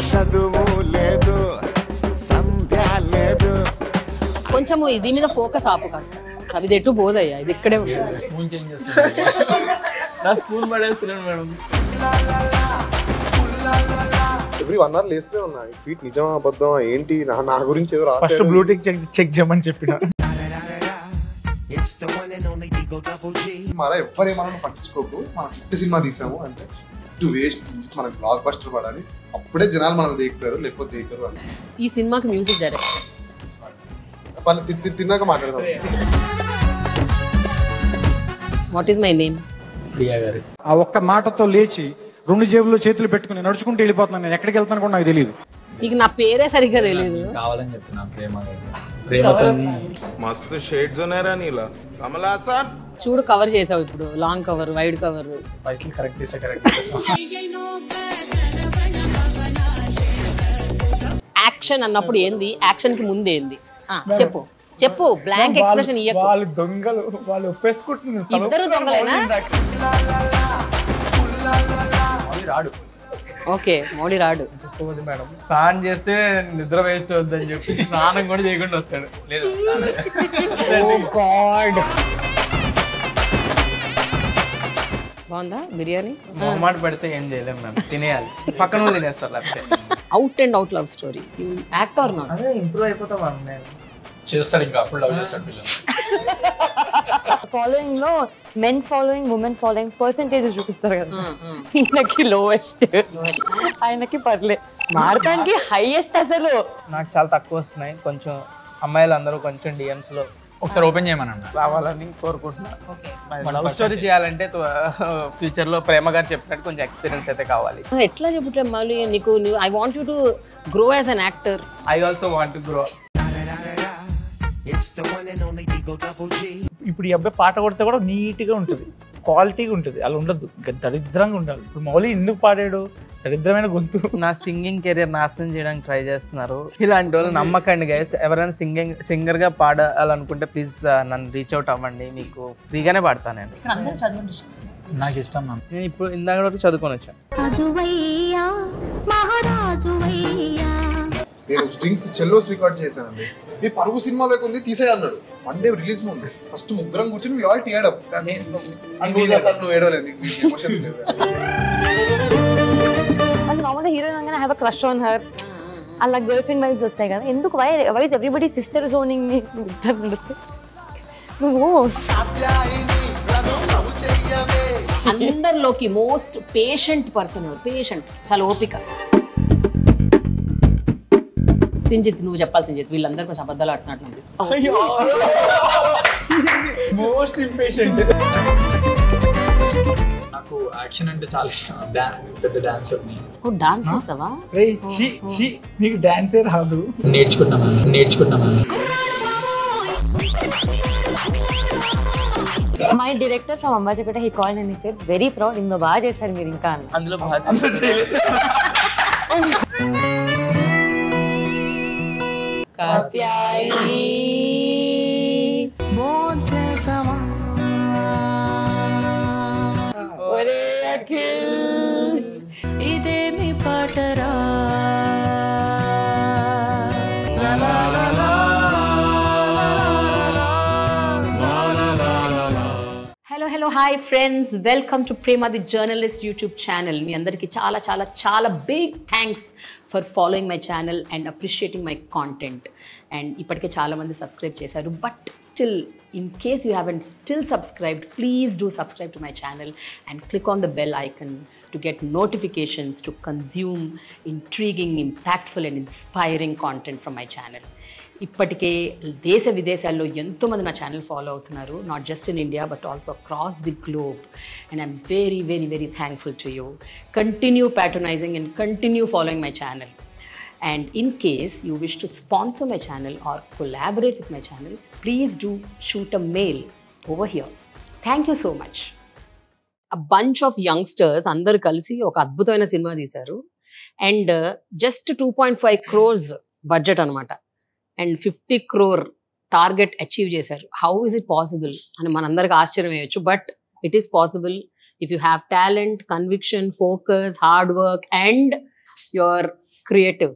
చదువు లేదు సంధ్య లేదు. కొంచెము దీని మీద ఫోకస్ ఆపు కాస్త. అది ఎటు పోదయ్యా, ఇది ఇక్కడే ఉంటుంది. స్పూన్ పడేస్తున్నాను మేడం. ఎవ్రీ 1 hour లేస్తూనే ఉన్నా. ఈ ట్వీట్ నిజమా అబద్ధమా ఏంటి, నా గురించి ఏదో రాశారు. ఫస్ట్ బ్లూటిక్ చెక్ చేయమని చెప్పిన. మరా ఎవరేమన్నా పట్టించుకోకు, మనం హిట్ సినిమా తీసాము అంటే టు వేస్ట్, మనకు బ్లాక్ బస్టర్ పడాలి, అప్పుడే జనాలు మనం దేకుతారు, లేకపోతే దేకరు అని. ఈ సినిమాకి మ్యూజిక్ డైరెక్టర్ తిన్నాక మాట్లాడదాం. What is my name? Priya గారు. ఆ ఒక్క మాటతో లేచి 2 జేబుల్లో చేతులు పెట్టుకుని నడుచుకుంటూ వెళ్ళిపోతున్నాను. నేను ఎక్కడికి వెళ్తాను కూడా నాకు తెలియదు. నీకు నా పేరే సరిగ్గా తెలియదు. కావాలని చెప్తున్నా ప్రేమ ప్రేమతో మస్తు షేడ్స్ ఉన్నారా నీలా కమలాసన్. చూడు కవర్ చేసావు ఇప్పుడు, లాంగ్ కవర్, వైడ్ కవర్. పైసలు కరెక్ట్ చేసా, కరెక్ట్ చేసా. యాక్షన్ అన్నప్పుడు ఏంది, యాక్షన్ కి ముందు ఏంది చెప్పు చెప్పు. బ్లాంక్ ఎక్స్ప్రెషన్ ఇయ్యకు. వాళ్ళు దొంగలు, వాళ్ళు ఒప్పేసుకుంటున్నారు. ఇద్దరు దొంగలేనా? రాడు. ఓకే, మౌలి రాడు. సోది మేడం. స్నానం చేస్తే నిద్ర వేస్ట్ అవుద్దని చెప్పి స్నానం కూడా చేయకుండా వస్తాడు. లేదు ఓ గాడ్. బాగుందా బిర్యానీ? మాట పెడితే ఏం చేయలేము మేము, తినేయాలి. పక్కన వాళ్ళు తినేస్తారు లేకపోతే. Out and out love story. Act or not? అదే ఇంప్రూవ్ అయిపోతాం నేను. చేస్తాడు ఇంకా, అప్పుడు లవ్ చేస్తాడు పిల్లలు. ఫాలోయింగ్ లో men following, women following percentage చూపిస్తారు కదా. ఈయనకి లోయెస్ట్, ఆయనకి పర్లే. మార్కానికి హైయెస్ట్. అసలు నాకు చాలా తక్కువ వస్తున్నాయి. కొంచెం అమ్మాయిలు అందరూ కొంచెం డిఎమ్స్ లో ఒకసారి ఓపెన్ చేయమనండి, రావాలని కోరుకుంటున్నా. లవ్ స్టోరీ చేయాలంటే ఫ్యూచర్ లో ప్రేమ గారు చెప్పినట్టు కొంచెం ఎక్స్పీరియన్స్ అయితే కావాలి. ఎట్లా చెప్పుట్లే మళ్ళీ నీకు, I want you to grow as an actor. I also want to grow. ఇప్పుడు ఈ అబ్బాయి పాట కొడితే కూడా నీట్గా ఉంటుంది, క్వాలిటీగా ఉంటుంది. అలా ఉండదు, దరిద్రంగా ఉండాలి. ఇప్పుడు మౌలి ఎందుకు పాడాడు? దరిద్రమైన గొంతు. నా సింగింగ్ కెరీర్ నాశనం చేయడానికి ట్రై చేస్తున్నారు. ఇలాంటి వాళ్ళు నమ్మకండి గైస్. ఎవరైనా సింగర్ గా పాడాలనుకుంటే ప్లీజ్ నన్ను రీచ్ అవుట్ అవ్వండి, మీకు ఫ్రీగానే పాడతాను నేను. నాకు ఇష్టం. నేను ఇప్పుడు ఇందాక వరకు చదువుకొని వచ్చాను. నేను స్ట్రింగ్స్ చెల్లోస్ రికార్డ్ చేశానండి. ఇది పరుగు సినిమాలోకి ఉంది, తీసేది అన్నాడు. 1 day రిలీజ్ ముందు ఫస్ట్ ముగ్గురం కూర్చొని వి ఆల్ టియర్డ్ అప్. నువ్వు ఏడవలేదు, ఎమోషన్స్ లేవు. అది నార్మల్గా హీరోయిన్ అనగానే have a crush on her, అలా గర్ల్ ఫ్రెండ్ వైబ్స్ వస్తాయి కదా. ఎందుకు why is everybody sister zoning me? నువ్వు అందరిలోకి మోస్ట్ పేషెంట్ పర్సన్, పేషెంట్, చాలా ఓపిక. సింజిత్, నువ్వు చెప్పాలి సింజిత్. వీళ్ళందరూ కొంచెం అబద్ధాలు ఆడుతున్నట్లు అనిపిస్తుంది. Most impatient. నాకు యాక్షన్ అంటే చాలా ఇష్టం. పెద్ద డాన్సర్ ని. నువ్వు డాన్స్ చేస్తావా? నీకు డాన్సే రాదు? నేర్చుకున్నామా. My director from Ambajipeta, he called and he said very proud, ఇంకా బాగా చేశారు మీరు ఇంకా అన్న. అందులో కాత్యాయని ఒరే అఖిల్, ఇదేమి పాటరా. Hello hi friends, welcome to Prema the journalist YouTube channel. మీ అందరికీ చాలా చాలా చాలా big thanks for following my channel and appreciating my content. And ఇప్పటికే చాలామంది సబ్స్క్రైబ్ చేశారు, but still in case you haven't still subscribed, please do subscribe to my channel and click on the bell icon to get notifications to consume intriguing, impactful and inspiring content from my channel. ఇప్పటికే దేశ విదేశాల్లో ఎంతోమంది నా channel follow అవుతున్నారు, not just in India but also across the globe. And I'm very very very thankful to you. Continue patronizing and continue following my channel. And in case you wish to sponsor my channel or collaborate with my channel, please do shoot a mail over here. Thank you so much. A bunch of youngsters అందరు కలిసి ఒక అద్భుతమైన cinema తీశారు. And just 2.5 crores budget అనమాట. And 50 crore target achieve చేశారు. How is it possible అని మనందరికి ఆశ్చర్యం వేయచ్చు, but it is possible if you have talent, conviction, focus, hard work and your creative.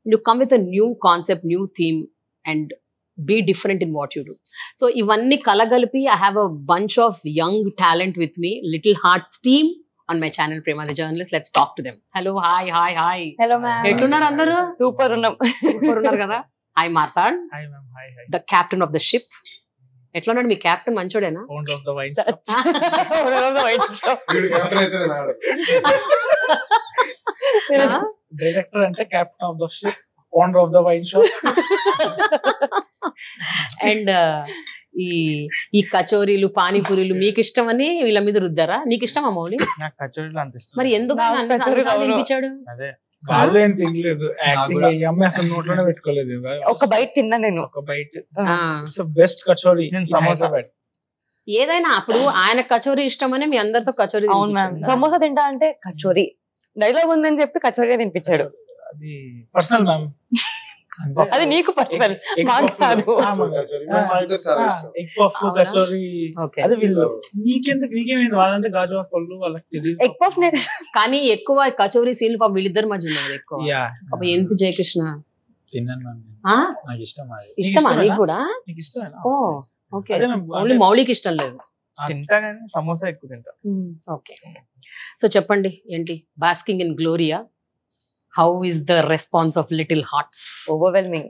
You come with a new concept, new theme, and be different in what you do. So ivanni kalagalpi, I have a bunch of young talent with me, Little Hearts team on my channel Prema the Journalist. Let's talk to them. Hello, hi. Hello ma'am, ఎట్లున్నారు అందరూ? Super ఉన్నాం. Super ఉన్నారు కదా. Hi Marthand, hi ma'am. Hi hi. The captain of the ship. ఎట్లున్నాడు మీ captain? మంచోడేనా? Owner of the wine వీడు captain అయితే నేను ఆడ. డైరెక్టర్ అంటే captain of the ship, owner of the wine shop. And ఈ కచోరీలు పానీపూరీలు మీకు ఇష్టమని వీళ్ళ మీద రుద్దారా? నీకు ఇష్టమా మౌలి? నాకు కచోరీలు అంత ఇష్టం. మరి ఎందుకు నాకు అన్ని కచోరీ సార్లు అవును. తినిపించాడు? అదే వాళ్ళు ఏం తినలేదు, యాక్టింగ్ ఈ అమ్మాయి అసలు నోట్లోనే పెట్టుకోలేదు. ఒక బయట తిన్నా నేను. ఒక బైట్. ఆ, బెస్ట్ కచోరీ నేను సమోసా ఏదైనా అప్పుడు ఆయన కచోరీ ఇష్టమని మీ అందరితో కచోరీ అవును మ్యామ్. తినిపించాడు. సమోసా తింటా అంటే కచోరీ డైలాగ్ ఉందని చెప్పి కచోరీ తినిపించాడు. అది పర్సనల్ మ్యామ్. అది నీకు పర్సనల్, మాకు కాదు. మా ఇద్దరు చాలా ఇష్టం. ఎగ్ పఫ్, అవునా? కచోరీ. ఓకే. అది వీళ్ళు నీకేమైంది? వాళ్ళంటే గాజువాక పళ్ళు, వాళ్ళకి తెలియదు. ఎగ్ పఫ్ కానీ ఎక్కువ కచోరీ సీన్లు పాప వీళ్ళిద్దరి మధ్య ఉన్నారు ఎక్కువ. యా, పాప ఎంత జయకృష్ణ తిన్నాను మ్యామ్. ఆ? నాకు ఇష్టం అది. ఇష్టమా ఇష్టమేనా? నీకు కూడా? నీకు ఇష్టమేనా? ఓ ఓకే. అదే మ్యామ్. ఓన్లీ మౌలికి ఇష్టం లేదు. తింటా కానీ సమోసా ఎక్కువ తింటా. ఓకే. సో చెప్పండి, ఏంటి basking in glory? How is the response of Little Hearts? Overwhelming.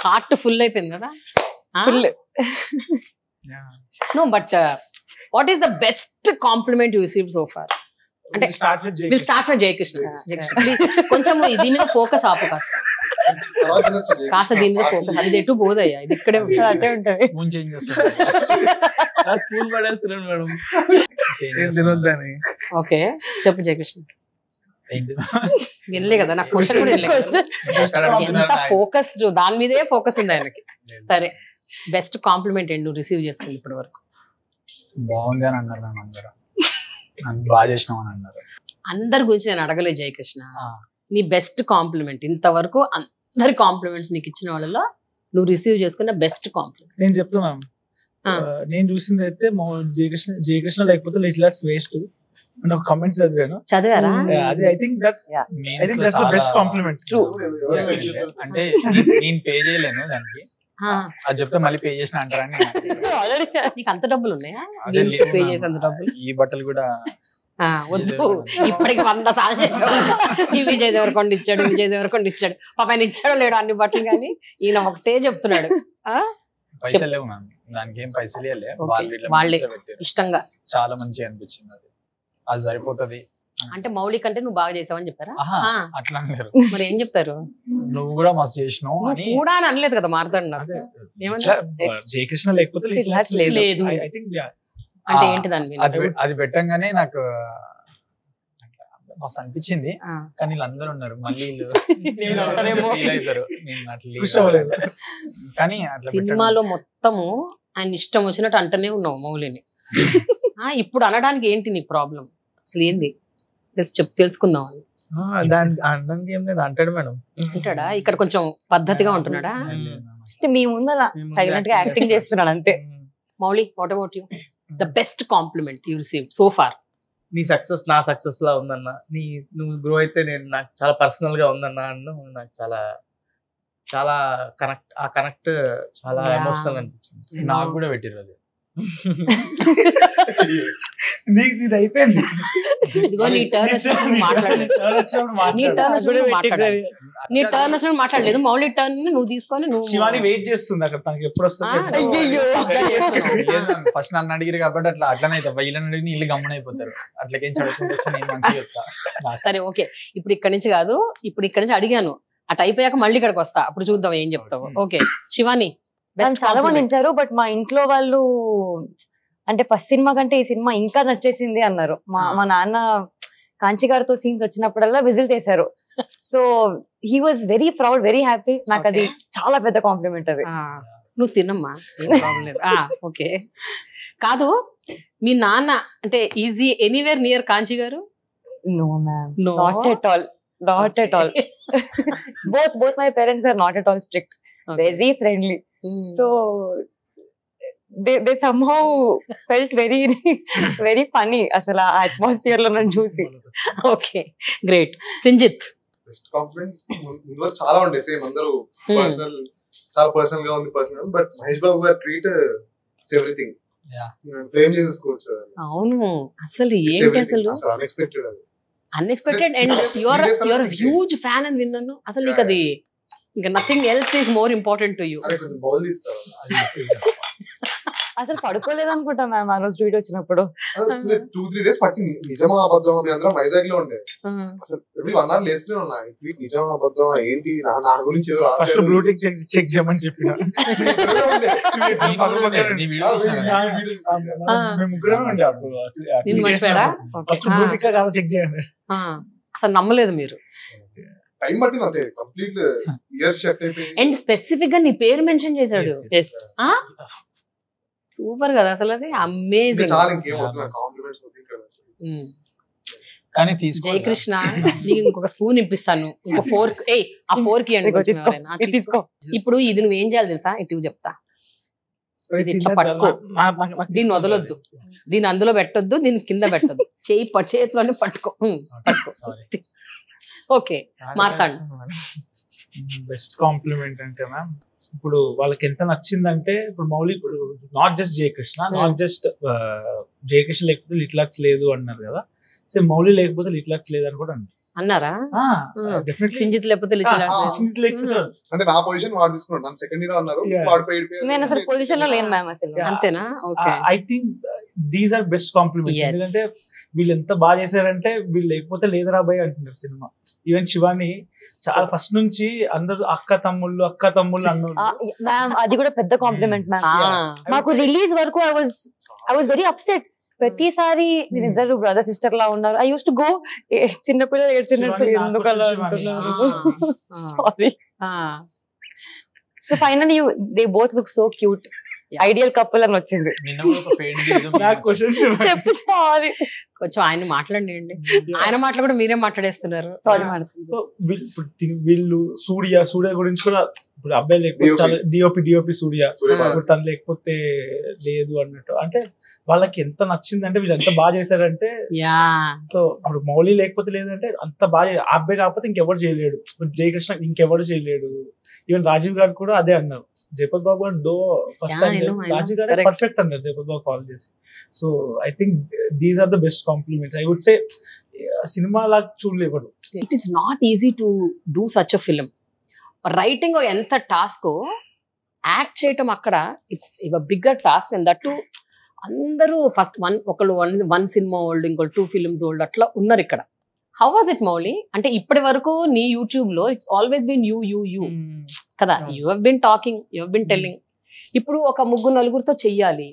Heart full అయిపోయింది కదా? Full. Yeah. No but what is the best compliment you receive so far? అంటే Start with Jay will start from Jayakrishna. కొంచెం దీని మీద focus ఆపు కాస్త. తర్వాత తినొచ్చు జై. కాస్త దీని మీద ఫోకస్. అది ఎటు పోదయ్యా, ఇది ఇక్కడే ఉంటుంది. అదే ఉంటది. మూన్ చేంజ్ చేస్తాను. స్పూన్ పడేస్తున్నాడు మేడం. Change నేను చేస్తాను. తినొద్దని. ఓకే చెప్పు జయకృష్ణ. ఏంటి? వినలే కదా నాకు క్వశ్చన్ కూడా వినలే కదా. ఎంత ఫోకస్, దాని మీదే ఫోకస్ ఉంది ఆయనకి. సరే, బెస్ట్ కాంప్లిమెంట్ ఏంటి నువ్వు రిసీవ్ చేసుకుంది ఇప్పటి వరకు? బాగుంది అని అన్నారు మ్యామ్ అందరూ. నన్ను బాగా చేసినాం అని అన్నారు. అందరి గురించి నేను అడగలేదు జయకృష్ణ. ఆ. నీ బెస్ట్ కాంప్లిమెంట్ ఇంతవరకు అందరి కాంప్లిమెంట్స్ నీకు ఇచ్చిన వాళ్ళలో నువ్వు రిసీవ్ చేసుకున్న బెస్ట్ కాంప్లిమెంట్? నేను చెప్తున్నాను. నేను చూసింది అయితే జయకృష్ణ లేకపోతే లిటిల్ హార్ట్స్ వేస్ట్ అని ఒక కమెంట్ చదివాను. చదివారా? అది ఐ థింక్ Means లో దట్స్ ద బెస్ట్ చాలా- కాంప్లిమెంట్. ట్రూ. అంటే నేను పే చేయలేను దానికి. ఆ, అది చెప్తే మళ్ళీ పే చేసిన అంటారని ఆల్రెడీ నీకు అంత డబ్బులు ఉన్నాయా? అదే లేవు పే మ్యామ్. చేసేంత డబ్బులు? ఈ బట్టలు కూడా ఆ, వద్దు. ఇప్పటికి 100 సార్లు చెప్పావు. ఈ విజయ్ దేవరకొండ ఇచ్చాడు, విజయ్ దేవరకొండ ఇచ్చాడు. పాప ఆయన ఇచ్చాడో లేడు అన్ని బట్టలు, కానీ ఈయన ఒకటే చెప్తున్నాడు. ఆ, పైసలు లేవు మ్యామ్. దానికి ఏం పైసలు ఇవ్వలే. వాళ్ళు ఇట్లా వాళ్ళే మనసులో పెట్టారు. ఇష్టంగా. చాలా మంచిగా అనిపించింది అది. అది సరిపోతది. అంటే మౌలిక్ అంటే నువ్వు బాగా చేసావని చెప్పారా? ఆహా, ఆ, అట్లా అనలేరు. మరి ఏం చెప్పారు? నువ్వు కూడా మస్తు చేసినావు నువ్వు అని. కూడా అని అనలేదు కదా మారుతాడు. ఏమన్నా జయకృష్ణ లేకపోతే లిటిల్ హార్ట్స్ లేదు. లేదు. ఐ థింక్ అంటే ఏంటి దాని మీద? అది పెట్టంగానే నాకు మస్తు అనిపించింది. ఆ, కానీ వీళ్ళందరూ ఉన్నారు మళ్ళీ నేను ఒకరేమో. ఫీల్ అవుతారు. నేను అట్లా ఖుషి అవ్వలేదు. కానీ అట్లా సినిమాలో మొత్తము ఆయన ఇష్టం వచ్చినట్టు అంటనే ఉన్నావు మౌలిని. ఇప్పుడు అనడానికి ఏంటి నీ ప్రాబ్లం? అసలు ఏంది తెలుసుకుందాం అని దానికి అనడానికి ఏం లేదు, అంటాడు మేడం. అంటాడా? ఇక్కడ కొంచెం పద్ధతిగా ఉంటున్నాడా? జస్ట్ మీ ముందర సైలెంట్ గా యాక్టింగ్ చేస్తున్నాడు అంతే. Mouli, what about you? The best compliment you receive so far? నీ సక్సెస్ నా సక్సెస్ లా ఉందన్న, నువ్వు గ్రో అయితే నేను నాకు చాలా పర్సనల్ గా ఉందన్న అన్న నాకు చాలా చాలా కనెక్ట్ చాలా Yeah. ఎమోషనల్ అనిపించింది. నాకు కూడా పెట్టిరు అది. నీకు ఇది అయిపోయింది. ఇదిగో నీ టర్న్ వచ్చినప్పుడు మాట్లాడలేదు. నీ టర్న్ వచ్చినప్పుడు మాట్లాడాలి. నీ టర్న్ వచ్చినప్పుడు మాట్లాడలేదు. మౌలి టర్న్ నువ్వు తీసుకొని నువ్వు శివాని వెయిట్ చేస్తుంది అక్కడ, తనకి ఎప్పుడు వస్తుంది. ఫస్ట్ నన్ను అడిగిరు కాబట్టి అట్లనే అవుతా. వీళ్ళని అడిగి వీళ్ళు గమ్మున అయిపోతారు. అట్లకేం చదువుకుంటే నేను మంచిగా చెప్తా. సరే ఓకే, ఇప్పుడు ఇక్కడి నుంచి కాదు, ఇప్పుడు ఇక్కడి నుంచి అడిగాను, అటు అయిపోయాక మళ్ళీ ఇక్కడికి వస్తా, అప్పుడు చూద్దాం ఏం చెప్తావు. ఓకే శివాని, నన్ను చాలా మంది ఇచ్చారు, బట్ మా ఇంట్లో వాళ్ళు అంటే ఫస్ట్ సినిమా కంటే ఈ సినిమా ఇంకా నచ్చేసింది అన్నారు. మా నాన్న కాంచి గారితో సీన్స్ వచ్చినప్పుడల్లా విజిల్ చేశారు. So he was very proud, very happy. నాకు అది చాలా పెద్ద కాంప్లిమెంట్ అది. నువ్వు తినమ్మా, ప్రాబ్లం లేదు. ఓకే, కాదు మీ నాన్న అంటే easy anywhere near Kanchi garu? No ma'am, No? Not at all, not at all. both my parents are not at all strict, very friendly. So they somehow felt very funny అసలు ఆ atmosphere లో నన్ను చూసి. Okay great. Sinjith, best compliment ముందు వరకు చాలా ఉండే same అందరూ పర్సనల్, చాలా పర్సనల్ గా ఉంది పర్సనల్, బట్ మహేష్ బాబు గారు ట్రీట్ ఎవ్రీథింగ్ ఫ్రేమ్ చేసేసుకోవచ్చు. అవును, అసలు ఏంటి అసలు అన్ఎక్స్పెక్టెడ్, అది unexpected. And your huge fan అని విన్నాను. అసలు నీకు అది ఇంకా nothing else is more important to you. Bowl తీస్తారు అసలు పడుకోలేదు అనుకుంటా మ్యామ్ ఆ రోజు వీడియో వచ్చినప్పుడు. 2-3 days పట్టింది. నిజమా అబద్ధం మీ అందరం వైజాగ్ లో ఉండే అసలు ఎవ్రీ 1 hour లేస్తూనే ఉన్నా. నిజమా అబద్ధం ఏంటి నా గురించి ఏదో రాశారు, బ్లూటిక్ చెక్ చేయమని చెప్పిన చెక్ చేయండి. అసలు నమ్మలేదు మీరు. టైం పట్టింది అంతే, కంప్లీట్ ఇయర్స్ సెట్ అయిపోయి. అండ్ స్పెసిఫిక్ గా నీ పేరు మెన్షన్ చేశాడు. సూపర్ కదా అసలు, అది అమేజింగ్. చాలా ఇంకేం వద్దు కాంప్లిమెంట్స్ వద్దు ఇక్కడ. కానీ తీసుకో జయకృష్ణ, నీకు ఇంకొక స్పూన్ ఇప్పిస్తాను, ఇంకో ఫోర్క్. ఆ ఫోర్క్ ఇవ్వండి. ఇప్పుడు ఇది నువ్వేం చేయాలి తెలుసా? ఇటు చెప్తా, ఇది ఇట్లా పట్టుకో, దీన్ని వదలొద్దు, దీన్ని అందులో పెట్టొద్దు, దీన్ని కింద పెట్టొద్దు, చేతిలోనే పట్టుకో. ఓకే, మాట్లాడు. బెస్ట్ కాంప్లిమెంట్ అంటే మ్యామ్, ఇప్పుడు వాళ్ళకి ఎంత నచ్చిందంటే, ఇప్పుడు మౌలి ఇప్పుడు not just Jayakrishna, not just Jayakrishna లేకపోతే లిట్లాక్స్ లేదు అన్నారు కదా, సో మౌలి లేకపోతే లిట్లాక్స్ లేదు అని కూడా అన్నారా? సింజిత్ లేకపోతే అంటే నా పొజిషన్ వాడు తీసుకున్నాడు, నన్ను సెకండ్ ఇయర్ అన్నారు, నేను అసలు పొజిషన్ లో లేను మ్యామ్ అసలు. అంతేనా? I think these are best compliments. ఎందుకంటే వీళ్ళు ఎంత బాగా చేశారంటే, వీళ్ళు లేకపోతే లేదరా బాయ్ అంటున్నారు సినిమా. ఈవెన్ శివాని చాలా ఫస్ట్ నుంచి అందరూ అక్క తమ్ముళ్ళు అన్నారు మ్యామ్. అది కూడా పెద్ద కాంప్లిమెంట్ మ్యామ్. మాకు రిలీజ్ వరకు ఐ వాజ్ వెరీ అప్సెట్. ప్రతిసారి మీరిద్దరు బ్రదర్ సిస్టర్ లా ఉన్నారు. ఐ యూస్ టు గో, చిన్నపిల్లలు ఏడ్చినట్టు ఎందుకు అలా అంటున్నారు, sorry. So finally they both look so cute, ideal couple అని వచ్చింది. చెప్పు, సారీ. కొంచెం ఆయన మాట్లాడండి, ఆయన మాట్లాడు, మీరే మాట్లాడేస్తున్నారు. సారీ. సో వీళ్ళు సూర్య గురించి కూడా ఇప్పుడు అబ్బాయి లేకపోతే డిఓపి సూర్య తను లేకపోతే లేదు అన్నట్టు. అంటే వాళ్ళకి ఎంత నచ్చిందంటే, వీళ్ళు ఎంత బాగా చేశారంటే. సో ఇప్పుడు మౌలి లేకపోతే లేదంటే అంత బాగా, అబ్బాయి కాకపోతే ఇంకెవరు చేయలేడు, జయకృష్ణ ఇంకెవరు చేయలేడు. ఈవెన్ రాజీవ్ గారు కూడా అదే అన్నారు. జయపత్ బాబు గారు ఫస్ట్ టైం రాజీవ్ గారు పర్ఫెక్ట్ అన్నారు జయపత్ బాబు కాల్ చేసి. So I think these are the best compliments. I would say cinema లాగా చూడలేవడు. It is not easy to do such a film. Writing ఎంత టాస్క్, యాక్ట్ చేయటం అక్కడ it's bigger task. And that అందరూ first ఒకళ్ళు one cinema old, ఇంకోళ్ళు 2 films old అట్లా ఉన్నారు ఇక్కడ. How was it Mouli? అంటే ఇప్పటి వరకు నీ యూట్యూబ్ లో ఇట్స్ ఆల్వేస్ బీన్ యూ కదా, you have been talking, you have been telling. ఇప్పుడు ఒక 3-4 చెయ్యాలి.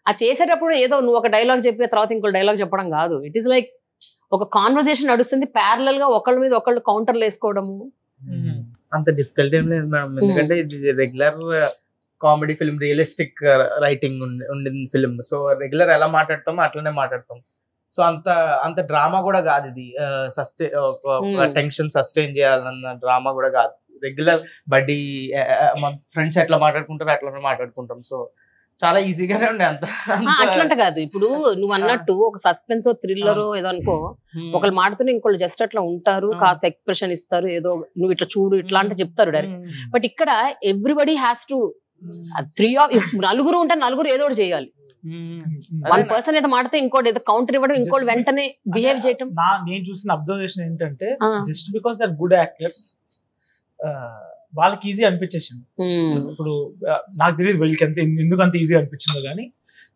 ఆ చేసేటప్పుడు ఏదో నువ్వు ఒక డైలాగ్ చెప్పి తర్వాత ఇంకో డైలాగ్ చెప్పడం కాదు. ఇట్ ఈస్ లైక్ ఒక కాన్వర్సేషన్ నడుస్తుంది, ప్యారలల్ గా ఒకళ్ళ మీద ఒకళ్ళు కౌంటర్లు వేసుకోవడము. అంత డిఫికల్ట్ ఏం లేదు మేడం, ఎందుకంటే ఇది regular comedy film, realistic writing ఉండింది ఫిల్మ్. సో రెగ్యులర్ ఎలా మాట్లాడతామో అట్లనే మాట్లాడతాం. సో అంత డ్రామా కూడా కాదు ఇది, టెన్షన్ సస్టైన్ చేయాలన్న డ్రామా కూడా కాదు. రెగ్యులర్ బడ్డీ మా ఫ్రెండ్స్ ఎట్లా మాట్లాడుకుంటారో అట్లా మాట్లాడుకుంటాం. సో చాలా ఈజీగానే ఉండే. అట్లంట కాదు, ఇప్పుడు నువ్వు అన్నట్టు ఒక సస్పెన్స్ థ్రిల్లర్ ఏదో అనుకో, ఒకళ్ళు మాడుతూనే ఇంకోళ్ళు జస్ట్ అట్లా ఉంటారు, కాస్త ఎక్స్ప్రెషన్ ఇస్తారు, ఏదో నువ్వు ఇట్లా చూడు ఇట్లా అంటే చెప్తారు డైరెక్ట్. బట్ ఇక్కడ ఎవ్రీబడి హ్యాస్ టు 3 ఉంటే 4 ఏదో ఒకటి చేయాలి. 1 person ఏదో మాడితే ఇంకోటి ఏదో కౌంటర్ ఇవ్వడం, ఇంకోటి వెంటనే బిహేవ్ చేయటం. నేను చూసిన అబ్జర్వేషన్ ఏంటంటే, just because they are good actors వాళ్ళకి ఈజీ అనిపించేసింది. ఇప్పుడు నాకు తెలియదు వీళ్ళకి ఎందుకు అంత ఈజీ అనిపించిందో కానీ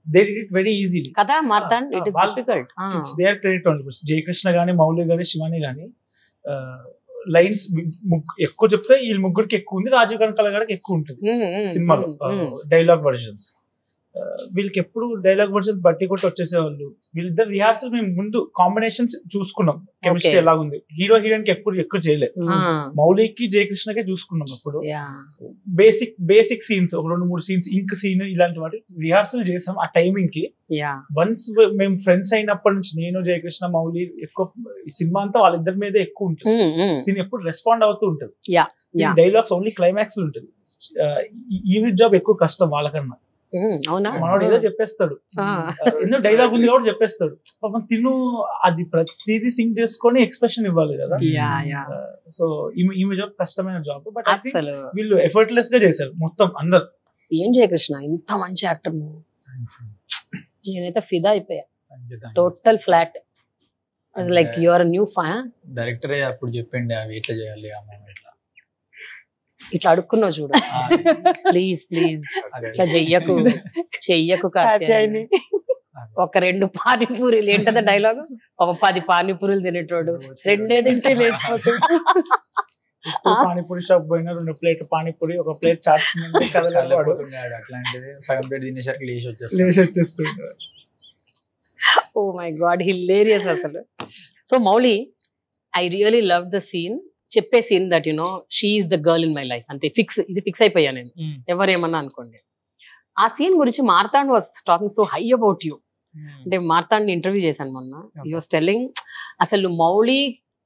they did it very easy కదా. Marthand it is difficult. It's their credit only. Jayakrishna గానీ, మౌలి గానీ, శివాని గానీ లైన్స్ ఎక్కువ చెప్తే వీళ్ళు ముగ్గురికి ఎక్కువ ఉంది, రాజీవ్ కనకాల గారికి ఎక్కువ ఉంటుంది సినిమాలో డైలాగ్ వర్జన్స్. వీళ్ళకి ఎప్పుడు డైలాగ్ వర్జన్స్ బట్టి కొట్టి వచ్చేసేవాళ్ళు. వీళ్ళిద్దరు రిహార్సల్ మేము ముందు కాంబినేషన్స్ చూసుకున్నాం, కెమిస్ట్రీ ఎలాగుంది. హీరో హీరోయిన్ కి ఎక్కువ చేయలేదు. మౌలికి జయకృష్ణకే చూసుకున్నాం. అప్పుడు బేసిక్ సీన్స్, ఒక 2-3 సీన్స్, ఇంక్ సీన్, ఇలాంటి వాటి రిహార్సల్ చేసాం ఆ టైమింగ్ కి. వన్స్ మేము ఫ్రెండ్స్ అయినప్పటి నుంచి నేను, జయకృష్ణ, మౌలి ఎక్కువ సినిమా అంతా వాళ్ళిద్దరి మీదే ఎక్కువ ఉంటుంది. దీన్ని ఎప్పుడు రెస్పాండ్ అవుతూ ఉంటుంది. డైలాగ్స్ ఓన్లీ క్లైమాక్స్ లో ఉంటుంది. ఈవిడ్ జాబ్ ఎక్కువ కష్టం వాళ్ళకన్నా. అవునా మనోడు ఏదో చెప్పేస్తాడు, ఎన్నో డైలాగ్ ఉంది కూడా చెప్పేస్తాడు. పాపం తిను అది ప్రతిదీ సింక్ చేసుకొని ఎక్స్ప్రెషన్ ఇవ్వాలి కదా. సో ఈమె జాబ్ కష్టమైన జాబ్, బట్ అసలు వీళ్ళు ఎఫర్ట్లెస్ గా చేశారు మొత్తం అందరు. ఏం జయకృష్ణ ఇంత మంచి యాక్టర్ నువ్వు, నేనైతే ఫిదా అయిపోయా, total flat. Like you are new fan. డైరెక్టరే అప్పుడు చెప్పిండే అవి ఎట్లా చేయాలి ఇట్లా అడుక్కున్నావు చూడు. ప్లీజ్ ప్లీజ్ ఇట్లా చెయ్యకు కాత్యాయని. ఒక 2 పానీపూరీలు ఏంటదా డైలాగ్, ఒక 10 పానీపూరీలు తినేటోడు 2 తింటే లేచిపోతాడు. పానీపూరి షాప్ పోయినా 2 ప్లేట్ పానీపూరి, 1 ప్లేట్ చాట్ అట్లాంటిది సగం ప్లేట్ తినేసరికి లేచి వచ్చేస్తుంది. ఓ మై గాడ్, హిలేరియస్ అసలు. So Mouli, I really love the scene, చెప్పే scene that you know she is the girl in my life. అంతే, ఇది ఫిక్స్ అయిపోయా నేను, ఎవరేమన్నా అనుకోండి. ఆ సీన్ గురించి Marthand was talking so high about you. అంటే మార్తాండ్ ఇంటర్వ్యూ చేశాను మొన్న, యూ వాస్ టెల్లింగ్ అసలు Mouli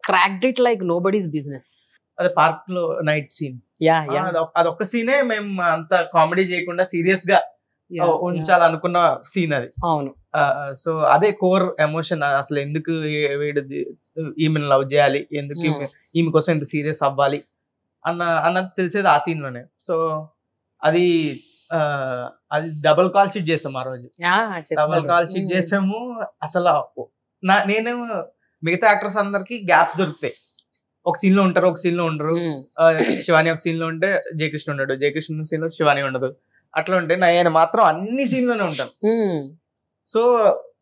cracked it like nobody's business. అదే పార్క్ లో నైట్ సీన్, అదొక్క సీనే మేము అంత కామెడీ చేయకుండా సీరియస్ గా ఉంచాలనుకున్న సీన్ అది. అవును. సో అదే కోర్ ఎమోషన్, అసలు ఎందుకు వీడు ఈమెను లవ్ చేయాలి, ఎందుకు ఈమె కోసం ఎంత సీరియస్ అవ్వాలి అన్నది తెలిసేది ఆ సీన్ లోనే. సో అది డబుల్ కాల్ షీట్ చేసాము ఆ రోజు, డబుల్ కాల్ షీట్ చేసాము. అసలు నేను మిగతా యాక్టర్స్ అందరికి గ్యాప్స్ దొరుకుతాయి, ఒక సీన్ లో ఉంటారు, ఒక సీన్ లో ఉండరు. శివాని ఒక సీన్ లో ఉంటే జయకృష్ణ ఉండడు, జయకృష్ణ సీన్ లో శివాని ఉండదు. అట్లా ఉంటే నేను మాత్రం అన్ని సీన్ లోనే ఉంటాను. సో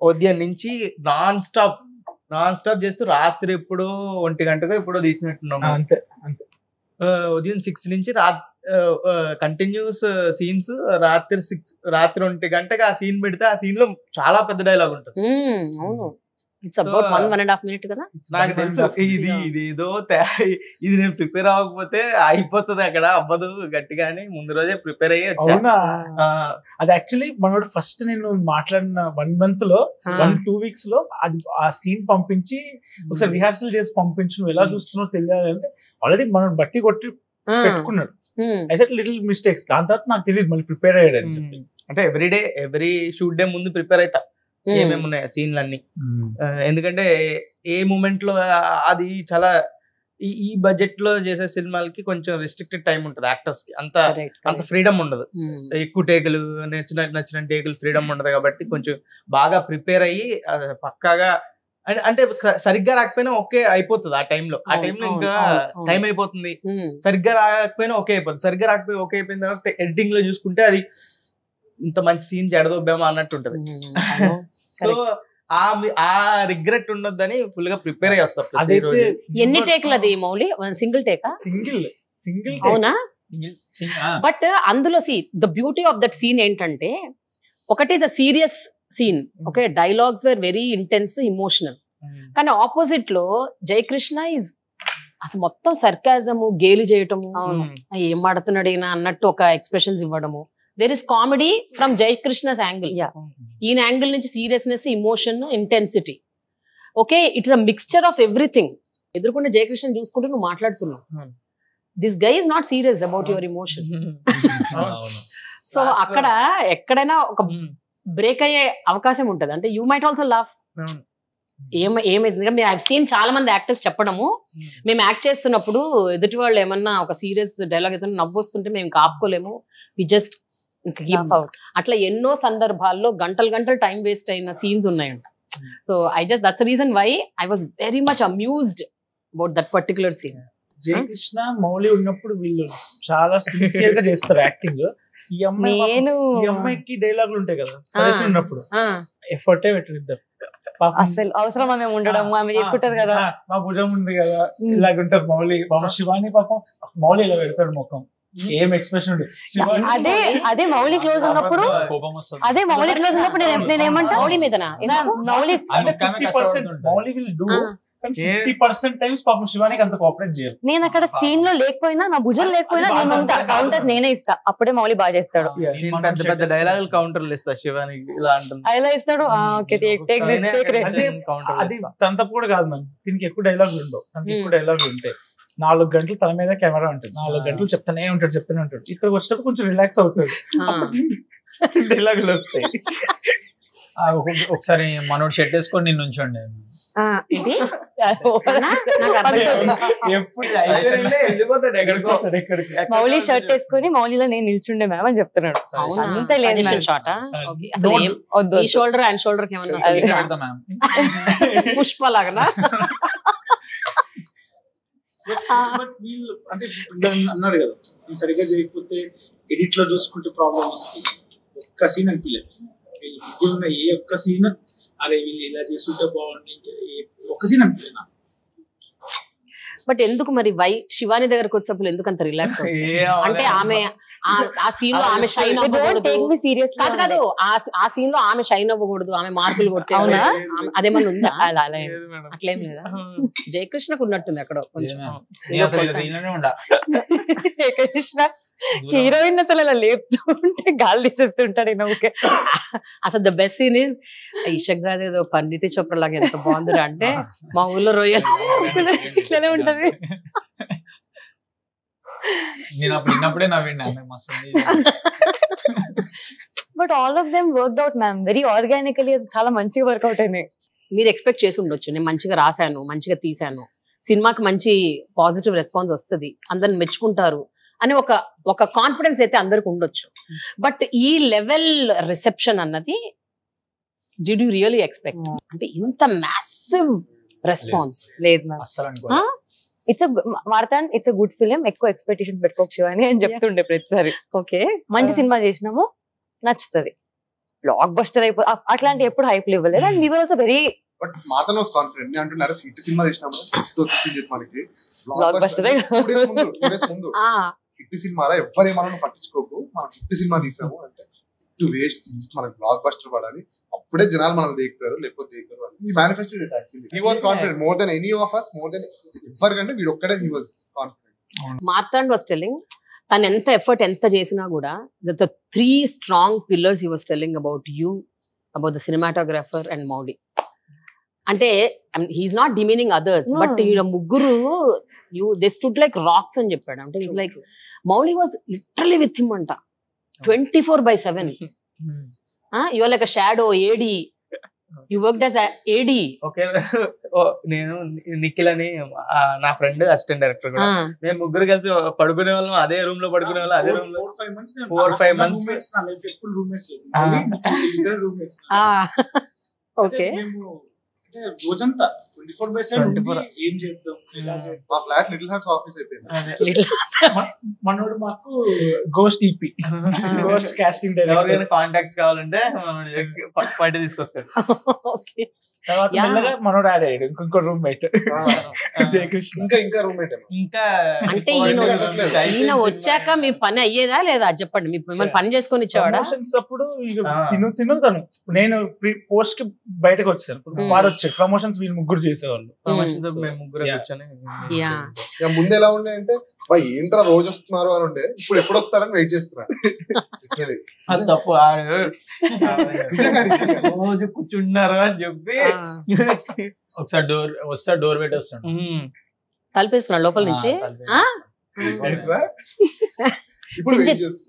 ఉదయం నుంచి నాన్ స్టాప్ చేస్తూ రాత్రి ఎప్పుడో 1 గంటకు ఎప్పుడో తీసినట్టున్నాము. అంతే. ఉదయం 6 నుంచి కంటిన్యూస్ సీన్స్, రాత్రి 1 గంటకి ఆ సీన్ పెడితే ఆ సీన్ లో చాలా పెద్ద డైలాగ్ ఉంటుంది. ఇట్స్ అబౌట్ 1.5 minutes కదా. నాకు తెలుసు ఇది ఏదో ఇది నేను ప్రిపేర్ అవ్వకపోతే అయిపోతుంది అక్కడ, అవ్వదు గట్టిగాని ముందు రోజే ప్రిపేర్ అయ్యి వచ్చా. అది యాక్చువల్లీ మనోడు ఫస్ట్ నేను మాట్లాడిన 1 month లో 1-2 weeks లో అది ఆ సీన్ పంపించి ఒకసారి రిహార్సల్ చేసి పంపించు, నువ్వు ఎలా చూస్తున్నావు తెలియాలి అంటే ఆల్రెడీ మనోడు బట్టి కొట్టి పెట్టుకున్నాడు. లిటిల్ మిస్టేక్స్, దాని తర్వాత నాకు తెలియదు మళ్ళీ ప్రిపేర్ అయ్యాడు అని చెప్పి. అంటే ఎవ్రీ షూట్ డే ముందు ప్రిపేర్ అవుతా ఏమేమి ఉన్నాయి సీన్లన్నీ. ఎందుకంటే ఏ మూమెంట్ లో అది చాలా ఈ బడ్జెట్ లో చేసే సినిమాలకి కొంచెం రెస్ట్రిక్టెడ్ టైం ఉంటుంది యాక్టర్స్ కి, అంత ఫ్రీడమ్ ఉండదు, ఎక్కువ టేకులు నచ్చిన టేకులు ఫ్రీడమ్ ఉండదు. కాబట్టి కొంచెం బాగా ప్రిపేర్ అయ్యి పక్కాగా, అంటే సరిగ్గా రాకపోయినా ఓకే అయిపోతుంది ఆ టైంలో ఇంకా టైం అయిపోతుంది. సరిగ్గా రాకపోయినా ఓకే అయిపోతుంది, సరిగ్గా రాకపోయి ఓకే అయిపోయిన తర్వాత ఎడిటింగ్ లో చూసుకుంటే అది ఇంత మంచి సీన్ జడదొబ్బామా అన్నట్టు ఉంటది. సో ఆ రిగ్రెట్ ఉండొద్దని ఫుల్ గా ప్రిపేర్ అయ్యి వస్తాం. ఎన్ని టేక్లు అది మౌలి? సింగిల్ టేకా? సింగిల్. అవునా? బట్ అందులో the beauty of that scene ఏంటంటే, ఒకటి is a serious scene, okay, dialogues were very intense, emotional. కానీ ఆపోజిట్ లో జయకృష్ణ ఇస్ అసలు మొత్తం సర్కాజము, గేలి చేయటము, ఏం మాడుతున్నాడు ఈయన అన్నట్టు ఒక ఎక్స్ప్రెషన్స్ ఇవ్వడము. There is comedy from Jayakrishna's angle, ఈయన యాంగిల్ నుంచి seriousness, emotion, intensity. Okay, it's a mixture of everything. ఎదుర్కొన్న జయకృష్ణ చూసుకుంటూ నువ్వు మాట్లాడుతున్నావు, this guy is not serious about your emotion. So అక్కడ ఎక్కడైనా ఒక బ్రేక్ అయ్యే అవకాశం ఉంటది. అంటే యూ మైట్ ఆల్సో లాఫ్. ఏమైంది సీన్ చాలా మంది యాక్టర్స్ చెప్పడము, మేము యాక్ట్ చేస్తున్నప్పుడు ఎదుటి వాళ్ళు ఏమన్నా ఒక సీరియస్ డైలాగ్ ఏదైనా నవ్వొస్తుంటే మేము ఆపుకోలేము, వి జస్ట్ అట్లా ఎన్నో సందర్భాల్లో గంటలు టైం వేస్ట్ అయిన సీన్స్ ఉన్నాయంట. So that's reason why I was very much amused about that particular scene. Jayakrishna Mouli ఉన్నప్పుడు వీళ్ళు చాలా సిన్సియర్ గా చేస్తారు యాక్టింగ్. ఈ అమ్మాయికి డైలాగులు ఉంటాయి కదా సజెషన్ ఉన్నప్పుడు ఎఫర్టే పెట్టరు ఇద్దరు. అసలు అవసరం మేము ఉండడం, ఆమె చేసుకుంటారు కదా, మా భుజం ఉంది కదా ఇలాగుంటారు. మౌలి శివాని పాపం మౌలి ఇలా పెడతాడు ముఖం, ఏం ఎక్స్ప్రెషన్ ఉంటుంది. అదే మౌలి క్లోజ్ ఉన్నప్పుడు, అదే మౌలి క్లోజ్ ఉన్నప్పుడు నేను ఏమంటా మౌలి మీద Mouli 50% Mouli will do 50% times పాపం శివానికి అంత కోఆపరేట్ చేయరు. నేను అక్కడ సీన్ లో లేకపోయినా, నా భుజం లేకపోయినా నేను ఉంటా, కౌంటర్స్ నేనే ఇస్తా, అప్పుడే మౌలి బాగా చేస్తాడు. పెద్ద డైలాగులు కౌంటర్లు ఇస్తా శివానికి, ఇలా అంటుంది ఇలా ఇస్తాడు. అది తన తప్పు కూడా కాదు మ్యామ్, దీనికి ఎక్కువ డైలాగులు ఉండవు, తనకి ఎక్కువ డైలాగులు ఉంటాయి. 4 గంటలు తల మీద కెమెరా ఉంటుంది, 4 గంటలు చెప్తానే ఉంటాడు. ఇక్కడికి వచ్చినప్పుడు కొంచెం రిలాక్స్ అవుతాడు, డైలాగులు వస్తాయి. ఒకసారి మనోడు షర్ట్ వేసుకొని నేను ఉంచండి. మౌలి షర్ట్ వేసుకొని మౌలిలో నేను నిల్చుండే మ్యామ్ అని చెప్తున్నాడు. అంత లేదు షోల్డర్ అండ్ షోల్డర్ పుష్ప లాగా అంటే అన్నాడు కదా, సరిగ్గా చేయకపోతే ఎడిట్ లో చూసుకుంటే ప్రాబ్లమ్ వస్తుంది. ఒక్క సీన్ అనిపించలేదు వీళ్ళున్న ఏ ఒక్క సీన్ అరే వీళ్ళు ఇలా చేస్తుంటే బాగుంది, ఒక్క సీన్ అనిపించలేదు. బట్ ఎందుకు మరి శివాని దగ్గరకు వచ్చినప్పుడు ఎందుకు అంత రిలాక్స్? అంటే ఆమె ఆ సీన్ లో ఆమె షైన్ అవ్వకూడదు కాదు, ఆ సీన్ లో ఆమె షైన్ అవ్వకూడదు, ఆమె మార్కులు కొట్టే అదేమన్నా ఉందా? అట్లేం లేదా? జయకృష్ణకు ఉన్నట్టుంది అక్కడ కొంచెం. జయకృష్ణ హీరోయిన్ అసలు అలా లేపుతూ ఉంటే గాలి తీసేస్తుంటాడు. ఓకే అసలు ద బెస్ట్ సీన్ ఇస్ ఇషక్ జాద్ ఏదో పరిణితి చోప్రా లాగా ఎంత బాగుంది అంటే మా ఊళ్ళో రొయ్యలు ఇట్లానే ఉంటది. నేను అప్పుడు విన్నప్పుడే నవ్విండి మస్తు. But all of them worked out ma'am, very organically చాలా మంచిగా వర్క్అవుట్ అయినాయి. మీరు ఎక్స్పెక్ట్ చేసి ఉండొచ్చు నేను మంచిగా రాశాను, మంచిగా తీశాను, సినిమాకి మంచి పాజిటివ్ రెస్పాన్స్ వస్తుంది, అందరిని మెచ్చుకుంటారు అని ఒక కాన్ఫిడెన్స్ అయితే అందరికి ఉండొచ్చు. బట్ ఈ లెవెల్ రిసెప్షన్ అన్నది డిడ్ యూ రియలీ ఎక్స్పెక్ట్? అంటే ఇంత మ్యాసివ్ రెస్పాన్స్ లేదు ma'am. Marthand it's a good film, ఎక్కువ ఎక్స్పెక్టేషన్స్ పెట్టుకోవచ్చు శివాని అని చెప్తుండే ప్రతిసారి. ఓకే మంచి సినిమా చేసినాము, నచ్చుతుంది, బ్లాక్ బస్టర్ అయిపో అట్లాంటి ఎప్పుడు హైప్ ఇవ్వలేదు. And we were also very but Mathan was confident. నేను అంటున్నారు హిట్ సినిమా చేసినాము, మనకి బ్లాక్ బస్టర్ హిట్ సినిమా ఎవరేమన్నా పట్టించుకోకు, మనం హిట్ సినిమా తీసాము అంటే టు వేస్ట్ మనకి బ్లాక్ బస్టర్ పడాలి, అప్పుడే జనాలు మనం దేకుతారు, లేకపోతే దేకుతారు. ఈ manifesto actually he was confident more than any of us, more than ఎవరికంటే వీడు ఒక్కడే he was confident. Marthand was telling తను ఎంత ఎఫర్ట్ ఎంత చేసినా కూడా the 3 strong pillars he was telling about you, about the cinematographer and Mowgli. అంటే he's not demeaning others, but ఈ ముగ్గురు they stood like rocks అని చెప్పాడు. అంటే he's like Mowgli was literally with him అంట 24/7. You are like a shadow AD, you worked as a AD. Okay నేను నిఖిల్ అని నా ఫ్రెండ్ అసిస్టెంట్ డైరెక్టర్ కూడా, మేము ముగ్గురు కలిసి పడుకునే వాళ్ళం, అదే రూమ్ లో పడుకునే వాళ్ళం, అదే రూమ్ లో 4-5 months. ఓకే రోజంతా 24/7 ఏం చేద్దాం, మా ఫ్లాట్ లిటిల్ హార్ట్స్ ఆఫీస్ అయిపోయింది. మనోడు మాకు గోస్ట్ ఈపీ, గోస్ట్ కాస్టింగ్ ఎవరికైనా కాంటాక్ట్స్ కావాలంటే బయట తీసుకొస్తాడు. తర్వాత మెల్లగా మనోడు యాడ్ అయ్యాడు, ఇంకో రూమ్మేట్ జయకృష్ణ, ఇంకా రూమ్మేట్. ఇంకా అంటే ఈయన వచ్చాక మీ పని అయ్యేదా లేదా చెప్పండి, మీ మిమ్మల్ని పని చేసుకొని ఇచ్చేవాడా? ప్రమోషన్స్ అప్పుడు తిను తను నేను పోస్ట్ కి బయటకు వచ్చాను, వాడు వచ్చాడు. ప్రమోషన్స్ వీళ్ళు ముగ్గురు చేసేవాళ్ళు, మేము ముగ్గురు కూర్చొని. ముందు ఎలా ఉండే అంటే ఏంట్రా రోజు వస్తున్నారు అని ఉండే, ఇప్పుడు ఎప్పుడు వస్తారని వెయిట్ చేస్తున్నారు. తప్పు రోజు కూర్చున్నారు అని చెప్పి ఒకసారి డోర్ పెట్టి వస్తాడు, తలిపేస్తున్నాడు లోపల నుంచి.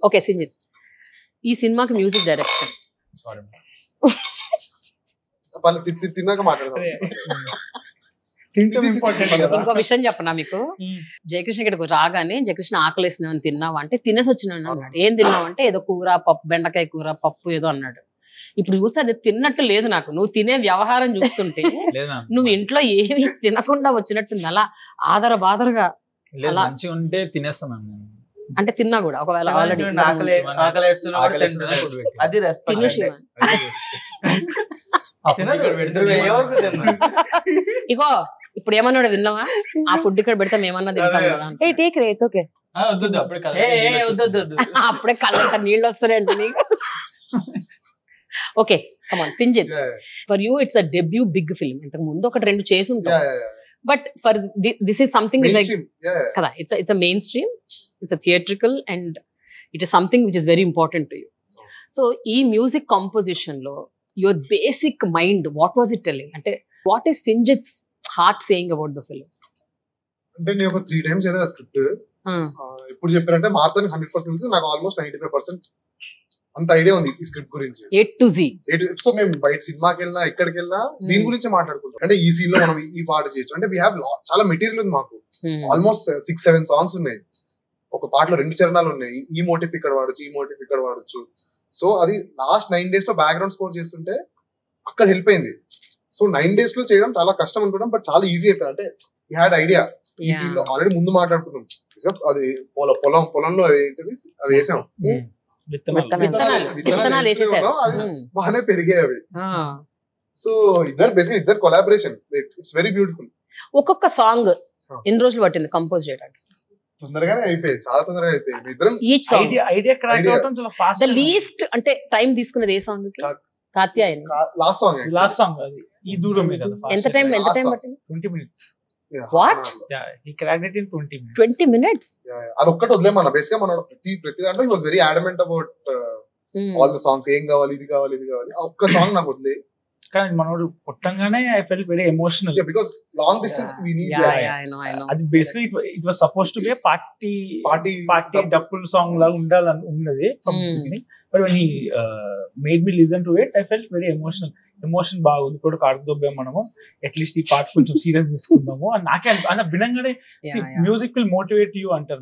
ఓకే సింజిత్, ఈ సినిమాకి మ్యూజిక్ డైరెక్టర్ తిన్నాక మాట్లాడదాం. ఇంకో విషయం చెప్పనా మీకు, జయకృష్ణ ఇక్కడికి రాగానే జయకృష్ణ ఆకలేస్తున్నావు తిన్నావా అంటే తినేసి వచ్చినాను అన్నాడు. ఏం తిన్నావు అంటే ఏదో కూర పప్పు, బెండకాయ కూర పప్పు ఏదో అన్నాడు. ఇప్పుడు చూస్తే అది తిన్నట్టు లేదు నాకు, నువ్వు తినే వ్యవహారం చూస్తుంటే నువ్వు ఇంట్లో ఏమి తినకుండా వచ్చినట్టుంది, అలా ఆదర బాదరగా ఉంటే తినేస్తాను. అంటే తిన్నా కూడా ఒకవేళ ఆల్రెడీ అది ఇగో ఇప్పుడు ఏమన్నాడు విన్నావా, ఆ ఫుడ్ ఇక్కడ పెడితే మేమన్నా తింటాం. అప్పుడే కళ్ళంట నీళ్ళు వస్తున్నాయండి నీకు. Okay come on Sinjith, for you it's a debut big film. ఇంతకు ముందు ఒకటి 2 చేసి ఉంటాం, but for this is something like కదా, it's a mainstream, it's a theatrical and it is something which is very important to you. So ఈ music composition లో your basic mind what was it telling? అంటే what is Sinjith's heart saying about the film? అంటే నేను ఒక 3 times ఏదో script ఎప్పుడు చెప్పారంటే మారుతాను 100% నాకు ఆల్మోస్ట్ 95% అంత ఐడియా ఉంది ఈ స్క్రిప్ట్ గురించి. A to Z. సో మేము బయట సినిమాకి వెళ్ళినా ఎక్కడికి వెళ్ళినా దీని గురించే మాట్లాడుకుంటాం. అంటే ఈ సీన్ లో మనం ఈ పాట చేయొచ్చు అంటే వీ హావ్ చాలా మెటీరియల్ ఉంది మాకు. ఆల్మోస్ట్ 6-7 సాంగ్స్ ఉన్నాయి. ఒక పాటలో 2 చరణాలు ఉన్నాయి. ఈ మోటివ్ ఇక్కడ వాడచ్చు, ఈ మోటివ్ ఇక్కడ వాడచ్చు. సో అది లాస్ట్ 9 days లో బ్యాక్గ్రౌండ్ స్కోర్ చేస్తుంటే అక్కడ హెల్ప్ అయింది. సో 9 days లో చేయడం చాలా కష్టం అనుకుంటాం, బట్ చాలా ఈజీ అయిపోయింది. అంటే వీ హ్యాడ్ ఐడియా. ఈ సీన్ లో ఆల్రెడీ ముందు మాట్లాడుకున్నాం. అది పొలంలో అది ఏంటిది అది వేసాం, విత్తనాలు వేసేసారు, బాగానే పెరిగాయి అవి. సో ఇద్దరు కొలాబరేషన్, ఇట్స్ వెరీ బ్యూటిఫుల్. ఒక్కొక్క సాంగ్ ఎన్ని రోజులు పట్టింది కంపోజ్ చేయడానికి? తొందరగానే అయిపోయింది, చాలా తొందరగా అయిపోయింది. ఇద్దరం ఈచ్ సాంగ్ ఐడియా క్రాక్ అవడం చాలా ఫాస్ట్. ద లీస్ట్ అంటే టైం తీసుకున్నది ఏ సాంగ్ కి? కాత్యాయని లాస్ట్ సాంగ్ అది ఈ దూరమే కదా. ఎంత టైం పట్టింది? 20 minutes. What? Yeah, he cracked it in 20 minutes. 20 minutes? అది ఒక్కటి వదిలేమన్నా. బేసిక్ గా మన ప్రతి దాంట్లో he was very adamant about all the songs. ఏం కావాలి, ఇది కావాలి, ఇది కావాలి. ఒక్క సాంగ్ నాకు వదిలే. కానీ మనోడు పుట్టంగానే I felt very emotional because long distance we need. I know. అది basically it was suppose to be party డప్పుల్ సాంగ్ లాగా ఉండాలని ఉన్నది. But when he made me listen to it I felt very emotion బాగుంది. ఇప్పుడు కాడుదొబ్బాం మనము, at least ఈ part కొంచెం సీరియస్ తీసుకుందాము అని నాకే అన్న వినంగానే. మ్యూజిక్ విల్ మోటివేట్ యూ అంటారు.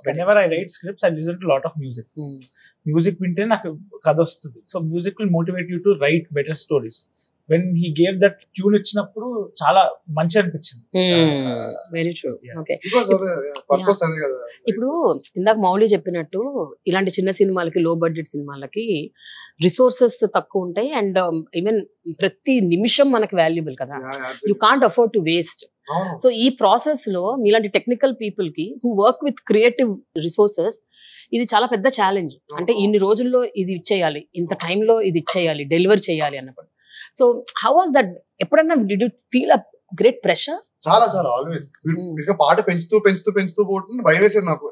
When ever I right scripts I listen to lot of music వింటే నాకు కథ వస్తుంది. So music will motivate you to right better stories. When he gave that tune ఇచ్చినప్పుడు చాలా మంచి అనిపించింది. Very true. ఓకే, పర్పస్ అదే కదా. ఇప్పుడు ఇందాక మౌలి చెప్పినట్టు ఇలాంటి చిన్న సినిమాలకి, లో బడ్జెట్ సినిమాలకి రిసోర్సెస్ తక్కువ ఉంటాయి అండ్ ఈవెన్ ప్రతి నిమిషం మనకి వాల్యుబుల్ కదా. You can't afford to waste. So ఈ ప్రాసెస్ లో మీలాంటి టెక్నికల్ పీపుల్ కి who work with creative resources ఇది చాలా పెద్ద ఛాలెంజ్. అంటే ఇన్ని రోజుల్లో ఇది ఇచ్చేయాలి, ఇంత టైంలో ఇది ఇచ్చేయాలి, డెలివర్ చేయాలి అన్నప్పుడు. So how was that? ఎప్పుడన్నా did you feel a great pressure? చాలా ఆల్వేస్. పాట పెంచుతూ పోతుంది, భయం వేసేది నాకు.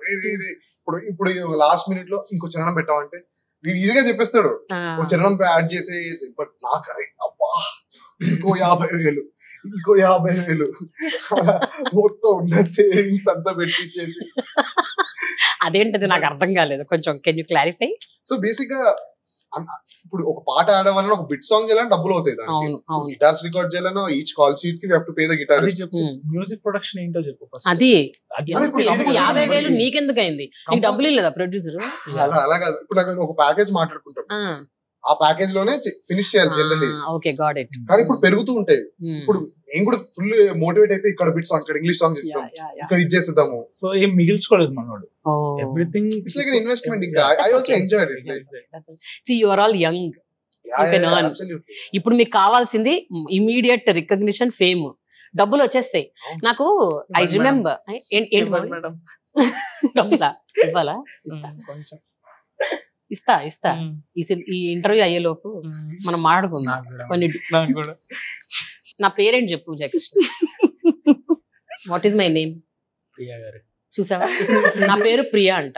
ఇప్పుడు లాస్ట్ మినిట్ లో ఇంకో చరణం పెట్టామంటే వీడు ఈజీగా చెప్పేస్తాడు, ఒక చరణం యాడ్ చేసి. బట్ నాకు అబ్బా ఇంకో 50,000 మొత్తం ఉన్న సేవింగ్స్ అంతా పెట్టించేసి. అదేంటది నాకు అర్థం కాలేదు, కొంచెం can you clarify? So basic గా ఇప్పుడు ఒక పాట ఆడడం వల్ల ఒక బిట్ సాంగ్ చేయాలని డబ్బులు అవుతాయి. గిటార్స్ రికార్డ్ చేయాలన్నా ఈచ్ కాల్ షీట్ కి we have to pay the guitarist. Music production ఏంటో చెప్పు ఫస్ట్. అది 50,000 నీకెందుకు అయింది? నీకు డబ్బులు లేదా ప్రొడ్యూసర్? అలా కాదు. ఇప్పుడు నాకు ఒక ప్యాకేజ్ మాట్లాడుకుంటాం, ఆ ప్యాకేజ్ లోనే ఫినిష్ చేయాలి జనరల్లీ. Okay, got it. కానీ ఇప్పుడు పెరుగుతూ ఉంటాయి. ఇప్పుడు నేను కూడా ఫుల్ మోటివేట్ అయిపోయి ఇక్కడ బిట్ సాంగ్, ఇక్కడ ఇంగ్లీష్ సాంగ్ చేస్తాం, ఇక్కడ ఇచ్చేస్తాము. సో ఏం మిగిల్చుకోలేదు మనోడు. Everything it's like investment. ఇంకా I also enjoyed it. See you are all young, you can earn. ఇప్పుడు మీకు కావాల్సింది ఇమీడియట్ రికగ్నిషన్, ఫేమ్, డబ్బులు వచ్చేస్తాయి. నాకు ఐ రిమెంబర్ ఏంటి మేడం డబ్బులా ఇవ్వాలా? ఇస్తా ఈ ఇంటర్వ్యూ అయ్యేలోపు మనం మాట్లాడుకుందాం కొన్ని. నా పేరేంటి చెప్పు Jayakrishna. What is my name? Priya గారు. చూసావా, నా పేరు ప్రియా అంట.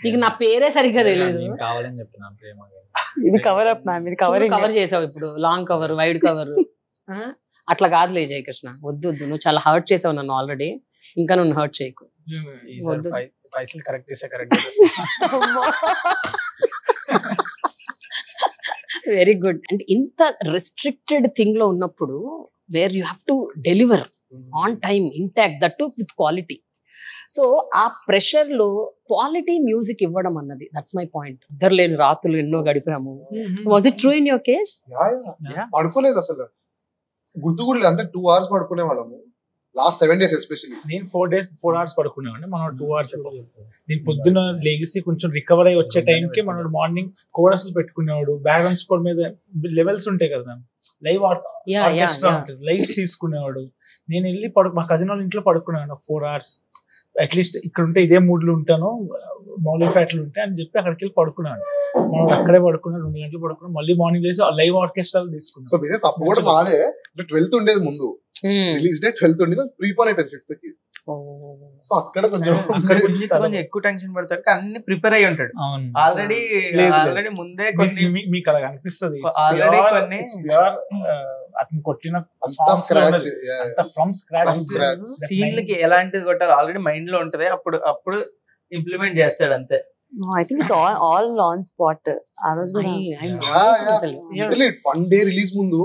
నీకు నా పేరే సరిగ్గా తెలియదు. కావాలని చెప్పిన ప్రేమ. ఇది కవర్ అప్ మ్యామ్, ఇది కవర్ చేసావు ఇప్పుడు. లాంగ్ కవర్, వైడ్ కవర్ అట్లా కాదులే జయకృష్ణ. వద్దు, నువ్వు చాలా హర్ట్ చేసావు నన్ను ఆల్రెడీ. ఇంకా నువ్వు హర్ట్ చేయకు. పైసలు కరెక్ట్ చేసా కరెక్ట్. Very good. అంటే ఇంత రెస్ట్రిక్టెడ్ థింగ్ లో ఉన్నప్పుడు where you have to deliver on time, intact, that to with quality. So ఆ ప్రెషర్ లో క్వాలిటీ మ్యూజిక్ ఇవ్వడం అన్నది, దట్స్ మై పాయింట్. ఇద్దరు లేని రాత్రులు ఎన్నో గడిపాము. Was it true in your case? పడుకోలేదు అసలు, గుర్తు కూడా లేదు. అంటే 2 hours పడుకునే వాళ్ళము లాస్ట్ 7 days ఎస్పెషల్లీ. నేను 4 hours పడుకునేవాడిని, మనం 2 hours. నేను పొద్దున లేగిసి కొంచెం రికవర్ అయ్యి వచ్చే టైంకి మనోడు మార్నింగ్ కోరస్ పెట్టుకునేవాడు. బ్యాక్గ్రౌండ్ స్కోర్ మీద లెవెల్స్ ఉంటాయి కదా మ్యామ్, లైవ్ ఆర్కెస్ట్రా ఉంటుంది, లైవ్స్ తీసుకునేవాడు. నేను వెళ్ళి మా కజిన్ వాళ్ళ ఇంట్లో పడుకునేవాడు 4 hours. అట్లీస్ట్ ఇక్కడ ఉంటే ఇదే మూడ్లు ఉంటాను, మౌలి ఫ్యాట్లు ఉంటాయి అని చెప్పి అక్కడికి వెళ్ళి పడుకున్నాను. మనం అక్కడే పడుకున్నాను, 2 గంటలు పడుకున్నాం. మళ్ళీ మార్నింగ్ లేసి లైవ్ ఆర్కెస్ట్రా తీసుకున్నాం. సో తప్పు కూడా మాదే. 12th ఉండేది ముందు, రిలీజ్ డేట్ 12th ఉండేది, ప్రీపోన్ అయిపోయింది 5th కి. సో అక్కడ కొంచెం ఎక్కువ టెన్షన్ పడతాడు, అన్ని ప్రిపేర్ అయ్యి ఉంటాడు ఆల్రెడీ ముందే. కొన్ని మీకు అలా అనిపిస్తుంది. ఆల్రెడీ కొన్ని అతను కొట్టిన అంతా స్క్రాచ్ అంత ఫ్రమ్ స్క్రాచ్ సీన్లకి ఎలాంటిది కొట్టాలి ఆల్రెడీ మైండ్ లో ఉంటది, అప్పుడు ఇంప్లిమెంట్ చేస్తాడు అంతే. I think it's all on spot. ఆ రోజు కూడా వన్ డే రిలీజ్ ముందు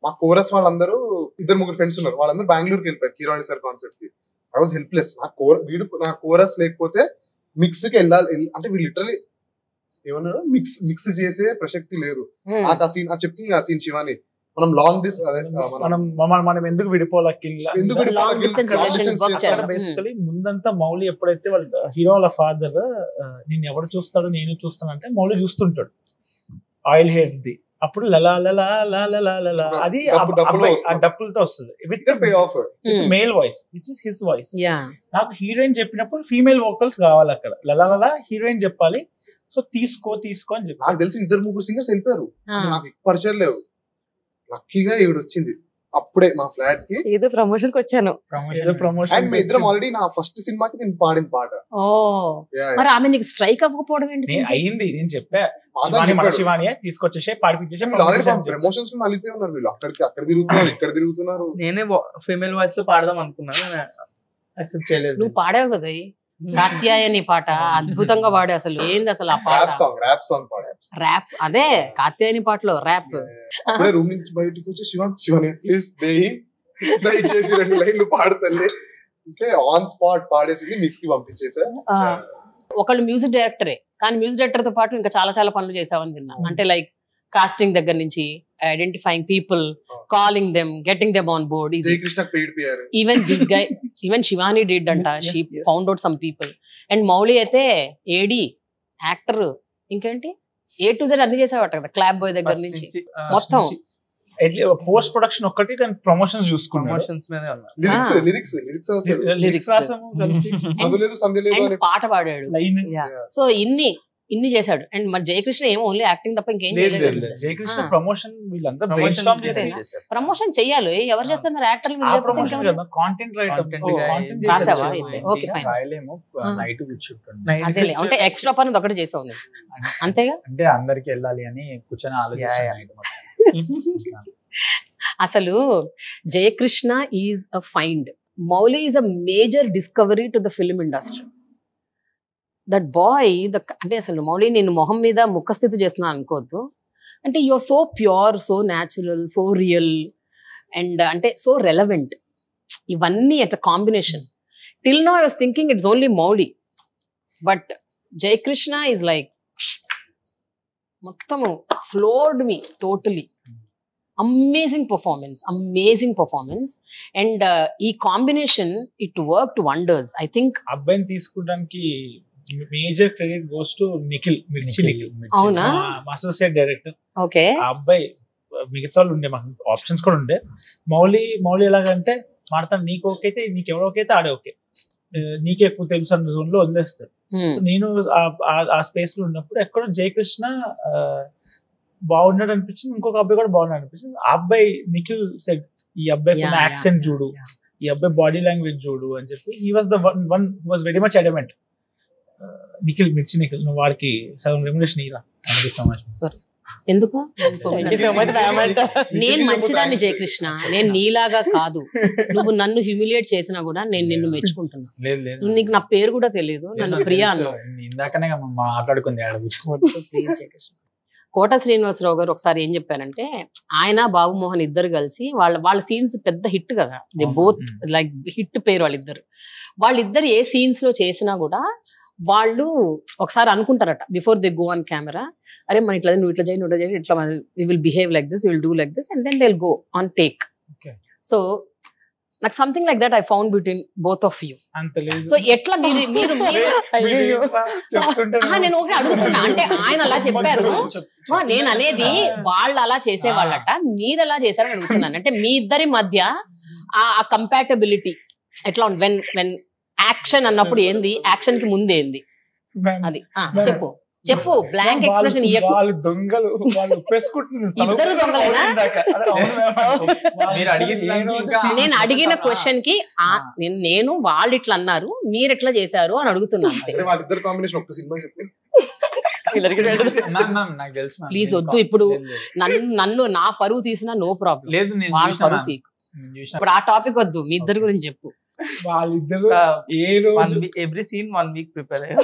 మా కోరస్ వాళ్ళందరూ 2-3 ఫ్రెండ్స్ ఉన్నారు, వాళ్ళందరూ బెంగళూరుకి వెళ్ళిపోయారు కిరాణి సార్ కాన్సర్ట్ కి. I was helpless. నా కోరస్ లేకపోతే మిక్స్ కి వెళ్ళాలి అంటే వీళ్ళు లిటరలీ ఏమన్నారు మిక్స్ చేసే ప్రసక్తి లేదు. నాకు ఆ సీన్ చెప్తుంది ఆ సీన్ శివాని, మనం లాంగ్ మనం ఎందుకు విడిపోవాలి Long బేసికలీ ముందంతా మౌలి ఎప్పుడైతే వాళ్ళ హీరో వాళ్ళ ఫాదర్ నేను ఎవరు చూస్తాడో నేను చూస్తానంటే మౌలి చూస్తుంటాడు ఆయిల్ హెయిర్ ది, అప్పుడు లలా లలా లలా లలా అది ఆ డప్పులతో వస్తుంది with male voice which is his voice. నాకు హీరోయిన్ చెప్పినప్పుడు ఫీమేల్ వోకల్స్ కావాలి అక్కడ, లలా లలా హీరోయిన్ చెప్పాలి. సో తీసుకో అని చెప్పి నాకు తెలిసి 2-3 సింగర్స్ వెళ్ళిపోయారు, నాకు పరిచయం లేవు. లక్కీగా ఈవిడ వచ్చింది అప్పుడే మా ఫ్లాట్ కి, ఏదో ప్రమోషన్ కి వచ్చాను. అండ్ మీ ఇద్దరం ఆల్రెడీ నా ఫస్ట్ సినిమాకి నేను పాడిన పాట. మరి ఆమె నీకు స్ట్రైక్ అవ్వకపోవడం ఏంటి? అయింది, నేను చెప్పా శివాని తీసుకొచ్చేసే పాడిపించేసే. ప్రమోషన్స్ లో నలిపోయి ఉన్నారు వీళ్ళు, అక్కడ తిరుగుతున్నారు ఇక్కడ తిరుగుతున్నారు. నేనే ఫీమేల్ వాయిస్ లో పాడదాం అనుకున్నాను, యాక్సెప్ట్ చేయలేదు. నువ్వు పాడావు కదా కాత్యాయని పాట, అద్భుతంగా పాడే. అసలు ఏంది అసలు ఆ పాట? ర్యాప్ సాంగ్ పాడా. ర్యాప్ అదే కాత్యాయని పాటలో ర్యాప్. అప్పుడే రూమ్ నుంచి బయటకు వచ్చి శివాని ప్లీజ్ దయచేసి 2 లైన్లు పాడుతలే అంటే ఆన్ స్పాట్ పాడేసి మిక్స్ కి పంపించేసా. ఒకళ్ళు మ్యూజిక్ డైరెక్టరే, కానీ మ్యూజిక్ డైరెక్టర్ తో పాటు ఇంకా చాలా పనులు చేసావని విన్నా. అంటే లైక్ కాస్టింగ్ దగ్గర నుంచి identifying people, calling them, getting them on board. Even this guy, even Shivani did అంట, she found out some people. And Mouli అయితే ఏడి, యాక్టర్, ఇంకేంటి A to Z అన్ని చేసావట కదా, క్లాబ్ బాయ్ దగ్గర నుంచి మొత్తం. పోస్ట్ ప్రొడక్షన్ ఒక్కటి దాని ప్రమోషన్స్ చూసుకున్నాం, లిరిక్స్ పాట పాడాడు. సో ఇన్ని చేశాడు. అండ్ మరి జయకృష్ణ ఏమో ఓన్లీ యాక్టింగ్ తప్ప ఇంకేం చేయలేదు. జయకృష్ణ ప్రమోషన్ వీళ్ళందరూ ప్రమోషన్ చెయ్యాలి. ఎవరు చేస్తారు మరి? యాక్టర్లు కాంటెంట్ నైట్ కూర్చుంటాను, అంటే ఎక్స్ట్రా పని ఒకటి చేసావు అంతేగా. అంటే అందరికి వెళ్ళాలి అని కూర్చొని ఆలోచిస్తాను. అసలు Jayakrishna is a find, Mouli is a major discovery to the film industry. That boy అంటే అసలు మౌలి నేను మొహం మీద ముఖస్థితి చేస్తున్నాను అనుకోవద్దు. అంటే you're so pure, so natural, so real and అంటే సో రెలవెంట్. ఇవన్నీ at a combination. Till now I was thinking it's only Mouli, but Jayakrishna is like మొత్తము floored me totally. Amazing performance and ఈ combination it worked wonders. I think అబ్బాయిని తీసుకోవడానికి major credit goes to Nikhil, Mirchi Nikhil. అవునా? Associate director. Okay. ఆ అబ్బాయి మిగతా వాళ్ళు ఉండే, మాకు ఆప్షన్స్ కూడా ఉండే. మౌలి ఎలాగంటే మాడతాను, నీకు ఓకే అయితే నీకు ఎవరోకైతే ఆడే ఓకే, నీకే ఎక్కువ తెలుసు అన్న జోన్ లో వదిలేస్తాడు. నేను ఆ స్పేస్ లో ఉన్నప్పుడు ఎక్కడో జయకృష్ణ బాగున్నాడు అనిపించింది, ఇంకొక అబ్బాయి కూడా బాగున్నాడు అనిపించింది. ఆ అబ్బాయి నిఖిల్ సెట్, ఈ అబ్బాయి యాక్సెంట్ చూడు, ఈ అబ్బాయి బాడీ లాంగ్వేజ్ చూడు అని చెప్పి he was the one who was very much adamant. Nikhil, Mirchi Nikhil, నువ్వు వాడికి సగం రెమ్యునరేషన్ ఇరా. ఎందుకు? నేను మంచిదాన్ని జయకృష్ణ, నేను నీలాగా కాదు. నువ్వు నన్ను హ్యూమిలియేట్ చేసినా కూడా నేను నిన్ను మెచ్చుకుంటున్నా. నీకు నా పేరు కూడా తెలియదు, నన్ను ప్రియా అన్నావు. ఇందాకనే మాట్లాడుకుంది. ప్లీజ్ జయకృష్ణ. కోట శ్రీనివాసరావు గారు ఒకసారి ఏం చెప్పారంటే, ఆయన బాబుమోహన్ ఇద్దరు కలిసి వాళ్ళ సీన్స్ పెద్ద హిట్ కదా, దే బోత్ లైక్ హిట్ పేరు వాళ్ళిద్దరు ఏ సీన్స్ లో చేసినా కూడా వాళ్ళు ఒకసారి అనుకుంటారట before they go on camera, అరే మన ఇట్లా నువ్వు ఇట్లా చేయి ఇట్లా we will behave like this, we will do like this and then they will go on take. So నాకు something like that I found between both of you. So ఎట్లా మీరు నేను ఒకటి అడుగుతున్నా, అంటే ఆయన అలా చెప్పారు, నేను అనేది వాళ్ళు అలా చేసేవాళ్ళట, మీరు ఎలా చేశారని అడుగుతున్నాను. అంటే మీ ఇద్దరి మధ్య ఆ కంపాటబిలిటీ ఎట్లా ఉంది? వెన్ యాక్షన్ అన్నప్పుడు ఏంది, యాక్షన్ కి ముందు ఏంది, అది చెప్పు. బ్లాంక్ ఎక్స్ప్రెషన్ వాళ్ళు దొంగలు, వాళ్ళు ఇద్దరు దొంగలేనా? నేను అడిగిన క్వశ్చన్ కి నేను వాళ్ళు ఇట్లా అన్నారు, మీరు ఎట్లా చేశారు అని అడుగుతున్నాను. మ్యామ్ నాకు తెలుసు ma'am. ప్లీజ్ నేను వద్దు ఇప్పుడు లేదు, లేదు. నన్ను నా పరువు తీసినా నో ప్రాబ్లం, లేదు నేను వాళ్ళ చూసిన పరువు ma'am. తీకు. నేను చూసిన. ఇప్పుడు ఆ టాపిక్ వద్దు, మీ ఇద్దరు గురించి చెప్పు. వాళ్ళిద్దరు ఏ రోజు ఎవ్రీ సీన్ 1 week ప్రిపేర్ నేను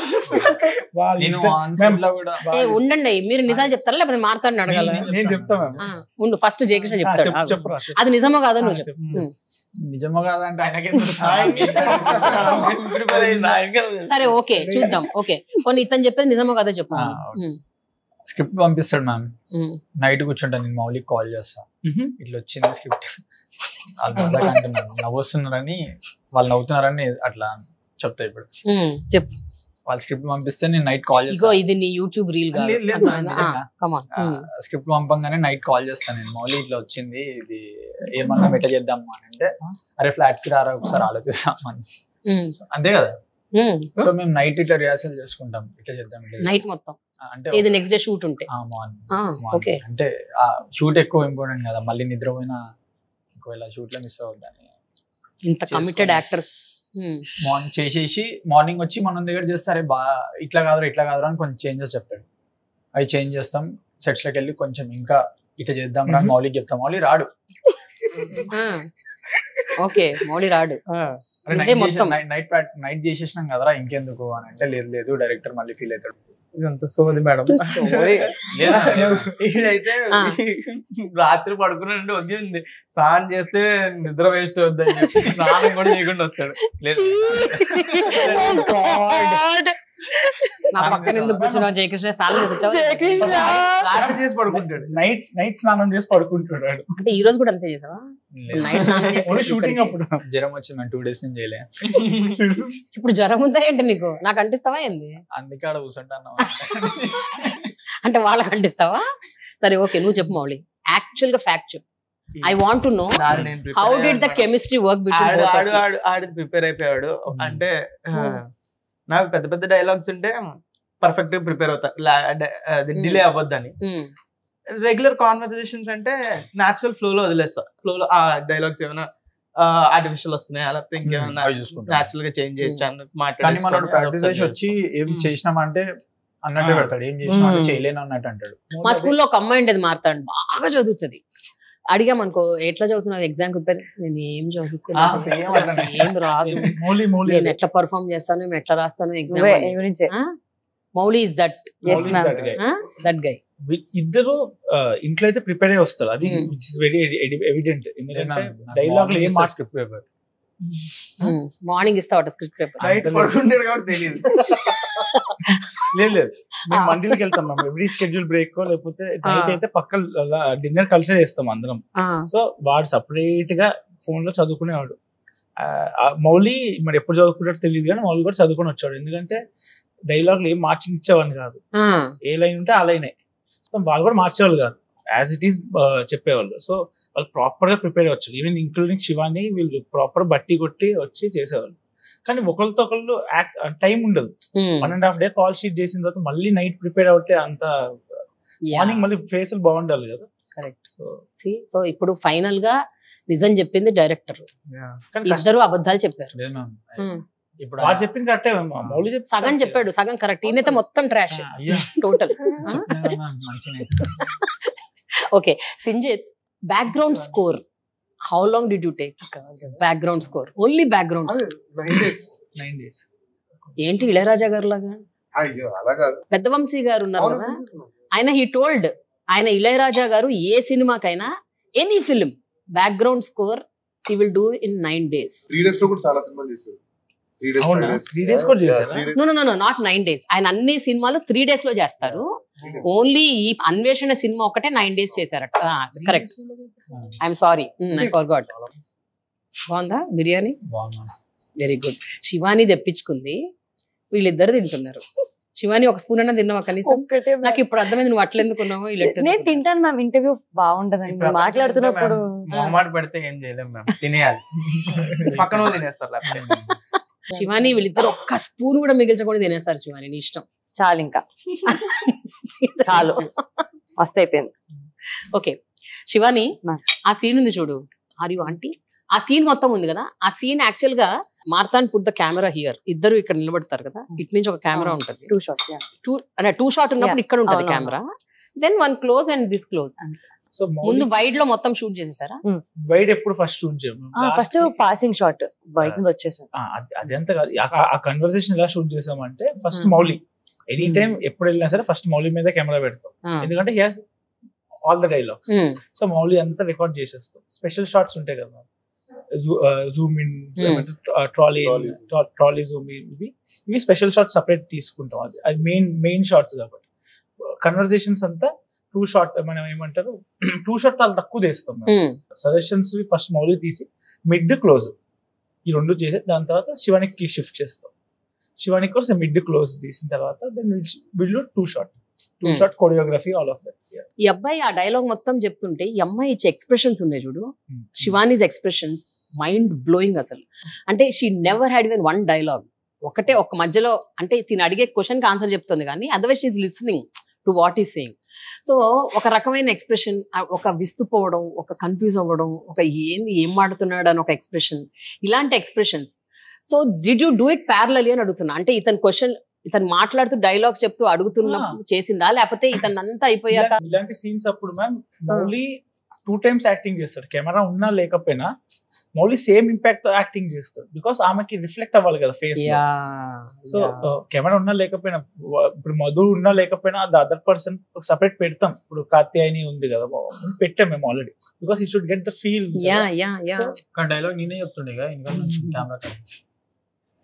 వాళ్ళిద్దరు- on set లో కూడా ఏ ఉండండి, మీరు నిజాలు చెప్తారా లేకపోతే మాట్లాడిన అడగాల? నేను చెప్తా మ్యామ్. ఉండు, ఫస్ట్ జయకృష్ణ చెప్తాడు. ఆగు. చెప్పురా అది నిజమో కాదో నువ్వు చెప్పు. చెప్పు. నిజమో కాదంటే ఆయనకే సరే ఓకే చూద్దాం. ఓకే కొన్ని ఇతను చెప్పేది నిజమో కాదో చెప్పు. స్క్రిప్ట్ పంపిస్తాడు మ్యామ్. నైట్ కూర్చుంటా నేను మౌలికి కాల్ చేస్తా, ఇట్లా వచ్చింది స్క్రిప్ట్ వాళ్ళు అంటున్నారు, నవ్వుస్తున్నారని వాళ్ళు నవ్వుతున్నారని అట్లా చెప్తా. ఇప్పుడు చెప్పు. వాళ్ళు స్క్రిప్ట్ పంపిస్తే నేను నైట్ కాల్ ఇగో చేస్తాను. ఇది నీ యూట్యూబ్ రీల్ కాదు. లేదు, లేదు, స్క్రిప్ట్ పంపంగానే నైట్ కాల్ చేస్తాను నేను, మౌలి ఇట్లా వచ్చింది, ఇది ఏమన్నా మెట చేద్దాం అని అంటే, అరే ఫ్లాట్ కి రారా ఒకసారి ఆలోచిస్తామని. అంతే కదా. సో మేము నైట్ ఇట్లా రిహార్సల్ చేసుకుంటాం, ఇట్లా చేద్దాం నైట్ మొత్తం అంటే ఇది నెక్స్ట్ డే షూట్ ఉంటే. ఓకే అంటే ఆ షూట్ ఎక్కువ ఇంపార్టెంట్ కదా, మళ్ళీ నిద్రపోయినా ఒకవేళ షూట్ లో మిస్ అవుద్దని ఇంత కమిటెడ్ యాక్టర్స్. మార్నింగ్ చేసేసి మార్నింగ్ వచ్చి మనం దగ్గర చేస్తారే ఇట్లా కాదురా అని కొంచెం చేంజెస్ చెప్తాడు, అవి చేంజ్ చేస్తాం. సెట్స్ లోకి వెళ్ళి కొంచెం ఇంకా ఇట్లా చేద్దాం రా మౌలికి చెప్తాం, మౌలి రాడు. ఓకే మౌలి రాడు. నైట్ చేసేసినాం కదరా ఇంకెందుకు అని అంటే, లేదు డైరెక్టర్ మళ్ళీ ఫీల్ అవుతాడు. ఇదంతా సోది మేడం. ఇదైతే రాత్రి పడుకున్నాడు, వద్దు స్నానం చేస్తే నిద్ర వేస్ట్ అవుద్దని చెప్పి స్నానం కూడా చేయకుండా వస్తాడు. లేదు నా పక్కన ఎందుకు కూర్చున్నావు జయకృష్ణ? స్నానం చేసి వచ్చావు? స్నానం చేసి పడుకుంటాడు. నైట్ స్నానం చేసి పడుకుంటాడు. అంటే ఈ రోజు కూడా అంతే చేసావా? నైట్ స్నానం చేసి షూటింగ్ అప్పుడు జ్వరం వచ్చింది 2 days నుంచి చేయలే. ఇప్పుడు జ్వరం ఉందా ఏంటి నీకు? నాకు అంటిస్తావా ఏంది? అందుకే ఆడ కూర్చుంటాను. అంటే వాళ్ళకి అంటిస్తావా? సరే ఓకే నువ్వు చెప్పు మౌలి, యాక్చువల్ గా ఫ్యాక్ట్ చెప్పు. I want to know how did the chemistry work between both of you? ఆడు ప్రిపేర్ అయిపోయాడు. అంటే నాకు పెద్ద పెద్ద డైలాగ్స్ ఉంటే పర్ఫెక్ట్ గా ప్రిపేర్ అవుతా, డిలే అవ్వద్దని. రెగ్యులర్ కాన్వర్సేషన్స్ అంటే నాచురల్ ఫ్లో లో వదిలేస్తా. ఫ్లో లో ఆ డైలాగ్స్ ఏమైనా ఆర్టిఫిషియల్ వస్తున్నాయి అలా ఇంకేమైనా నాచురల్ గా చేంజ్ చేయొచ్చు అన్నట్టు కానీ మనోడు ప్రాక్టీస్ చేసి వచ్చి ఏం చేసినామంటే అన్నట్టే పెడతాడు, ఏం చేసినా చేయలేను అన్నట్టు అంటాడు. మా స్కూల్లో ఒక అమ్మాయి ఉండేది, మారుతాడు, బాగా చదువుతుంది. అడిగామనుకో ఎట్లా చదువుతున్నావు ఎగ్జామ్ ప్రిపేర్? నేను ఏం చదువుతున్నాను, ఏం రాదు, నేను ఎట్లా పర్ఫార్మ్ చేస్తాను, నేను ఎట్లా రాస్తాను exam. Mouli is that guy. ఇద్దరు ఇంట్లో అయితే ప్రిపేర్ అయ్యి వస్తారు, అది వెరీ ఎవిడెంట్. ఎందుకంటే డైలాగ్ ఏం స్క్రిప్ట్ పేపర్ మార్నింగ్ ఇస్తావట స్క్రిప్ట్ పేపర్. పడుకుంటాడు కాబట్టి తెలియదు. లేదు మేము మండీకి వెళ్తాం మ్యామ్, ఎవ్రీ స్కెడ్యూల్ బ్రేక్ లేకపోతే నైట్ అయితే పక్క డిన్నర్ కలిసే చేస్తాం అందరం. సో వాడు సపరేట్ గా ఫోన్ లో చదువుకునేవాడు. మౌలి మరి ఎప్పుడు చదువుకుంటాడో తెలియదు కానీ మౌలి కూడా చదువుకొని వచ్చాడు. ఎందుకంటే డైలాగ్లు ఏం మార్చిచ్చేవాడిని కాదు, ఏ లైన్ ఉంటే ఆ లైనే. సో వాళ్ళు కూడా మార్చేవాళ్ళు కాదు, యాజ్ ఇట్ ఈస్ చెప్పేవాళ్ళు. సో వాళ్ళు ప్రాపర్ గా ప్రిపేర్ అవ్వచ్చు. ఈవెన్ ఇంక్లూడింగ్ శివాని వీళ్ళు ప్రాపర్ బట్టి కొట్టి వచ్చి చేసేవాళ్ళు. కానీ ఒకరితో ఒకళ్ళు టైం ఉండదు. 1.5 day కాల్ షీట్ చేసిన తర్వాత మళ్ళీ నైట్ ప్రిపేర్ అవుతే అంత మార్నింగ్ మళ్ళీ ఫేసులు బాగుండాలి కదా. కరెక్ట్. సో ఇప్పుడు ఫైనల్ గా నిజం చెప్పింది డైరెక్టర్, ఇద్దరు అబద్ధాలు చెప్పారు. ఇప్పుడు వాళ్ళు చెప్పింది కరెక్టే, మౌలి సగం చెప్పాడు, సగం కరెక్ట్. ఈయనైతే మొత్తం trash total. Okay Sinjith, background score, how long did you take background score? Only background 9 days. ఏంటి ఇళయరాజా గారు లాగా? అయ్యో అలా కాదు, పెద్ద వంశీ గారు ఉన్నారు కదా, ఆయన హీ టోల్డ్, ఆయన ఇళయరాజా గారు ఏ సినిమాకైనా any film background score he will do in 9 days. 3 days లో కూడా చాలా సినిమాలు చేశారు. 3 days, 3 days కూడా చేశారా? No not 9 days. ఆయన అన్ని సినిమాలు 3 days లో చేస్తారు. ఓన్లీ ఈ అన్వేషణ సినిమా ఒకటే 9 days చేశారట. Correct, I'm sorry, I forgot. బాగుందా బిర్యానీ? Very good. శివాని తెప్పించుకుంది, వీళ్ళిద్దరు తింటున్నారు. శివాని ఒక స్పూన్ అన్నా తిన్నావా కనీసం? నాకు ఇప్పుడు అర్థమైంది నువ్వు అట్లా ఎందుకున్నావు. నేను తింటాను మ్యామ్, ఇంటర్వ్యూ బాగుంటదండి మాట్లాడుతున్నప్పుడు. మాట పెడితే ఏం చేయలేం మ్యామ్, తినేయాలి. పక్కన తినేస్తారు. శివాని వీళ్ళిద్దరు ఒక్క స్పూన్ కూడా మిగిల్చకుండా తినేస్తారు. శివాని నీ ఇష్టం. చాలు ఇంకా చాలు, మస్త్ అయిపోయింది. ఓకే శివాని, ఆ సీన్ ఉంది చూడు, ఆర్ యు ఆంటీ? ఆ సీన్ మొత్తం ఉంది కదా, ఆ సీన్ యాక్చువల్ గా Martan put the camera here, ఇద్దరు ఇక్కడ నిలబడతారు కదా, ఇటు నుంచి ఒక కెమెరా ఉంటుంది, 2 shots, yeah. టూ షాట్ ఉన్నప్పుడు ఇక్కడ ఉంటుంది అవునవును. Camera, then 1 close and this close. So ముందు వైడ్ లో మొత్తం షూట్ చేసేసారా? వైడ్ ఎప్పుడు ఫస్ట్ షూట్ చేయము. ఫస్ట్ పాసింగ్ షాట్ బయట నుంచి వచ్చేసాం. అదంతా కాదు, ఆ కన్వర్సేషన్ ఎలా షూట్ చేసామంటే ఫస్ట్ మౌలి ఎనీ టైం ఎప్పుడు వెళ్ళినా సరే ఫస్ట్ మౌలి మీద కెమెరా పెడతాం, ఎందుకంటే he has all the dialogues. So Mouli అంతా రికార్డ్ చేసేస్తాం. స్పెషల్ షాట్స్ ఉంటాయి కదా, Zoom in, trolley Zoom in, ఇవి స్పెషల్ షాట్స్ సపరేట్ తీసుకుంటాం. అది మెయిన్ షాట్స్ కాబట్టి. కన్వర్సేషన్స్ అంతా 2 shot, మనం ఏమంటారు 2 shot చాలా తక్కువ తీస్తాం. సజెషన్స్ ఫస్ట్ మౌలి తీసి మిడ్ క్లోజ్ ఈ 2 చేసి దాని తర్వాత శివానికి షిఫ్ట్ చేస్తాం. శివానికి కోసం మిడ్ క్లోజ్ తీసిన తర్వాత then will 2 shot choreography all of that. ఈ అబ్బాయి ఆ డైలాగ్ మొత్తం చెప్తుంటే ఈ అమ్మాయి ఇచ్చే ఎక్స్ప్రెషన్స్ ఉన్నాయి చూడు, శివానీస్ ఎక్స్ప్రెషన్స్ మైండ్ బ్లోయింగ్ అసలు. అంటే she never had even 1 dialogue, ఒకటే ఒక మధ్యలో, అంటే తిని అడిగే క్వశ్చన్ కి ఆన్సర్ చెప్తుంది కానీ otherwise she is listening to what is saying. So ఒక రకమైన ఎక్స్ప్రెషన్, ఒక విస్తుపోవడం, ఒక కన్ఫ్యూజ్ అవ్వడం, ఒక ఏం మాడుతున్నాడు అని ఒక ఎక్స్ప్రెషన్, ఇలాంటి expressions. So did you do it ప్యారలీ అని అడుగుతున్నా. అంటే ఇతను మాట్లాడుతూ డైలాగ్స్ చెప్తూ అడుగుతున్నప్పుడు చేసిందా, లేకపోతే ఇతను అంతా అయిపోయాక? ఇలాంటి సీన్స్ అప్పుడు మ్యామ్ మౌలి 2 times యాక్టింగ్ చేస్తాడు, కెమెరా ఉన్నా లేకపోయినా మౌలి సేమ్ ఇంపాక్ట్ యాక్టింగ్ చేస్తాడు, బికాస్ ఆమెకి రిఫ్లెక్ట్ అవ్వాలి కదా ఫేస్. సో కెమెరా ఉన్నా లేకపోయినా, ఇప్పుడు మధు ఉన్నా లేకపోయినా ద అదర్ పర్సన్ సపరేట్ పెడతాం. ఇప్పుడు కాత్యాయని ఉంది కదా, పెట్టాం మేము already, because you should get the feel. Dialogue నేనే చెప్తుండే ఇంకా కెమెరా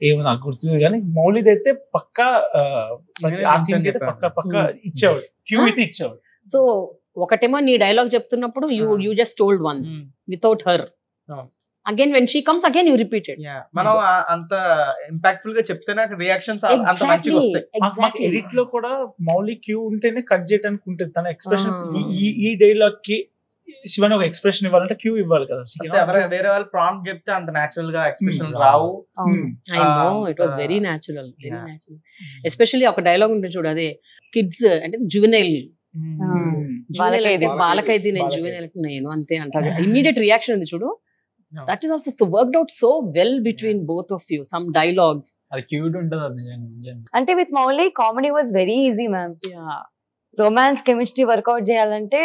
ఏమో నాకు గుర్తుంది కానీ మౌలిది అయితే పక్కా పక్కా ఇచ్చేవాడు, క్యూ అయితే ఇచ్చేవాడు. సో ఒకటేమో నీ డైలాగ్ చెప్తున్నప్పుడు you just told once without her, again when she comes again you repeated. మనం అంత ఇంపాక్ట్ఫుల్ గా చెప్తేనే రియాక్షన్స్ అంత మంచిగా వస్తాయి. ఎడిట్ లో కూడా మౌలి క్యూ ఉంటేనే కట్ చేయడానికి ఉంటుంది. తన ఎక్స్ప్రెషన్ ఈ డైలాగ్ కి శివన్ ఒక ఎక్స్ప్రెషన్ ఇవ్వాలంటే క్యూ ఇవ్వాలి కదా. వేరే వాళ్ళు ప్రాంప్ట్ చెప్తే అంత నేచురల్ గా expression Rao. I know it was very natural, especially ఒక డైలాగ్ ఉంటుంది చూడు, అదే కిడ్స్ అంటే జువెనైల్, బాలకైతే నేను జువెనైల్ నేను అంతే అంటారు. ఇమ్మీడియట్ రియాక్షన్ ఉంది చూడు. That is also worked out so well between both of you. Some dialogues. అది క్యూట్ ఉంటది అది నిజంగా. అంటే with Mouli comedy was very easy ma'am. Romance chemistry work out చేయాలంటే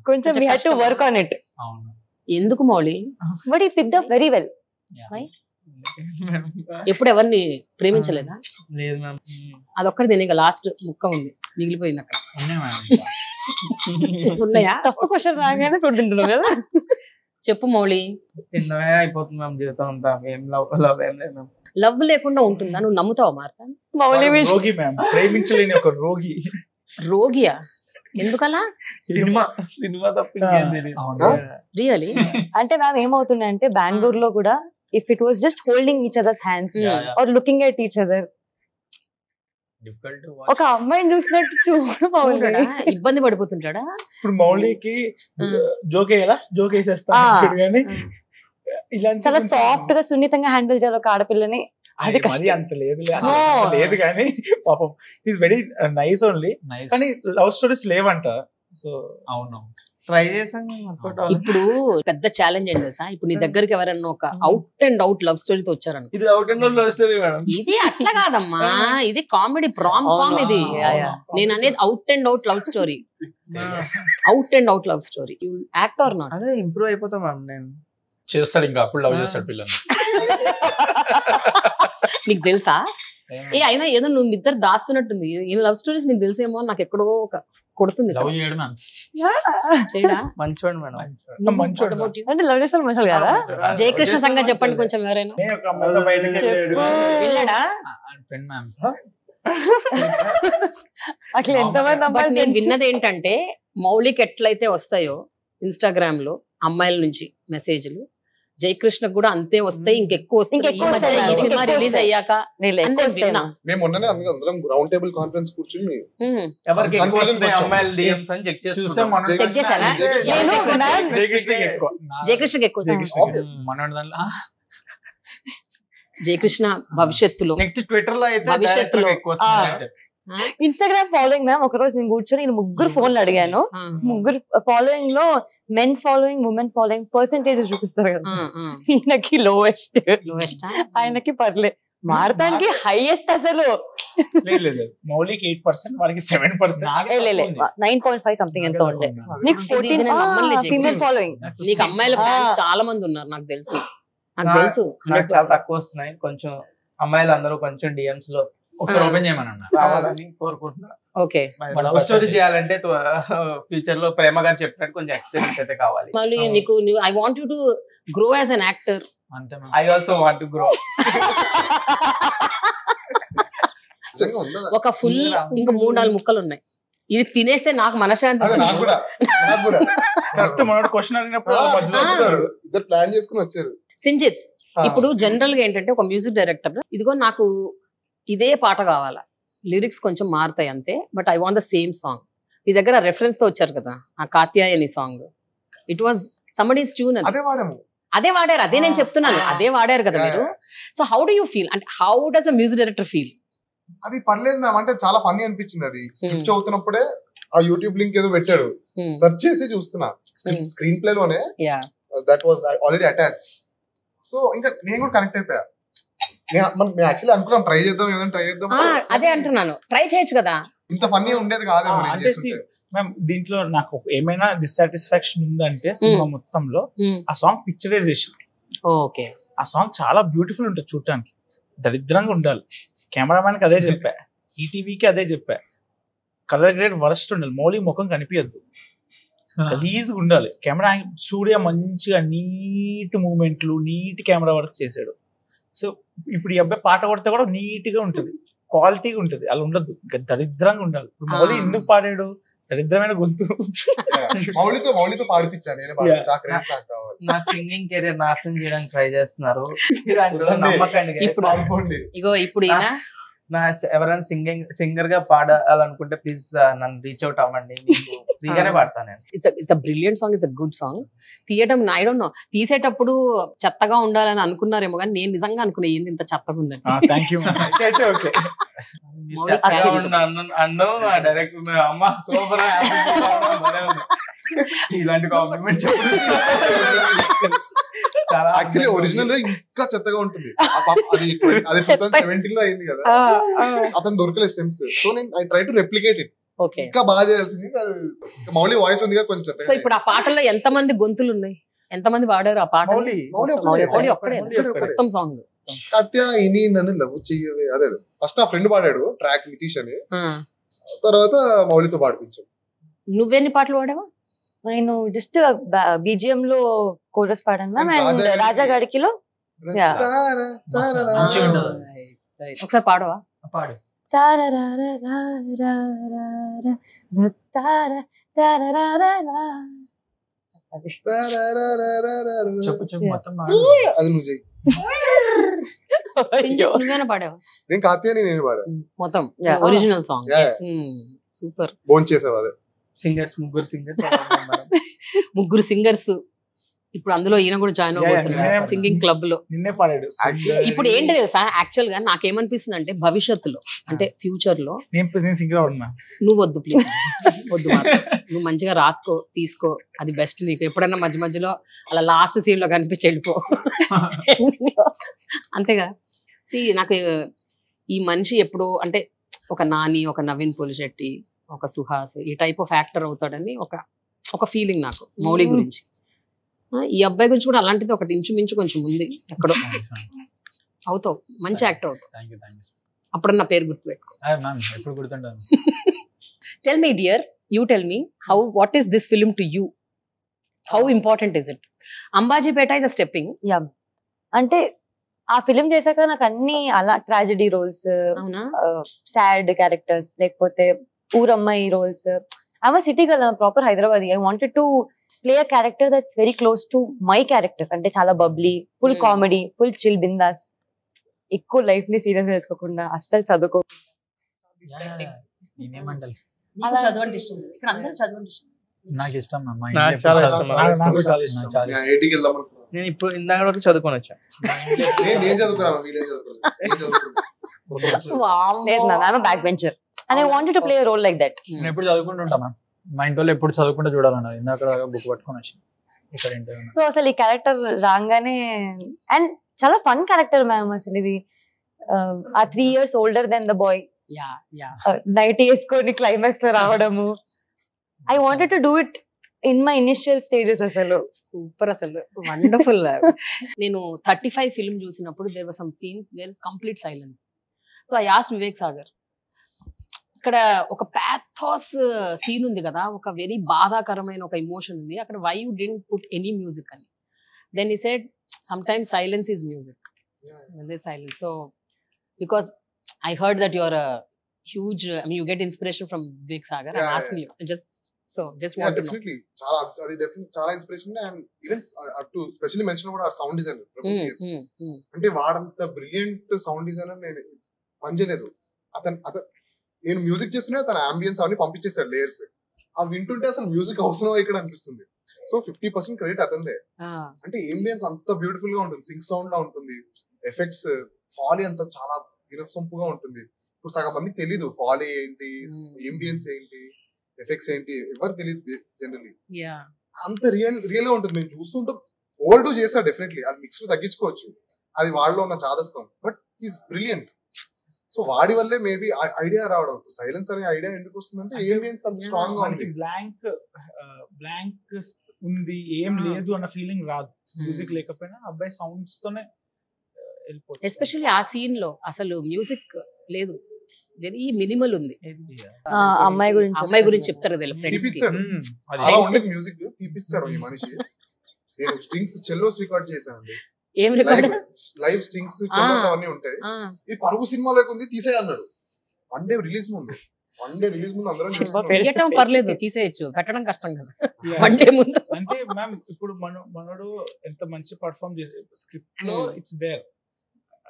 కొంచెం we had to work on it. అవును. ఎందుకు Mouli? But he picked up very well. Why? ఎప్పుడు ఎవరిని ప్రేమించలేదా? లేదు మ్యామ్. అదొక్కటి తినే లాస్ట్ ముక్క ఉంది మిగిలిపోయింది అక్కడ. ఉన్నాయా? తప్పు క్వశ్చన్ రాగానే తింటున్నావు కదా. చెప్పు మౌలి. చిన్నవే అయిపోతుంది మ్యామ్ జీవితం అంతా. ఏం లవ్ ఏం లేదు మ్యామ్. లవ్ లేకుండా ఉంటుందా? నువ్వు నమ్ముతావా మార్తా? మౌలి రోగి మ్యామ్, ప్రేమించలేని ఒక రోగి. రోగియా? ఎందుకలా? సినిమా తప్పింది రియలీ. అంటే మ్యామ్ ఏమవుతుందంటే బెంగళూరులో కూడా if it was just holding each other's hands or looking at each other, ఒక అమ్మాయిని చూసినట్టు చూడ ఇబ్బంది పడిపోతుంటాడా? ఇప్పుడు మౌలికి జోక్ వేయాలా, జోక్ వేసేస్తాడు కానీ చాలా సాఫ్ట్ గా సున్నితంగా హ్యాండిల్ చేయాలి ఒక ఆడపిల్లని. అది అంత లేదు కానీ పాపం ఈజ్ వెరీ నైస్ ఓన్లీ, కానీ లవ్ స్టోరీస్ లేవంట. సో అవును ట్రై చేసాం. ఇప్పుడు పెద్ద ఛాలెంజ్ ఏంటి తెలుసా? ఇప్పుడు నీ దగ్గరికి ఎవరైనా ఒక అవుట్ అండ్ అవుట్ లవ్ స్టోరీతో వచ్చారని, ఇది out and out love story madam. ఇది అట్లా కాదమ్మా, ఇది కామెడీ ప్రామ్ కామ్. ఇది నేను అనేది out and out love story, out and out love story. Act or not? అదే ఇంప్రూవ్ అయిపోతాం మ్యామ్. నేను చేస్తాడు ఇంకా అప్పుడు లవ్ చేస్తాడు పిల్లలు. నీకు తెలుసా? అయినా ఏదో నువ్వు ఇద్దరు దాస్తున్నట్టుంది. ఈ లవ్ స్టోరీస్ నీకు తెలిసేమో, నాకు ఎక్కడో ఒక కొడుతుంది. లవ్ చేయడం మంచోడు మేడం. అంటే లవ్ చేస్తారు మనుషులు కదా. జయకృష్ణ సంగతి చెప్పండి కొంచెం. ఎవరైనా వెళ్ళాడా? అట్లా ఎంతమంది? నేను విన్నది ఏంటంటే మౌలికి ఎట్లయితే వస్తాయో ఇన్స్టాగ్రామ్ లో అమ్మాయిల నుంచి మెసేజ్లు, జయకృష్ణకు కూడా అంతే వస్తాయి, ఇంకెక్కువ వస్తాయి. ఈ మధ్య ఈ సినిమా రిలీజ్ అయ్యాక మేము మొన్ననే అందరం రౌండ్ టేబుల్ కాన్ఫరెన్స్ కూర్చుని ఎవరికి అమ్మాయిలు డిఎమ్స్ అని చెక్ చెక్ చేశారా? జయకృష్ణకి ఎక్కువ. జయకృష్ణ భవిష్యత్తులో నెక్స్ట్ ట్విట్టర్ లో అయితే భవిష్యత్తులో ఇన్స్టాగ్రామ్ ఫాలోయింగ్ మ్యామ్. ఒక రోజు నేను కూర్చొని నేను ముగ్గురు ఫోన్లు అడిగాను. ముగ్గురు ఫాలోయింగ్ లో men following, women following percentage చూపిస్తారు కదా. ఈయనకి లోయెస్ట్, ఆయనకి పర్లే. మారతానికి హైయెస్ట్ అసలు. లేదు మౌలికి 8%, వాడికి 7%. 9.5 సంథింగ్ ఎంత ఉండే. నీకు 14 ఫీమేల్ ఫాలోయింగ్. నీకు అమ్మాయిల ఫ్యాన్స్ చాలా మంది ఉన్నారు నాకు తెలుసు. నాకు చాలా తక్కువ వస్తున్నాయి. కొంచెం అమ్మాయిలు అందరూ కొంచెం డిఎమ్స్ లో ఒకసారి ఓపెన్ చేయమని రావాలని కోరుకుంటున్నా. ఓకే, లవ్ స్టోరీ చేయాలంటే ఫ్యూచర్ లో ప్రేమ గారు చెప్పినట్టు కొంచెం ఎక్స్పీరియన్స్ అయితే కావాలి. మళ్ళీ నీకు I want you to grow as an actor. అంతే. I also want to grow. ఒక ఫుల్ ఇంకా 3-4 ముక్కలు ఉన్నాయి. ఇది తినేస్తే నాకు మనశ్శాంతి. కరెక్ట్. మనోడు క్వశ్చన్ అడిగినప్పుడు ఇద్దరు ప్లాన్ చేసుకుని వచ్చారు. సింజిత్, ఇప్పుడు జనరల్ గా ఏంటంటే ఒక మ్యూజిక్ డైరెక్టర్ ఇదిగో నాకు ఇదే పాట కావాలా, లిరిక్స్ కొంచెం మారుతాయి అంతే, but I want the same song. మీ దగ్గర రెఫరెన్స్ తో వచ్చారు కదా ఆ Katyayani song. It was somebody's tune. అదే వాడారు, అదే నేను చెప్తున్నాను, అదే వాడారు కదా మీరు. So how do you feel, అంటే how does the music director feel? అది పర్లేదు మ్యామ్, అంటే చాలా ఫన్నీ అనిపించింది. అది స్క్రిప్ట్ చదువుతున్నప్పుడే ఆ యూట్యూబ్ లింక్ ఏదో పెట్టాడు, సెర్చ్ చేసి చూస్తున్నా స్క్రీన్ ప్లే లోనే that was already attached. So ఇంకా నేను కూడా కనెక్ట్ అయిపోయా. మేము యాక్చువల్లీ అనుకున్నాం ట్రై చేద్దాం. అదే అంటున్నాను, ట్రై చేయొచ్చు కదా. ఇంత ఫన్నీ ఉండేది కాదేమో. మ్యామ్ దీంట్లో నాకు ఏమైనా డిస్సాటిస్ఫాక్షన్ ఉందంటే సినిమా మొత్తంలో ఆ సాంగ్ పిక్చరైజేషన్. ఓకే, ఆ సాంగ్ చాలా బ్యూటిఫుల్ ఉంటుంది చూడటానికి, దరిద్రంగా ఉండాలి. కెమెరామ్యాన్ కి అదే చెప్పా, ఈటీవీకి అదే చెప్పా. కలర్ గ్రేడ్ వరస్ట్ ఉండాలి, మౌలి ముఖం కనిపించద్దు, గలీజ్గా ఉండాలి. కెమెరా సూర్య మంచిగా నీట్ మూమెంట్లు, నీట్ కెమెరా వర్క్ చేశాడు. సో ఇప్పుడు ఈ అబ్బాయి పాట కొడితే కూడా నీట్ గా ఉంటుంది, క్వాలిటీగా ఉంటుంది. అలా ఉండదు, దరిద్రంగా ఉండాలి. ఇప్పుడు మౌలి ఎందుకు పాడాడు? దరిద్రమైన గొంతు. మౌలితో పాడిపించాను. నా సింగింగ్ కెరీర్ నాశనం చేయడానికి ట్రై చేస్తున్నారు. ఇప్పుడు ఎవరైనా సింగర్ గా పాడాలనుకుంటే ప్లీజ్ నన్ను రీచ్ అవుట్ అవ్వండి, మీకు ఫ్రీగానే పాడతాను నేను. It's a brilliant song, it's a good song. తీయటం ఐ డోంట్ నో, తీసేటప్పుడు చెత్తగా ఉండాలని అనుకున్నారేమో కానీ నేను నిజంగా అనుకున్నా ఏంది ఇంత చెత్తగా ఉందని. Thank you. డైరెక్ట్ అమ్మ సూపర్ ఇలాంటి కాంప్లిమెంట్స్ చాలా. యాక్చువల్లీ ఒరిజినల్ ఇంకా చెత్తగా ఉంటుంది. అది 2017 లో అయింది కదా, అతను దొరకలేదు స్టెమ్స్. సో నేను I try to replicate it. ఇంకా బాగా చేయాల్సింది. మౌలి వాయిస్ ఉంది కొంచెం. సో ఇప్పుడు ఆ పాటల్లో ఎంత మంది గొంతులు ఉన్నాయి, ఎంత మంది పాడారు ఆ పాట? మౌలి ఒక్కడే మొత్తం సాంగ్. కాత్యాయని నన్ను లవ్ చెయ్యవే, అదే ఫస్ట్ నా ఫ్రెండ్ పాడాడు ట్రాక్ నితీష్ అని, తర్వాత మౌలితో పాడిపించాం. నువ్వెన్ని పాటలు పాడావా? నేను జస్ట్ బీజిఎం లో కోరస్ పాడాను మ్యామ్, అండ్ రాజా గాడికిలో. ఒకసారి పాడవా? పాడు. చెప్పు మొత్తం అది నువ్వు చెయ్యి. నువ్వేనా పాడావా? నేను కాత్యాయని నేను పాడా మొత్తం ఒరిజినల్ సాంగ్. సూపర్. బోన్ చేసావు. అదే సింగర్స్, ముగ్గురు సింగర్స్. ఇప్పుడు అందులో ఈయన కూడా జాయిన్ అవబోతున్నారు సింగింగ్ క్లబ్ లో. నిన్నే పాడాడు. ఇప్పుడు ఏంటి తెలుసా, యాక్చువల్ గా నాకేమనిపిస్తుంది అంటే భవిష్యత్తులో, అంటే ఫ్యూచర్ లో నేను సింగర్ అవుతున్నా. నువ్వు వద్దు ప్లీజ్, వద్దు. నువ్వు మంచిగా రాసుకో, తీసుకో, అది బెస్ట్ నీకు. ఎప్పుడన్నా మధ్య మధ్యలో అలా లాస్ట్ సీన్ లో కనిపించి వెళ్ళిపో, అంతేగా. నాకు ఈ మనిషి ఎప్పుడు అంటే ఒక నాని, ఒక నవీన్ పోలిశెట్టి, ఒక సుహాస్, ఈ టైప్ ఆఫ్ యాక్టర్ అవుతాడని ఒక ఫీలింగ్ నాకు మౌలి గురించి. ఈ అబ్బాయి గురించి కూడా అలాంటిది ఒకటి ఇంచుమించు కొంచెం ఉంది. ఎక్కడో అవుతావు, మంచి యాక్టర్ అవుతావు. అప్పుడు నా పేరు గుర్తుపెట్టుకో. ఎప్పుడు గుర్తుంటాను. Tell me dear, you tell me what is this film to you? How important is it? Ambajipeta is a stepping. అంటే ఆ ఫిలిం చేశాక నాకు అన్ని అలా ట్రాజెడీ రోల్స్, సాడ్ క్యారెక్టర్స్, లేకపోతే ఊరమ్మాయి roles. I'm a city girl, proper Hyderabad. I wanted to play a character that's very close to my character. అంటే చాలా bubbly, full comedy, full chill, బిందాస్, ఎక్కువ లైఫ్ ని సీరియస్ చేసుకోకుండా, అస్సలు చదువుకో. చదవండి ఇష్టం, ఇక్కడ అందరూ చదవండి ఇష్టం. నాకు ఇష్టం. నేను ఇప్పుడు ఇందాక వరకు చదువుకొని వచ్చా. లేదు నాన్న, back bencher. And I wanted to play a role like that. నేను ఎప్పుడు చదువుకుంటుంటా మ్యామ్, మా ఇంట్లో ఎప్పుడు చదువుకుంటూ చూడాలన్నారు, ఇందాక బుక్ పట్టుకొని వచ్చి ఇక్కడ ఏంటో. సో అసలు ఈ క్యారెక్టర్ రాగానే అండ్ చాలా ఫన్ క్యారెక్టర్ మ్యామ్ అసలు ఇది. ఆ 3 years older than the boy, night వేసుకొని క్లైమాక్స్ లో రావడము. I wanted to do it in my initial stages. అసలు సూపర్, అసలు వండర్ఫుల్. నేను 35 ఫిల్మ్ చూసినప్పుడు there were some scenes where is complete silence. So I asked Vivek Sagar, ఇక్కడ ఒక ప్యాథాస్ సీన్ ఉంది కదా, ఒక వెరీ బాధాకరమైన ఒక ఎమోషన్ ఉంది అక్కడ, why you didn't put any music అని. Then he said some times silence is music. Silence. So because I heard that you're a huge, I mean, you get inspiration from Vivek Sagar. I'm asking you, just want to know. Definitely. Adi definitely chala inspiration, and even to especially mention about our sound designer, అంటే వాడంత brilliant sound designer నేను పనిచేయలేదు. అతను నేను music చేస్తున్నా తన ambience అవన్నీ పంపించేస్తాడు layers, అవి వింటుంటే అసలు మ్యూజిక్ అవసరం ఇక్కడ అనిపిస్తుంది. సో 50% క్రెడిట్ అతందే. అంటే అంబియన్స్ అంత బ్యూటిఫుల్ గా ఉంటుంది, సింక్ సౌండ్ లా ఉంటుంది, ఎఫెక్ట్స్ ఫాలీ అంతా చాలా వినసొంపుగా ఉంటుంది. ఇప్పుడు సగం మందికి తెలీదు ఫాలీ ఏంటి, అంబియన్స్ ఏంటి, ఎఫెక్ట్స్ ఏంటి, ఎవరు తెలియదు జనరల్లీ. అంత రియల్ గా ఉంటుంది. మేము చూస్తుంటే ఓవర్ డూ చేస్తారు డెఫినెట్లీ, అది మిక్స్ తగ్గించుకోవచ్చు, అది వాళ్ళలో ఉన్న చాదస్తాం, బట్ ఈస్ బ్రిలియంట్. సో వాడి వల్లే మేబీ ఐడియా రావడం. సైలెన్స్ అనే ఐడియా ఎందుకు వస్తుందంటే అంబియన్స్ అంత స్ట్రాంగ్ గా ఉంది. బ్లాంక్ ఉంది, ఏం లేదు అన్న ఫీలింగ్ రాదు మ్యూజిక్ లేకపోయినా. అబ్బాయి సౌండ్స్ తోనే ఎస్పెషల్లీ ఆ సీన్ లో అసలు మ్యూజిక్ లేదు, వెరీ మినిమల్ ఉంది. అమ్మాయి గురించి చెప్తారు కదా ఫ్రెండ్స్ కి. అలా ఉండేది మ్యూజిక్ తీపిచ్చాడు ఈ మనిషి. నేను స్ట్రింగ్స్ చెల్లోస్ రికార్డ్ చేశానండి. ఏం రికార్డ్? లైవ్ స్ట్రింగ్స్ చెల్లోస్ అవన్నీ ఉంటాయి. ఇది పరుగు సినిమాలోకి ఉంది, తీసేయన్నాడు. వన్ డే రిలీజ్ ముందు అందరం పెట్టడం పర్లేదు, తీసేయచ్చు, పెట్టడం కష్టం కదా వన్ డే ముందు. అంటే మ్యామ్ ఇప్పుడు మనోడు ఎంత మంచి పర్ఫార్మ్ చేసే స్క్రిప్ట్ లో ఇట్స్ దేర్,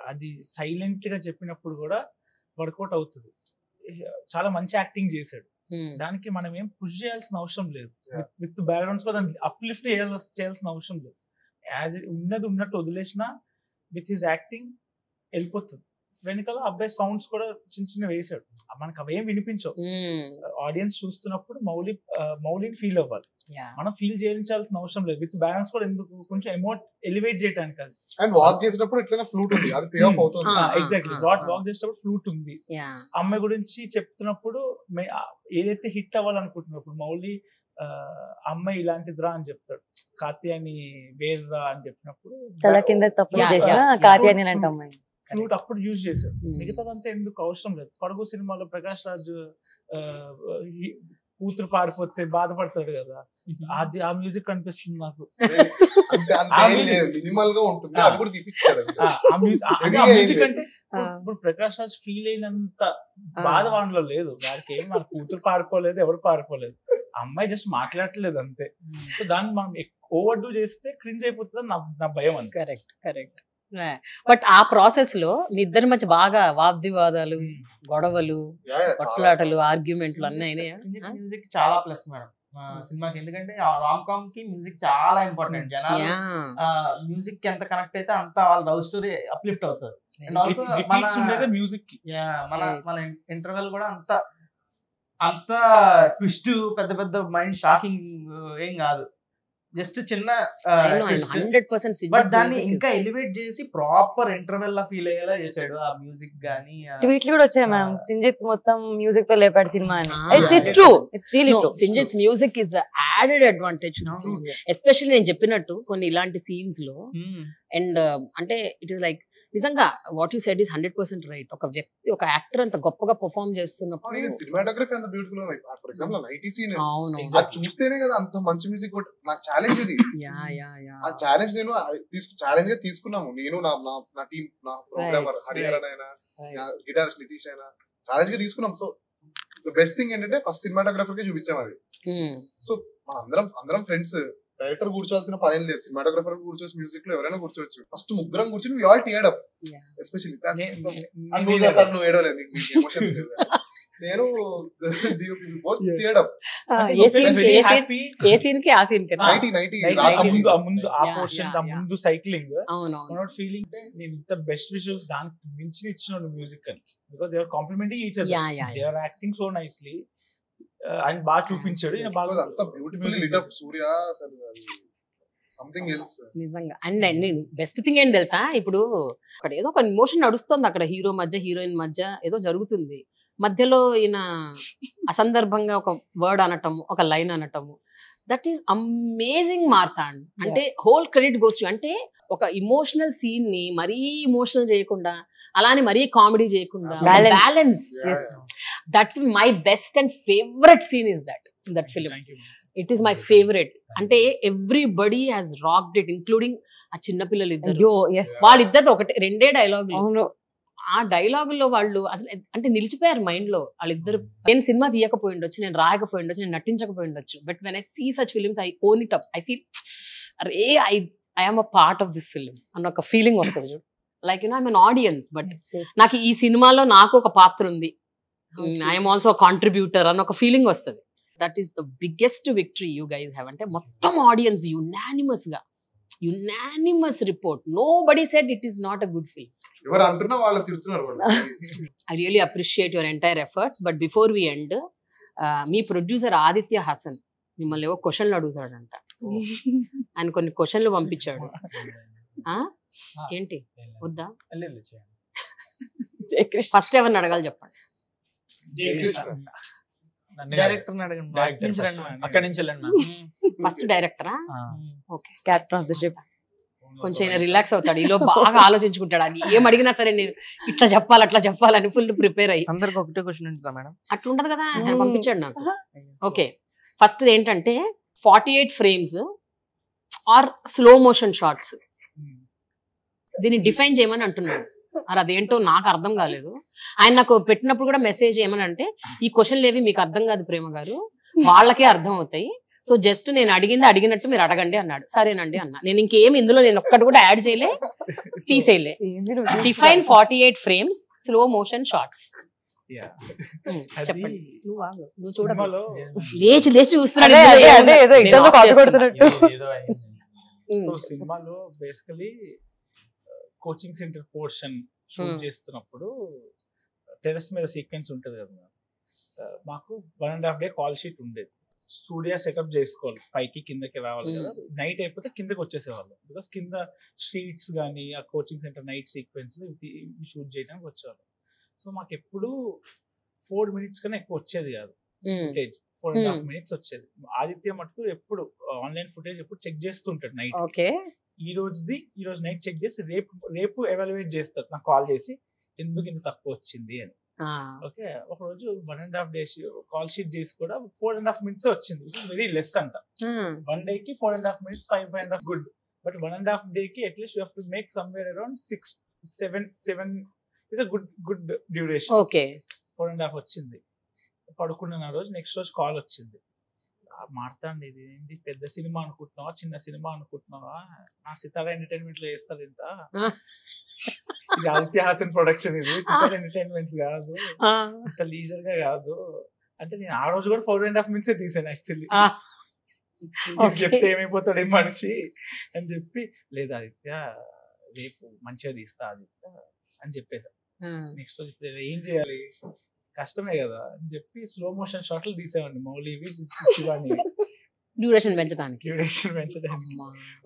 అది సైలెంట్ గా చెప్పినప్పుడు కూడా వర్కౌట్ అవుతుంది. చాలా మంచి యాక్టింగ్ చేశాడు. దానికి మనం ఏం పుష్ చేయాల్సిన అవసరం లేదు. విత్ బ్యాక్గ్రౌండ్స్ కూడా దాన్ని అప్లిఫ్ట్ చేయాల్సిన అవసరం లేదు. యాజ్ ఉన్నది ఉన్నట్టు వదిలేసిన విత్ హిస్ యాక్టింగ్ వెళ్ళిపోతుంది. వెనకాల అబ్బాయి సౌండ్స్ కూడా చిన్న చిన్న వేసాడు, మనకు అవేం వినిపించవు. ఆడియన్స్ చూస్తున్నప్పుడు మౌలిని ఫీల్ అవ్వాలి, మనం ఫీల్ చేయించాల్సిన అవసరం లేదు. విత్ బ్యాలెన్స్ కూడా ఎందుకు, కొంచెం ఎలివేట్ చేయడానికి. అది అండ్ వాక్ చేసినప్పుడు ఇట్లా ఫ్లూట్ ఉంది, అది పే ఆఫ్ అవుతుంది. ఎగ్జాక్ట్లీ, వాక్ చేసేటప్పుడు ఫ్లూట్ ఉంది. అమ్మాయి గురించి చెప్తున్నప్పుడు ఏదైతే హిట్ అవ్వాలనుకుంటున్నప్పుడు మౌలి అమ్మాయి ఇలాంటిదిరా అని చెప్తాడు, కాత్యాని వేర్రా అని చెప్పినప్పుడు తల కింద తప్పు చేసిన కాత్యాని అంటే అమ్మాయి ఫ్లూట్ అప్పుడు యూజ్ చేశాడు. మిగతాదంతా ఎందుకు అవసరం లేదు. పడుగు సినిమాలో ప్రకాష్ రాజ్ కూతురు పాడిపోతే బాధపడతాడు కదా, అది ఆ మ్యూజిక్ కనిపిస్తుంది నాకు. మినిమల్ గా ఉంటుంది, అది కూడా తీపిచ్చాడు. ఆ మ్యూజిక్ అంటే ఇప్పుడు ప్రకాష్ రాజ్ ఫీల్ అయినంత బాధ వాడిలో లేదు. వాడికి ఏం మన కూతురు పాడుకోలేదు, ఎవరు పాడుకోలేదు, అమ్మాయి జస్ట్ మాట్లాడట్లేదు అంతే. సో దాన్ని మనం ఓవర్ డూ చేస్తే క్రింజ్ అయిపోతుందని నా భయం అంతే. కరెక్ట్. బట్ ఆ ప్రాసెస్ లో మీ ఇద్దరి మధ్య బాగా వాగ్వివాదాలు, గొడవలు, కొట్లాటలు, ఆర్గ్యుమెంట్లు అన్నీ అయినాయా? మ్యూజిక్ చాలా ప్లస్ మేడం సినిమాకి, ఎందుకంటే రామ్ కామ్ కి మ్యూజిక్ చాలా ఇంపార్టెంట్. జనాలు మ్యూజిక్ ఎంత కనెక్ట్ అయితే అంత వాళ్ళ లవ్ స్టోరీ అప్లిఫ్ట్ అవుతుంది. అండ్ ఆల్సో మ్యూజిక్ మన ఇంటర్వెల్ కూడా అంత ట్విస్ట్, పెద్ద పెద్ద మైండ్ షాకింగ్ ఏం కాదు, జస్ట్ చిన్న 100%. బట్ దాన్ని ఇంకా ఎలివేట్ చేసి ప్రాపర్ ఇంటర్వెల్ లా ఫీల్ అయ్యేలా చేశాడు ఆ మ్యూజిక్ గానీ. ట్వీట్లు కూడా వచ్చాయి మ్యామ్, సింజిత్ మొత్తం మ్యూజిక్ తో లేపాడు సినిమా అని. It's true, it's really true. Sinjith music is added advantage. Especially నేను చెప్పినట్టు కొన్ని ఇలాంటి సీన్స్ లో, అండ్ అంటే ఇట్ ఇస్ లైక్ నిజంగా what you said is 100% right. ఒక వ్యక్తి, ఒక యాక్టర్ అంత గొప్పగా పర్ఫార్మ్ చేస్తున్నప్పుడు సినిమాటోగ్రఫీ అంత బ్యూటిఫుల్ ఉంది. ఫర్ ఎగ్జాంపుల్ 90 సీన్ అది చూస్తేనే కదా అంత మంచి మ్యూజిక్. నాకు ఛాలెంజ్ ఇది, ఆ ఛాలెంజ్ నేను ఛాలెంజ్ గా తీసుకున్నాము. నేను నా టీం, నా ప్రోగ్రామర్ హరిహరన్ అయినా, గిటారిస్ట్ నితీష్ అయినా ఛాలెంజ్ గా తీసుకున్నాం. సో ద బెస్ట్ థింగ్ ఏంటంటే ఫస్ట్ సినిమాటోగ్రఫర్ కి చూపించాం అది. సో అందరం ఫ్రెండ్స్, డైరెక్టర్ కూర్చోవాల్సిన పని లేదు, సినిమాటోగ్రఫర్ కూర్చోవచ్చు, మ్యూజిక్ లో ఎవరైనా కూర్చోవచ్చు. ఫస్ట్ ముగ్గురం కూర్చొని వి ఆల్ టీయర్డ్ అప్. ఎస్పెషల్లీ నువ్వు ఏడవలేదు, ఎమోషన్స్ నేను ఏ సీన్ కి ఆ సీన్ కి ముందు ఆ Yeah, పోర్షన్ yeah, ఆ ముందు సైక్లింగ్ అవునవును ఫీలింగ్ నేను ఇంత బెస్ట్ విజువల్స్ దానికి మించి ఇచ్చిన మ్యూజిక్ అని because they are complimenting each other Yeah, yeah, they are acting so nicely ఆయన బాగా చూపించాడు ఈయన బాగా అంత బ్యూటిఫుల్లీ లిట్ అప్ సూర్య అసలు సంథింగ్ ఎల్స్ నిజంగా. అండ్ నేను బెస్ట్ థింగ్ ఏంటి తెలుసా, ఇప్పుడు అక్కడ ఏదో ఒక ఇమోషన్ నడుస్తుంది, అక్కడ హీరో మధ్య హీరోయిన్ మధ్య ఏదో జరుగుతుంది, మధ్యలో ఈయన అసందర్భంగా ఒక వర్డ్ అనటము, ఒక లైన్ అనటము, దట్ ఈస్ అమేజింగ్ మార్తాండ్. అంటే హోల్ క్రెడిట్ గోస్ టు, అంటే ఒక ఇమోషనల్ సీన్ ని మరీ ఇమోషనల్ చేయకుండా, అలానే మరీ కామెడీ చేయకుండా balance. That's my best and favourite scene is that film. It is my favourite. అంటే everybody has rocked it, including ఆ చిన్నపిల్లలు ఇద్దరు. వాళ్ళిద్దరు ఒకటి రెండే డైలాగులు, ఆ డైలాగుల్లో వాళ్ళు అసలు అంటే నిలిచిపోయారు మైండ్ లో వాళ్ళిద్దరు. నేను సినిమా తీయకపోయి ఉండొచ్చు, నేను రాయకపోయి ఉండొచ్చు, నేను నటించకపోయి ఉండొచ్చు, but when I see such films I own it up. I feel అరే I am a part of this film అన్న ఒక ఫీలింగ్ వస్తుంది చూడు. Like I'm an audience, but నాకు ఈ సినిమాలో నాకు ఒక పాత్ర ఉంది, ఐఎమ్ ఆల్సో కాంట్రిబ్యూటర్ అన్న ఒక ఫీలింగ్ వస్తుంది. That is the biggest victory you guys have. అంటే మొత్తం audience unanimous report, nobody said it is not a good film. ఎవరు అంటున్నా వాళ్ళు తిడుతున్నారు. I really appreciate your entire efforts, but before we end, me producer Aditya Haasan మిమ్మల్ని ఏవో క్వశ్చన్లు అడుగుతాడంట. ఆయన కొన్ని క్వశ్చన్లు పంపించాడు. ఏంటి వద్దా? ఫస్ట్ ఎవరిని అడగాలి చెప్పండి. అక్కడి నుంచి వెళ్ళండి. ఫస్ట్ డైరెక్టరా? Okay, captain of the ship. కొంచెం రిలాక్స్ అవుతాడు, ఈలో బాగా ఆలోచించుకుంటాడు. అది ఏం అడిగినా సరే నేను ఇట్లా చెప్పాలి అట్లా చెప్పాలని ఫుల్ ప్రిపేర్ అయ్యి. అందరికి ఒకటే క్వశ్చన్ ఉంటుందా మేడం? అట్లా ఉంటది కదా, ఆయన పంపించాడు నాకు. ఓకే, ఫస్ట్ ఏంటంటే 48 frames are slow motion shots, దీన్ని డిఫైన్ చేయమని అంటున్నాడు. మరి అదేంటో నాకు అర్థం కాలేదు. ఆయన నాకు పెట్టినప్పుడు కూడా మెసేజ్ ఏమని అంటే, ఈ క్వశ్చన్లు ఏవి మీకు అర్థం కాదు ప్రేమ గారు, వాళ్ళకే అర్థం అవుతాయి, సో జస్ట్ నేను అడిగింది అడిగినట్టు మీరు అడగండి అన్నాడు. సరేనండి అన్నా. నేను ఇంకేం ఇందులో నేను ఒక్కటి కూడా యాడ్ చేయలే, తీసేయలే. Define 48 frames slow motion shorts. చెప్పండి. నువ్వు చూడ లేచి లేచి చూస్తున్నాడు. సినిమాలో basically coaching centre portion shoot చేస్తున్నప్పుడు టెరెస్ మీద సీక్వెన్స్ ఉంటుంది కదా, మాకు 1.5 day కాల్ షీట్ ఉండేది. స్టూడియో సెటప్ చేసుకోవాలి, పైకి కిందకి రావాలి కదా. నైట్ అయిపోతే కిందకి వచ్చేసేవాళ్ళు, బికాస్ కింద స్ట్రీట్స్ కానీ ఆ coaching centre night sequence shoot చేయడానికి వచ్చేవాళ్ళు. సో మాకు ఎప్పుడు 4 minutes కన్నా ఎక్కువ వచ్చేది కాదు ఫుటేజ్, 4.5 minutes వచ్చేది. ఆదిత్య మటుకు ఎప్పుడు ఆన్లైన్ ఫుటేజ్ ఎప్పుడు చెక్ చేస్తుంటాడు నైట్. ఈ రోజు నైట్ చెక్ చేసి రేపు ఎవాల్యుయేట్ చేస్తాడు, నాకు కాల్ చేసి ఎందుకు ఇంత తక్కువ వచ్చింది అని. ఓకే, ఒక రోజు 1.5 days కాల్ షీట్ చేసి కూడా 4.5 minutes వచ్చింది, విచ్ ఇస్ వెరీ లెస్ అంట. 1 day కి 4.5 minutes, 5.5 గుడ్, బట్ 1.5 day కి at least you have to make somewhere around 6-7 is a good duration. Okay, 4.5 వచ్చింది. పడుకున్న రోజు నెక్స్ట్ రోజు కాల్ వచ్చింది, మాట్లాడండి ఇది ఏంటి పెద్ద సినిమా అనుకుంటున్నావా చిన్న సినిమా అనుకుంటున్నావా, నా సితారా ఎంటర్టైన్మెంట్ లో వేస్తారు ఇంత, ఇది ఆదిత్య హాసన్ ప్రొడక్షన్, ఇది సితారా ఎంటర్టైన్మెంట్స్ కాదు, ఇంత లీజర్ గా కాదు అంటే. నేను ఆ రోజు కూడా 4.5 minutes తీసాను యాక్చువల్లీ. చెప్తే ఏమైపోతాడు ఈ మనిషి అని చెప్పి, లేదు ఆదిత్య రేపు మంచిగా తీస్తా ఆదిత్య అని చెప్పేసా. నెక్స్ట్ రోజు ఏం చేయాలి, కష్టమే కదా అని చెప్పి స్లో మోషన్ షాట్లు తీసేవండి మౌలివి శివాని, డ్యూరేషన్ పెంచడానికి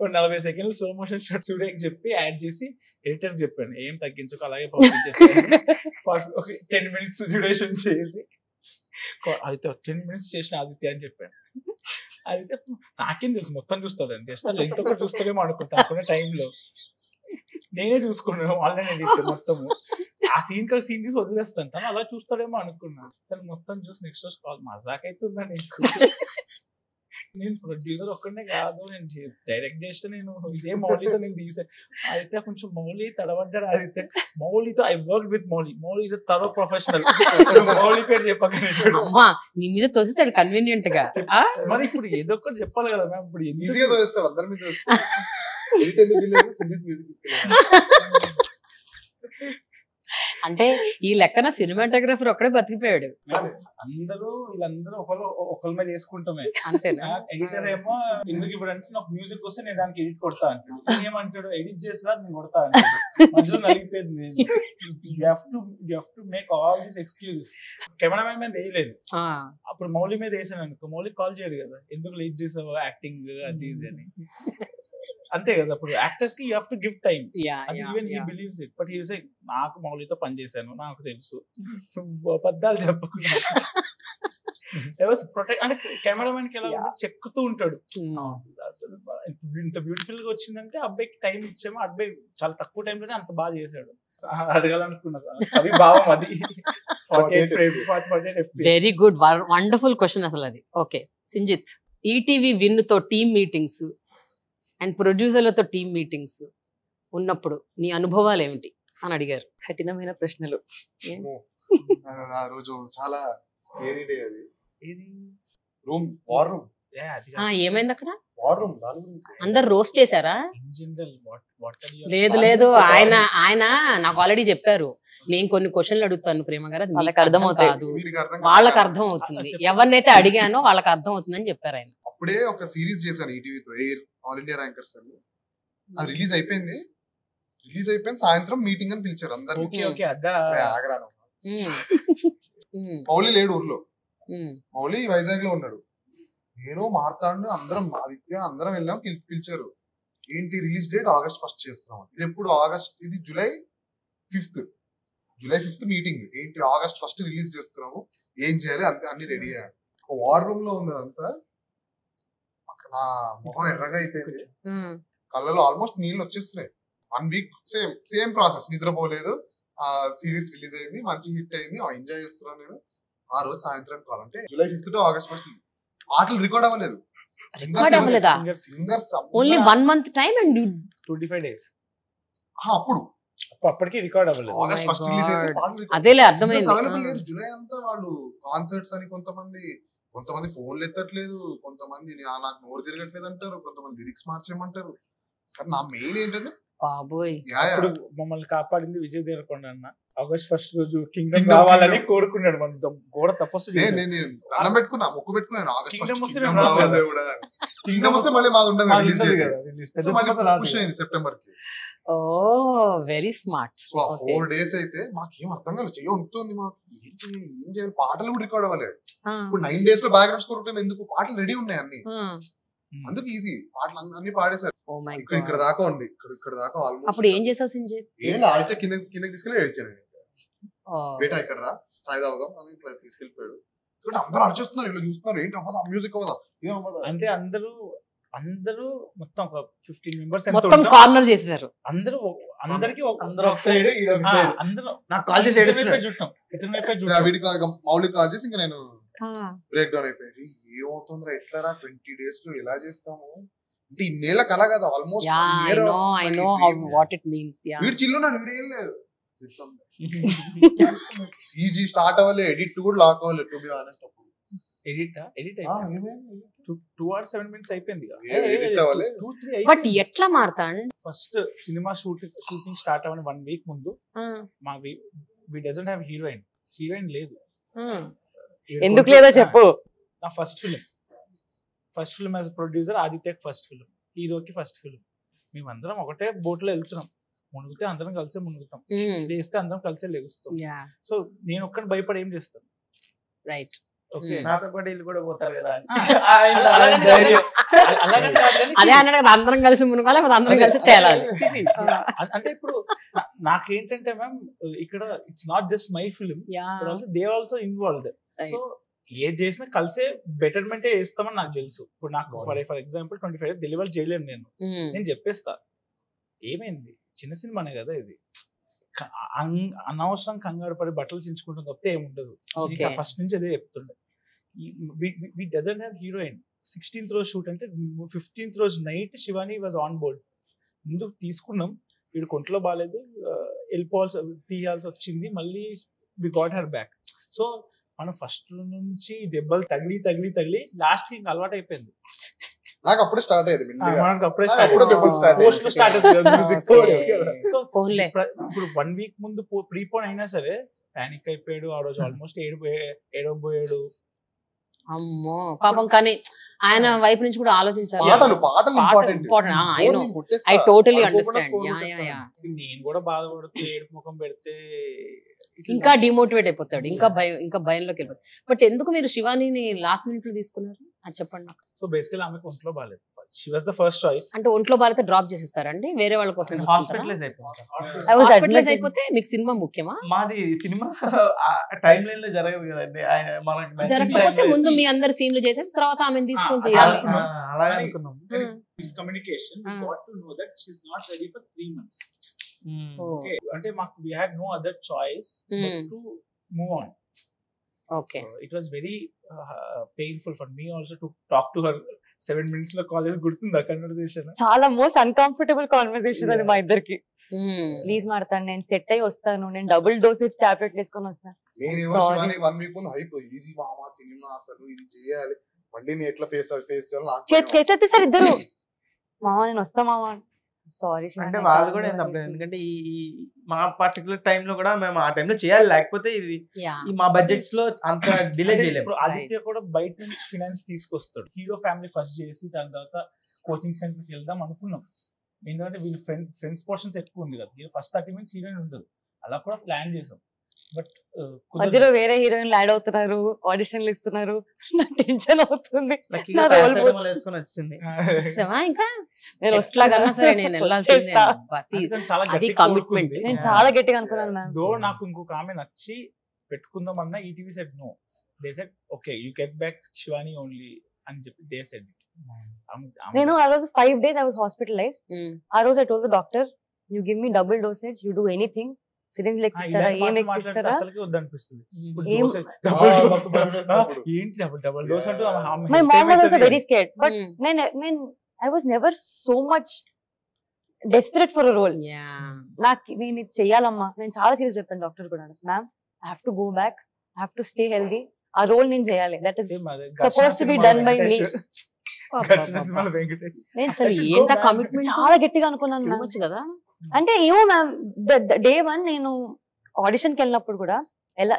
40 seconds స్లో మోషన్ షాట్ సూర్యకి చెప్పి యాడ్ చేసి ఎడిటర్ చెప్పాను ఏం తగ్గించుకో అలాగే పంపించేసాను. 10 minutes డ్యూరేషన్ చేసి ఆదిత్య 10 minutes చేసిన ఆదిత్య అని చెప్పాను. ఆదిత్య నాకేం తెలుసు మొత్తం చూస్తాడండి, జస్ట్ లెంత్ ఒకటి చూస్తాడేమో అనుకుంటా అనుకున్న టైంలో. నేనే చూసుకున్నాను ఆన్లైన్ ఎడిట్ మొత్తము, ఆ సీన్ కలిసి సీన్ తీసి వదిలేస్తాను, తను అలా చూస్తాడేమో అనుకున్నా. తను మొత్తం చూసి నెక్స్ట్ రోజు కాల్ మజాక్ అవుతుందా నీకు, నేను ప్రొడ్యూసర్ ఒక్కడనే కాదు, నేను డైరెక్ట్ చేస్తే నేను ఇదే మౌలితో నేను తీసాను. అయితే కొంచెం మౌలి తడబడ్డాడు ఆదిత్య, మౌలితో I work with Mouli is thorough professional, Mouli పేరు చెప్పకండి నీ మీద తోస్తాడు కన్వీనియంట్ గా. మరి ఇప్పుడు ఏదో ఒకటి చెప్పాలి కదా మ్యామ్, ఇప్పుడు ఈజీగా తోస్తాడు అందరి మీద. అంటే ఈ లెక్కన సినిమాటోగ్రఫర్ ఒక్కడే బతికిపోయాడు. అందరూ వీళ్ళందరూ ఒకరి మీద వేసుకుంటామే. అంతేనా? ఎడిటర్ ఏమో ఎందుకు ఇప్పుడు అంటే నాకు మ్యూజిక్ వస్తే నేను దానికి ఎడిట్ కొడతా అంటాడు. ఏమంటాడు ఎడిట్ చేసినా నేను కొడతా అంటాడు. మధ్యలో నలిగిపోయింది. You have to make all these excuses. Cameraman మీద వేయలేదు. అప్పుడు మౌలి మీద వేసాను అనుకో, మౌలి కాల్ చేయడు కదా, ఎందుకు లేట్ చేసావు యాక్టింగ్ అది ఇది అని. అంతే కదా, అప్పుడు యాక్టర్స్ కి you have to give time. Even he believes it. But he was like నాకు మౌలితో పని చేశాను, నాకు తెలుసు, అబద్ధాలు చెప్పకుండా అంటే కెమెరామెన్ కి ఎలా చెక్కుతూ ఉంటాడు. ఇంత బ్యూటిఫుల్ గా వచ్చిందంటే అబ్బాయికి టైం ఇచ్చామో, అబ్బాయి చాలా తక్కువ టైంలోనే అంత బాగా చేశాడు. అడగాలనుకున్నారు అది భావం. అది వెరీ గుడ్, వండర్ఫుల్ క్వశ్చన్ అసలు అది. ఓకే సింజిత్, ఈటీవీ విన్ తో టీమ్ మీటింగ్స్ అండ్ ప్రొడ్యూసర్లతో టీమ్ మీటింగ్స్ ఉన్నప్పుడు నీ అనుభవాలు ఏమిటి అని అడిగారు. కఠినమైన ప్రశ్నలు. ఆ రోజు చాలా స్కేరీ డే అది. రూమ్ వార్ రూమ్ ఏమైంది అక్కడ? వార్ రూమ్ అందరు రోస్ట్ చేశారా? లేదు లేదు, ఆయన నాకు ఆల్రెడీ చెప్పారు, నేను కొన్ని క్వశ్చన్లు అడుగుతాను ప్రేమ గారు, వాళ్ళకి అర్థం కాదు, వాళ్ళకి అర్థం అవుతుంది, ఎవరినైతే అడిగానో వాళ్ళకి అర్థం అవుతుందని చెప్పారు ఆయన. అప్పుడే ఒక సిరీస్ చేశాను ఈటీవీతో, ఎయిర్ ఆల్ ఇండియా ర్యాంకర్స్ అని. అది రిలీజ్ అయిపోయింది సాయంత్రం మీటింగ్ అని పిలిచారు అందరు. ఆగ్రాను మౌలి లేడు ఊర్లో, మౌలి వైజాగ్ లో ఉన్నాడు, నేను మార్తాండు అందరం ఆదిత్య అందరం వెళ్ళాం. పిలిచారు, ఏంటి రిలీజ్ డేట్ August 1 చేస్తున్నాం. ఇది ఎప్పుడు ఇది July 5th మీటింగ్. ఏంటి August 1 రిలీజ్ చేస్తున్నాము, ఏం చేయాలి అంతే అన్ని రెడీ అయ్యాను. వార్ రూమ్ లో ఉన్నదంతా నా మొహం ఎర్రగా అయిపోయింది, కళ్ళలో ఆల్మోస్ట్ నీళ్ళు వచ్చేస్తున్నాయి. 1 week సేమ్ ప్రాసెస్, నిద్రపోలేదు. ఆ సిరీస్ రిలీజ్ అయింది, మంచి హిట్ అయింది, ఎంజాయ్ చేస్తున్నాను నేను. ఆ రోజు సాయంత్రం కావాలంటే July 5th to August 1 పాటలు రికార్డ్ అవ్వలేదు. Singers only 1 month time and 25 days. అప్పటికి రికార్డ్ అవ్వలేదు. August 1 రిలీజ్ అయితే అదేలే అర్థమైంది. అవైలబుల్ లేదు. జూలై అంతా వాళ్ళు కాన్సర్ట్స్ అని, కొంతమంది ఫోన్లు ఎత్తట్లేదు, కొంతమంది నాకు నోరు తిరగట్లేదు అంటారు, కొంతమంది లిరిక్స్ మార్చేయమంటారు. సార్ నా మెయిన్ ఏంటంటే ఇప్పుడు మమ్మల్ని కాపాడింది విజయ్ దేవరకొండ అన్న. August 1 రోజు కింగ్డమ్ రావాలని కోరుకున్నాడు. మనం గోడ తపస్సు దండం పెట్టుకున్నా, మొక్కు పెట్టుకున్నాను. కింగ్డమ్ వస్తే మళ్ళీ మాది ఉండదు కదా, సెప్టెంబర్ కి. ఓ వెరీ స్మార్ట్. సో 4 days అయితే మాకేం అర్థం కాలేదు, చెయ్యి ఉంటుంది మాకు, ఏం చేయాలి, పాటలు కూడా రికార్డ్ అవ్వలేదు. ఇప్పుడు 9 days లో బ్యాక్గ్రౌండ్ స్కోర్ ఉంటే ఎందుకు, పాటలు రెడీ ఉన్నాయి అన్ని, అందుకు ఈజీ, పాటలు అన్ని పాడేశారు. ఇక్కడ దాకా ఉంది, ఇక్కడ దాకా ఆల్మోస్ట్. అప్పుడు ఏం చేసావు సింజిత్? ఏం అయితే కిందకి తీసుకెళ్ళి ఏడ్చాను. బేటా ఇక్కడ రా చాయ్ తాగుదాం అని ఇట్లా తీసుకెళ్ళిపోయాడు. అందరూ అడిచేస్తున్నారు, ఇలా చూస్తున్నారు, ఏంటి అవ్వదా మ్యూజిక్ అవ్వదా ఏం అవ్వదా అంటే అందరూ మొత్తం ఒక 15 members మొత్తం కార్నర్ చేశారు. అందరికి ఒక సైడ్ అందరూ నాకు కాల్ చేసి చూడటం, మౌలిక కాల్ చేసి ఇంకా నేను బ్రేక్ డౌన్ అయిపోయింది. ఏమవుతుందిరా ఎట్లారా 20 days లో ఎలా చేస్తాము అంటే, ఇన్నేళ్ళ కల కదా ఆల్మోస్ట్. వీడు చిల్లున్నాడు, వీడేం లేదు, సీజీ స్టార్ట్ అవ్వాలి, ఎడిట్ కూడా లాక్ అవ్వాలి. టు బి ఆనెస్ట్ అప్పుడు ఎడిట్ 2 hours 7 minutes అయిపోయింది. బట్ ఎట్లా మారుతాడు? ఫస్ట్ సినిమా షూటింగ్ స్టార్ట్ అవ్వని 1 week ముందు మా వి డజంట్ హావ్ హీరోయిన్ లేదు. ఎందుకు లేదో చెప్పు. నా ఫస్ట్ ఫిల్మ్ యాజ్ ప్రొడ్యూసర్, ఆదిత్యకి ఫస్ట్ ఫిల్మ్, హీరోకి ఫస్ట్ ఫిల్మ్. మేమందరం ఒకటే బోట్ లో వెళ్తున్నాం, మునుగుతే అందరం కలిసే మునుగుతాం, లేస్తే అందరం కలిసే లెగుస్తాం. సో నేను ఒక్కడిని భయపడి ఏం చేస్తాను, రైట్? నాతో పాటు వీళ్ళు కూడా పోతారు కదా, అదే అన్నాడు, అందరం కలిసి మునుగాలి, అందరం కలిసి తేలాలి. అంటే ఇప్పుడు నాకేంటంటే మ్యామ్, ఇక్కడ it's not just my film, they also involved. So ఏ చేసినా కలిసే బెటర్మెంటే చేస్తామని నాకు తెలుసు. ఇప్పుడు నాకు ఫర్ ఎగ్జాంపుల్ 25 డెలివరీ చేయలేను నేను చెప్పేస్తా, ఏమైంది చిన్న సినిమానే కదా ఇది, అనవసరం కంగారు పడి బట్టలు చించుకుంటుంది తప్పితే ఏముండదు. ఫస్ట్ నుంచి అదే చెప్తుండే. వి డజంట్ హ్యావ్ హీరోయిన్. 16th రోజు షూట్ అంటే 15th రోజు night Shivani was on board. ముందు తీసుకున్నాం, వీడు కొంట్లో బాగాలేదు, తీయాల్సి వచ్చింది, మళ్ళీ we got her back. So మనం ఫస్ట్ నుంచి దెబ్బలు తగిలి లాస్ట్ కి ఇంకా అలవాటు అయిపోయింది. నాకు అప్పుడే స్టార్ట్ అయ్యేది మెల్లిగా. మనకు అప్పుడే అప్పుడే దెబ్బలు start పోస్ట్ లో స్టార్ట్ అవుతుంది మ్యూజిక్. Okay. సో పోన్లే. ఇప్పుడు 1 వీక్ ముందు ప్రీపోన్ అయినా సరే పానిక్ అయిపోయాడు ఆ రోజు, ఆల్మోస్ట్ ఏడవబోయాడు. అమ్మో పాపం, కానీ ఆయన వైపు నుంచి కూడా ఆలోచించాలి. పాటలు important. I know. I totally understand. Yeah. నేను కూడా బాధపడుతూ ఏడుపు ముఖం పెడితే ఇంకా డిమోటివేట్ అయిపోతాడు, ఇంకా భయంలోకి వెళ్ళిపోతాడు. బట్ ఎందుకు మీరు శివానీని లాస్ట్ మినిట్ లో తీసుకున్నారు అది చెప్పండి నాకు. సో బేసికల్లీ ఆమెకు ఒంట్లో బాగాలేదు. She was the first choice. అంటే ఒంట్లో బాగాలైతే డ్రాప్ చేసేస్తారండి, వేరే వాళ్ళ కోసం హాస్పిటలైజ్ అయిపోయింది. హాస్పిటలైజ్ అయిపోతే మీకు సినిమా ముఖ్యమా? మాది సినిమా టైం లైన్ లో జరగదు కదండి. జరగకపోతే ముందు మీ అందరు సీన్లు చేసేసి తర్వాత ఆమెను తీసుకొని చేయాలి. అలాగే అనుకున్నాం. Miscommunication. we got to know that she's not ready for 3 months. Okay. అంటే మాకు we had no other choice but to move on. Okay. So it was very painful for me also to talk to her 7 minutes లో college. గుర్తుందా conversation? చాలా most uncomfortable conversation అది మా ఇద్దరికి. Please మాడతాను, నేను set అయ్యి వస్తాను, నేను డబుల్ డోసేజ్ టాబ్లెట్ వేసుకొని వస్తాను. నేనేమో శివాని 1 వీక్ ముందు అయిపోయి ఇది మామా సినిమా అసలు ఇది చేయాలి, మళ్ళీ నేను ఎట్లా ఫేస్ చేయాలి నాకు చేతి సార్ ఇద్దరు మామ నేను వస్తా మామ. సారీ అంటే వాళ్ళు కూడా ఏం తప్పలేదు, ఎందుకంటే ఈ మా పర్టికులర్ టైం లో కూడా మేము ఆ టైంలో చేయాలి, లేకపోతే ఇది మా బడ్జెట్స్ లో అంత డిలే చేయలేము. ఇప్పుడు ఆదిత్య కూడా బయట నుంచి ఫినాన్స్ తీసుకొస్తాడు. హీరో ఫ్యామిలీ ఫస్ట్ చేసి దాని తర్వాత కోచింగ్ సెంటర్ కి వెళ్దాం అనుకున్నాం. ఎందుకంటే వీళ్ళు ఫ్రెండ్స్ పోర్షన్స్ ఎక్కువ ఉంది కదా, ఫస్ట్ 30 minutes హీరోయిన్ ఉండదు, అలా కూడా ప్లాన్ చేసాం. బట్ మధ్యలో వేరే హీరోయిన్లు యాడ్ అవుతున్నారు, ఆడిషన్లు ఇస్తున్నారు, నాకు టెన్షన్ అవుతుంది. వచ్చింది ఇంకా ఎట్లాగన్నా సరే నేను వెళ్ళాల్సిందే. అది కమిట్మెంట్. నేను చాలా గట్టిగా అనుకున్నాను మ్యామ్. దో నాకు ఇంకొక ఆమె నచ్చి పెట్టుకుందాం అన్న ETV said no. They said okay you get back Shivani only అని చెప్పి దే సెడ్. నేను ఆ రోజు 5 days I was hospitalized. ఆ రోజు I told the doctor, you give me double dosage, you do anything. Syringe లెక్కిస్తారా, ఏం ఎక్కిస్తారా? అసలుకి వద్దనిపిస్తుంది. ఏంటి డబుల్ డోస్ అంటే my mom was also very scared, but నేను I was never so much desperate for a role. నేను ఇది చెయ్యాలమ్మా, నేను చాలా సీరియస్ చెప్పాను డాక్టర్ కూడా. Ma'am I have to go back, I have to stay healthy, ఆ role నేను చేయాలి, that is supposed to be done by me. నేను అసలు ఏంట కమిట్మెంట్ చాలా గట్టిగా అనుకున్నాను కదా. అంటే ఏమో మ్యామ్, డే 1 నేను ఆడిషన్ కి వెళ్ళినప్పుడు కూడా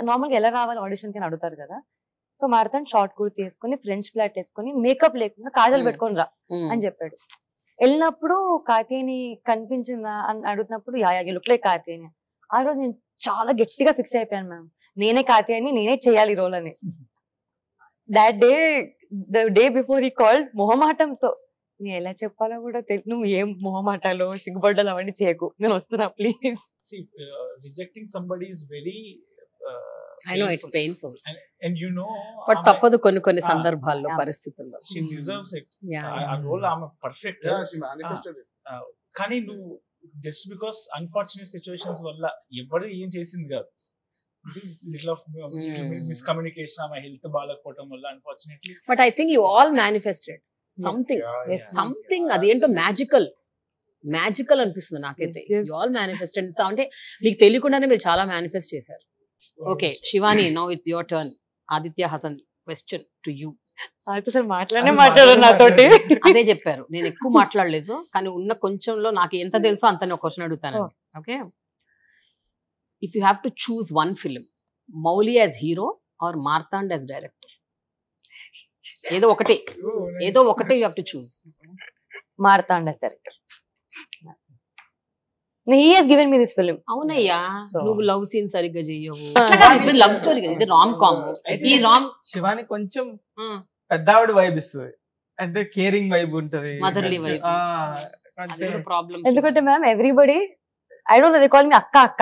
నార్మల్ గా ఎలా రావాలి ఆడిషన్ కి అడుగుతారు కదా. సో మారతాను షార్ట్ కుర్తి వేసుకొని ఫ్రెంచ్ ఫ్లాట్ వేసుకొని మేకప్ లేకుండా కాజల్ పెట్టుకొని రా అని చెప్పాడు. వెళ్ళినప్పుడు కాతేని కనిపించిందా అని అడుగుతున్నప్పుడు యా లుక్ లైక్ కాతేని. ఆ రోజు నేను చాలా గట్టిగా ఫిక్స్ అయిపోయాను మ్యామ్, నేనే కాతేని, నేనే చేయాలి రోల్ అని. That day the day before ఈ కాల్డ్ మొహమాటంతో నేను ఎలా చెప్పాలో కూడా తెలియదు. నువ్వు ఏం మొహమాటాలో సిగ్గుపడ్డాలు అవన్నీ చేయకు, నేను వస్తున్నా please. Rejecting somebody is very I know it's painful. And you know, but తప్పదు కొన్ని సందర్భాల్లో పరిస్థితుల్లో. She deserves it. ఆ రోల్ ఆమె పర్ఫెక్ట్. she manifested it. కానీ నువ్వు జస్ట్ బికాస్ అన్ఫార్చునేట్ సిచ్యువేషన్స్ వల్ల ఎవరు ఏం చేసింది కాదు. లిటిల్ ఆఫ్ మిస్కమ్యూనికేషన్, ఆమె హెల్త్ బాగాలేకపోవడం వల్ల unfortunately. But I think you all manifested something. అదేంటో మ్యాజికల్ అనిపిస్తుంది నాకైతే. You all manifested. అంటే మీకు తెలియకుండానే మీరు చాలా మేనిఫెస్ట్ చేశారు. Okay Shivani, now it's your turn. Aditya Hasan question to you. మాట్లాడారు నాతోటి, అదే చెప్పారు. నేను ఎక్కువ మాట్లాడలేదు, కానీ ఉన్న కొంచెంలో నాకు ఎంత తెలుసో అంత ఒక క్వశ్చన్ అడుగుతాను. Okay, if you have to choose one film, Mouli as hero or Marthand as director, ఏదో ఒకటే you have to choose. Marthand as director. He has given me this film. అవునయ్యా, నువ్వు లవ్ సీన్ సరిగ్గా చెయ్యవు. లవ్ స్టోరీ కదా, ఇది రామ్ కామ్. ఈ శివాని కొంచెం పెద్దావిడ వైబ్ ఇస్తుంది, అంటే కేరింగ్ వైబ్ ఉంటది, మదర్లీ వైబ్. ప్రాబ్లం ఎందుకంటే ma'am everybody I don't know they call me అక్క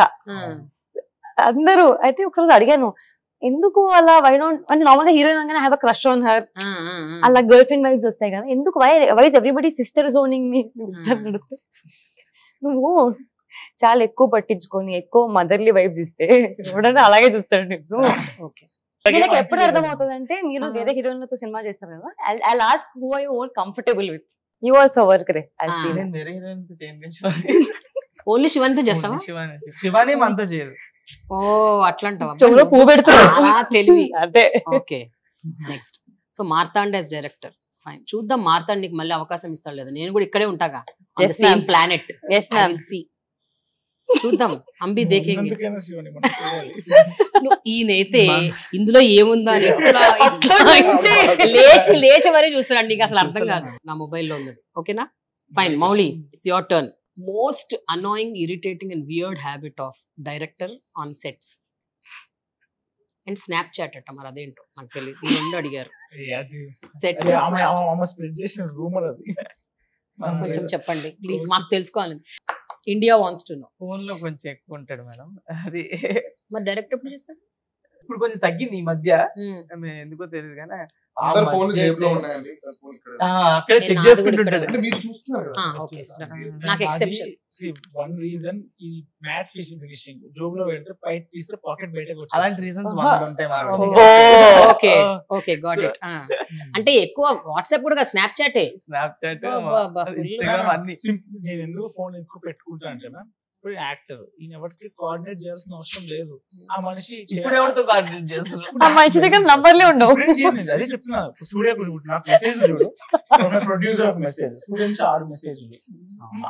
అందరూ. అయితే ఒకరోజు అడిగాను ఎందుకు అలా, వై డోంట్ అంటే నార్మల్ గా హీరోయిన్ అనగానే have a crush on her, అలా గర్ల్ ఫ్రెండ్ వైబ్స్ వస్తాయి కదా, ఎందుకు why is everybody sister zoning me? నువ్వు చాలా ఎక్కువ పట్టించుకొని ఎక్కువ మదర్లీ వైబ్స్ ఇస్తే ఎవడన్నా అలాగే చూస్తాడు. నాకు ఎప్పుడు అర్థమవుతుంది అంటే, మీరు వేరే హీరోయిన్లతో సినిమా చేస్తారు కదా, I ask who are you more comfortable with. You also work రే. నేను వేరే హీరోయిన్ తో చేయను, ఓన్లీ శివానితో చేస్తావా? శివాని మనతో చేయదు. ఓ అట్లాంటావా? చెవులో పువ్వు పెడుతున్నా తెలివి. అదే. Okay, next. So Marthand as director fine చూద్దాం మారుతాడు నీకు మళ్ళీ అవకాశం ఇస్తాడు లేదా నేను కూడా ఇక్కడే ఉంటాగా Yes, same ma'am. Planet Yes, ma'am. చూద్దాం అంబి దేఖేంगे ముందుకైనా శివని మనం చూడాలి. ఈయనైతే ఇందులో ఏముందో అని ఇట్లా లేచి లేచి మరీ చూస్తాడు నీకు అసలు అర్థం కాదు నా మొబైల్లో ఉన్నది ఓకేనా fine Mouli it's your turn most annoying irritating and weird habit of director on sets and Snapchat అట్ట మరి అదేంటో నాకు తెలియదు ఈ రెండు అడిగారు అది సెట్స్ ఆమె స్ప్రెడ్ చేసిన రూమర్ అది. కొంచెం చెప్పండి ప్లీజ్ మాకు తెలుసుకోవాలి India wants to know phone లో కొంచెం ఎక్కువ ఉంటాడు మేడం. అది మరి డైరెక్టర్ ఎప్పుడు చేస్తాడు ఇప్పుడు కొంచెం తగ్గింది ఈ మధ్య, ఎందుకో తెలియదు కానీ అందరు ఫోన్లు జేబులో లో ఉన్నాయండి. ఫోన్ ఇక్కడ. అక్కడే చెక్ చేసుకుంటుంటాడు. అంటే మీరు చూస్తున్నారు కదా. ఓకే నాకు ఎక్సెప్షన్ వన్ రీజన్ ఈ మ్యాట్ ఫినిషింగ్ జోబ్ లో పెడితే పైట్ తీస్తే పాకెట్ బయటకు వచ్చేస్తుంది. అలాంటి రీజన్స్ ఉంటాయి madam. Okay okay got it అంటే ఎక్కువ వాట్సాప్ కూడా స్నాప్ చాటే స్నాప్చాట్, full ఇన్స్టాగ్రామ్ అన్ని. నేను ఎందుకు ఫోన్ ఎక్కువ పెట్టుకుంటా అంటే ఇప్పుడు యాక్టర్ ఈయన ఎవరికి కోఆర్డినేట్ చేయాల్సిన అవసరం లేదు. ఆ మనిషి ఇప్పుడు ఎవరితో కోఆర్డినేట్ చేస్తున్నారు? ఆ మనిషి దగ్గర నంబర్లే ఉండవు. అదే చెప్తున్నా. సూర్య నాకు మెసేజ్ చూడు, ప్రొడ్యూసర్ ఒక మెసేజ్, సూర్య నుంచి 6 మెసేజ్లు.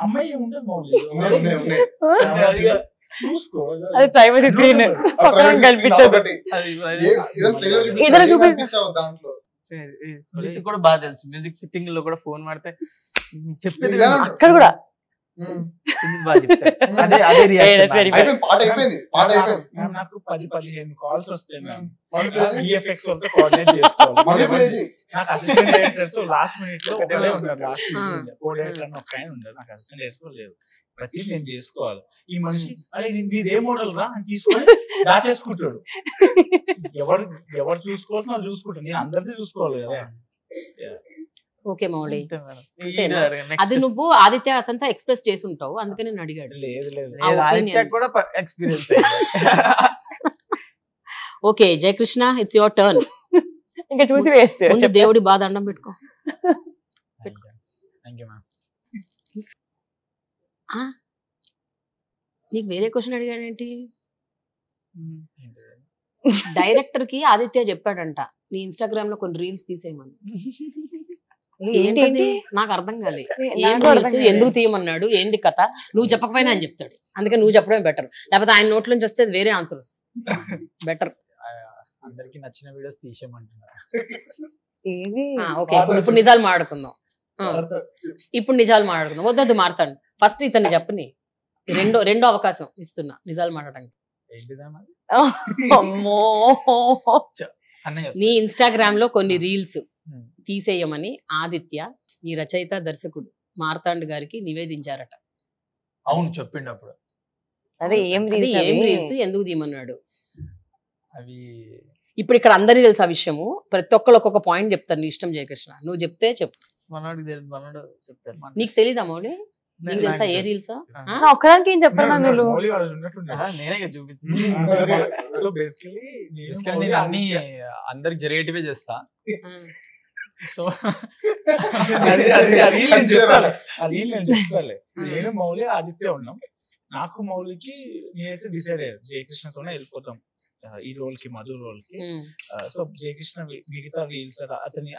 అమ్మాయి ఏముంటది మౌలి ఉన్నాయి, ఉన్నాయి. చూసుకో. అది ప్రైవసీ స్క్రీన్ ఆ privacy కనిపించదు. ఒకటి. ఇద్దరు చూపించు. కనిపించావు దాంట్లో. మ్యూజిక్ కూడా బాగా తెలుసు. మ్యూజిక్ సిట్టింగ్ లో కూడా ఫోన్ వాడితే చెప్పేది ఇలా అక్కడ కూడా బాగా చెప్తారు. అదే అదే Hey, that's రియాక్షన్. very అయిపోయింది, పాట అయిపోయింది, పాట అయిపోయింది. నాకు 10-15 కాల్స్ వస్తాయి. విఎఫ్ఎక్స్ వాళ్ళతో కోఆర్డినేట్ చేసుకోవాలి. మళ్ళీ play చేయి. నాకు అసిస్టెంట్ డైరెక్టర్స్ లాస్ట్ మినిట్ లో ఒకటే ఉన్నారు. లాస్ట్ మినిట్ కోఆర్డినేటర్ అని ఒక ఆయన ఉన్నారు. నాకు అసిస్టెంట్ డైరెక్టర్ లేదు. ప్రతి నేను చేసుకోవాలి. ఈ మనిషి అరే నీది ఇదే మోడల్ రా అని తీసుకొని దాచేసుకుంటాడు. ఎవరు చూసుకోవాల్సిన వాళ్ళు చూసుకుంటారు. నేను అందరిది చూసుకోవాలి కదా. ఓకే మౌలి అంతే మేడం. అంతేనా? Next. అది నువ్వు ఆదిత్య అసంతా ఎక్స్ప్రెస్ చేసి ఉంటావు అందుకని నేను అడిగాడు లేదు లేదు ఆ లేదు, opinion. ఆదిత్య కూడా experience okay Jayakrishna it's your turn ఇంకా చూసి వేస్ట్. ముందు దేవుడి బాధ దండం పెట్టుకో థ్యాంక్ యూ మ్యామ్. నీకు వేరే క్వశ్చన్ అడిగాడేంటి డైరెక్టర్ కి ఆదిత్య చెప్పాడంట నీ ఇన్స్టాగ్రామ్ లో కొన్ని రీల్స్ తీసేయమని ఏంటది నాకు అర్థం కాలే ఏం reels? ఎందుకు తీయమన్నాడు ఏంటి కథ నువ్వు చెప్పకపోయినా అని చెప్తాడు అందుకే నువ్వు చెప్పడమే బెటర్ లేకపోతే ఆయన నోట్ల నుంచి వస్తే వేరే ఆన్సర్ వస్తుంది బెటర్ అందరికి నచ్చిన వీడియోస్ తీసేయమంటున్నారు. ఓకే ఇప్పుడు నిజాలు మాట్లాడుకుందాం ఇప్పుడు నిజాలు మాట్లాడుకుందాం వద్దు మారుతాను ఫస్ట్ ఇతన్ని చెప్పని రెండో అవకాశం ఇస్తున్నా నిజాలు మాట్లాడడానికి ఏంటిదా మరి? అమ్మో అన్నయ్య నీ ఇన్స్టాగ్రామ్ లో కొన్ని రీల్స్ తీసేయమని ఆదిత్య నీ రచయిత దర్శకుడు మార్తాండ్ గారికి నివేదించారట అవును చెప్పిండు అప్పుడు. అదే ఏం అది ఏం రీల్స్ రీల్స్ ఎందుకు తీయమన్నాడు అవి ఇప్పుడు ఇక్కడ అందరికీ తెలుసు ఆ విషయము ప్రతి ఒక్కరు ఒక్కొక్క పాయింట్ చెప్తారు నీ ఇష్టం జయకృష్ణ నువ్వు చెప్తే చెప్పు మనోడికి తెలుసు, మనోడు చెప్తాడు. నీకు తెలీదా మౌలి నీకు తెలుసా ఏ రీల్సా ఒక్కదానికి ఏం చెప్పారా మీరు? మౌలి వాళ్ళు ఉన్నట్టుండే. నేనే కదా చూపించింది. సో బేసికలీ నేను అన్ని అందరికి జరిగేటివే చేస్తా. సో నేను మౌలి ఆదిత్య ఉన్నాం నాకు మౌలికి నేనైతే డిసైడ్ అయ్యాను జయకృష్ణతోనే వెళ్ళిపోతాం ఈ రోల్ కి మధు రోల్ కి సో జయకృష్ణ మిగతా రీల్స్ అతని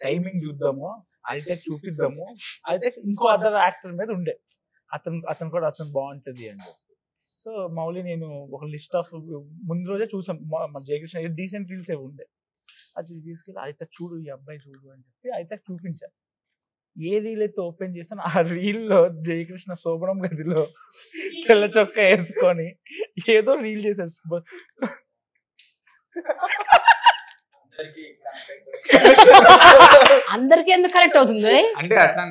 టైమింగ్ చూద్దాము అయితే చూపిద్దాము అయితే ఇంకో అదర్ యాక్టర్ మీద ఉండే అతను బాగుంటది అని సో మౌలి నేను ఒక లిస్ట్ ఆఫ్ ముందు రోజే చూసాం జయకృష్ణ డీసెంట్ రీల్స్ ఏవి ఉండే అది తీసుకెళ్ళి అయితే చూడు ఈ అబ్బాయి చూడు అని చెప్పి అయితే చూపించాను ఏ రీల్ అయితే ఓపెన్ చేస్తాను ఆ రీల్ లో జయకృష్ణ శోభనం గదిలో తెల్ల చొక్కా వేసుకొని ఏదో రీల్ చేశారు అందరికి ఎందుకు కరెక్ట్ అవుతుంది అంటే అట్లా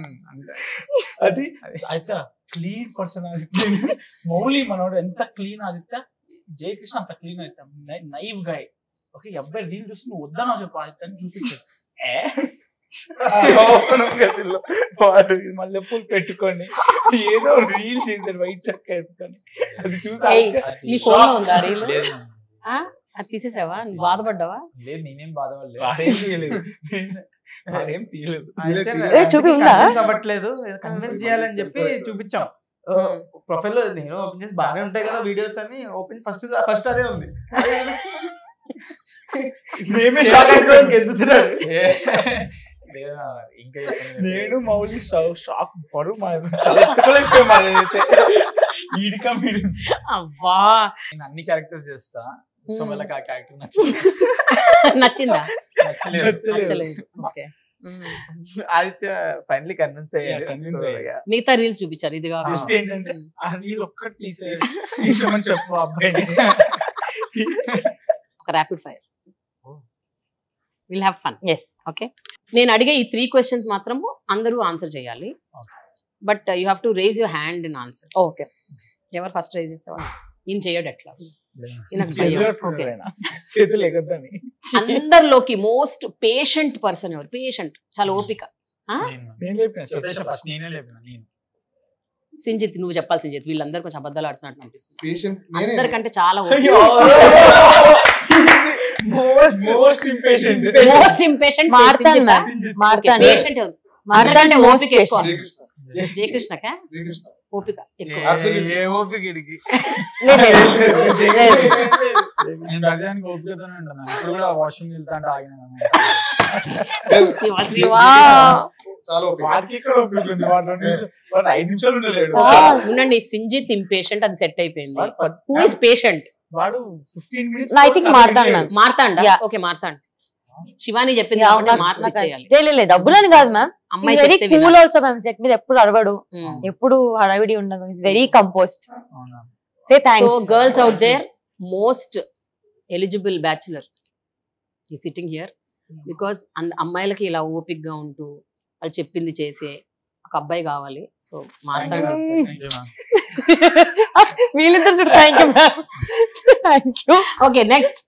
అది అయితే క్లీన్ పర్సన్ ఆదిత్య మౌలి మనోడు ఎంత క్లీన్ ఆదిత్య జయకృష్ణ అంత క్లీన్ అవుతాం నైవ్ గాయ్ ఓకే అబ్బాయి రీల్ చూసి నువ్వు వద్దానో చెప్పు ఆదిత్య అని చూపించాడు మళ్ళీ పూలు పెట్టుకొని ఏదో రీల్ చేశాడు వైట్ చక్క వేసుకొని అది నీ ఫోన్ లో ఉందా రీల్ లేదు అది తీసేసావా నువ్వు బాధపడ్డావా లేదు నేనేం బాధపడలేదు. వాడేం తీయలేదు వాడేం తీయలేదు చూపి ఉందా? అవ్వట్లేదు కన్విన్స్ చేయాలని చెప్పి చూపించాం. ప్రొఫైల్ లో నేను ఓపెన్ చేసి బాగానే ఉంటాయి కదా వీడియోస్ అని ఓపెన్ ఫస్ట్ అదే ఉంది. మేమే షాక్ అయిపోయాం గెంతుతున్నాడు ఇంకా నేను మౌలి షాక్ పడు ఎత్తుకోలేకపోతే ఈడికా మీరు అవ్వా నేను అన్ని క్యారెక్టర్స్ చేస్తా. సో వాళ్ళకి ఆ క్యారెక్టర్ నచ్చింది. నచ్చిందా? నచ్చలేదు. నచ్చలేదు. Okay. Aditya finally convince convince అయ్యాడు. మిగతా రీల్స్ చూపించారు ఇది కాకుండా. జస్ట్ ఏంటంటే ఆ రీల్ ఒక్కటి తీసేమని చెప్పు అబ్బాయిని. ఒక rapid fire will have fun. Yes. Okay, నేను అడిగే ఈ 3 questions మాత్రము అందరూ ఆన్సర్ చేయాలి. But you have to raise your hand in answer. Okay. ఎవరు ఫస్ట్ రేజ్ చేసేవాడు? ఈయన చేయడు ఎట్లా? చేతులు ఎగద్దని. అందరిలోకి మోస్ట్ పేషెంట్ పర్సన్ ఎవరు? పేషెంట్, చాలా ఓపిక. నేను లేపిన ఫస్ట్ నేనే లేపిన. నేను సింజిత్, నువ్వు చెప్పాలి సింజిత్. వీళ్ళందరూ కొంచెం అబద్ధాలు ఆడుతున్నట్టు అనిపిస్తుంది. పేషెంట్ అందరికంటే చాలా ఓపిక. Most impatient. Most impatient Marthand patient ఎవరు? అందరికంటే ఓపిక ఎక్కువ. జయకృష్ణకా ఓపిక ఎక్కువ. ఏ ఓపిక ఇడికి నేను ప్రజానికి ఓపికతోనే ఉంటాను. ఇప్పుడు కూడా వాష్రూమ్ వెళ్తా అంటే ఆగిన శివ శివ. చాలా ఓపిక. వాడికి ఇక్కడ ఒప్పుకుంది. వాడు 5 నిమిషాలు ఉండలేడు. ఉండండి, సింజిత్ ఇంపేషెంట్, అది సెట్ అయిపోయింది. Who is patient? వాడు 15 minutes I think Marthand. Marthand. Yeah. Okay, Marthand. Shivani చెప్పింది కాబట్టి మార్క్స్ ఇచ్చేయాలి. లేదు డబ్బులని కాదు మ్యామ్. అమ్మాయి వెరీ చెప్తే కూల్ ఆల్సో మ్యామ్. సెట్ మీద ఎప్పుడు అరవడు, వినాలి. ఎప్పుడు హడావిడి ఉండదు. It's very composed. అవునా. Say so thanks. Girls out there, most eligible bachelor ఈ సిట్టింగ్ హియర్. బికాస్ అమ్మాయిలకి ఇలా ఓపిక్ గా ఉంటూ వాళ్ళు చెప్పింది చేసే ఒక అబ్బాయి కావాలి. సో మార్తాండ్. వీళ్ళిద్దరు చూడు. Thank you ma'am. Thank you. Okay, next.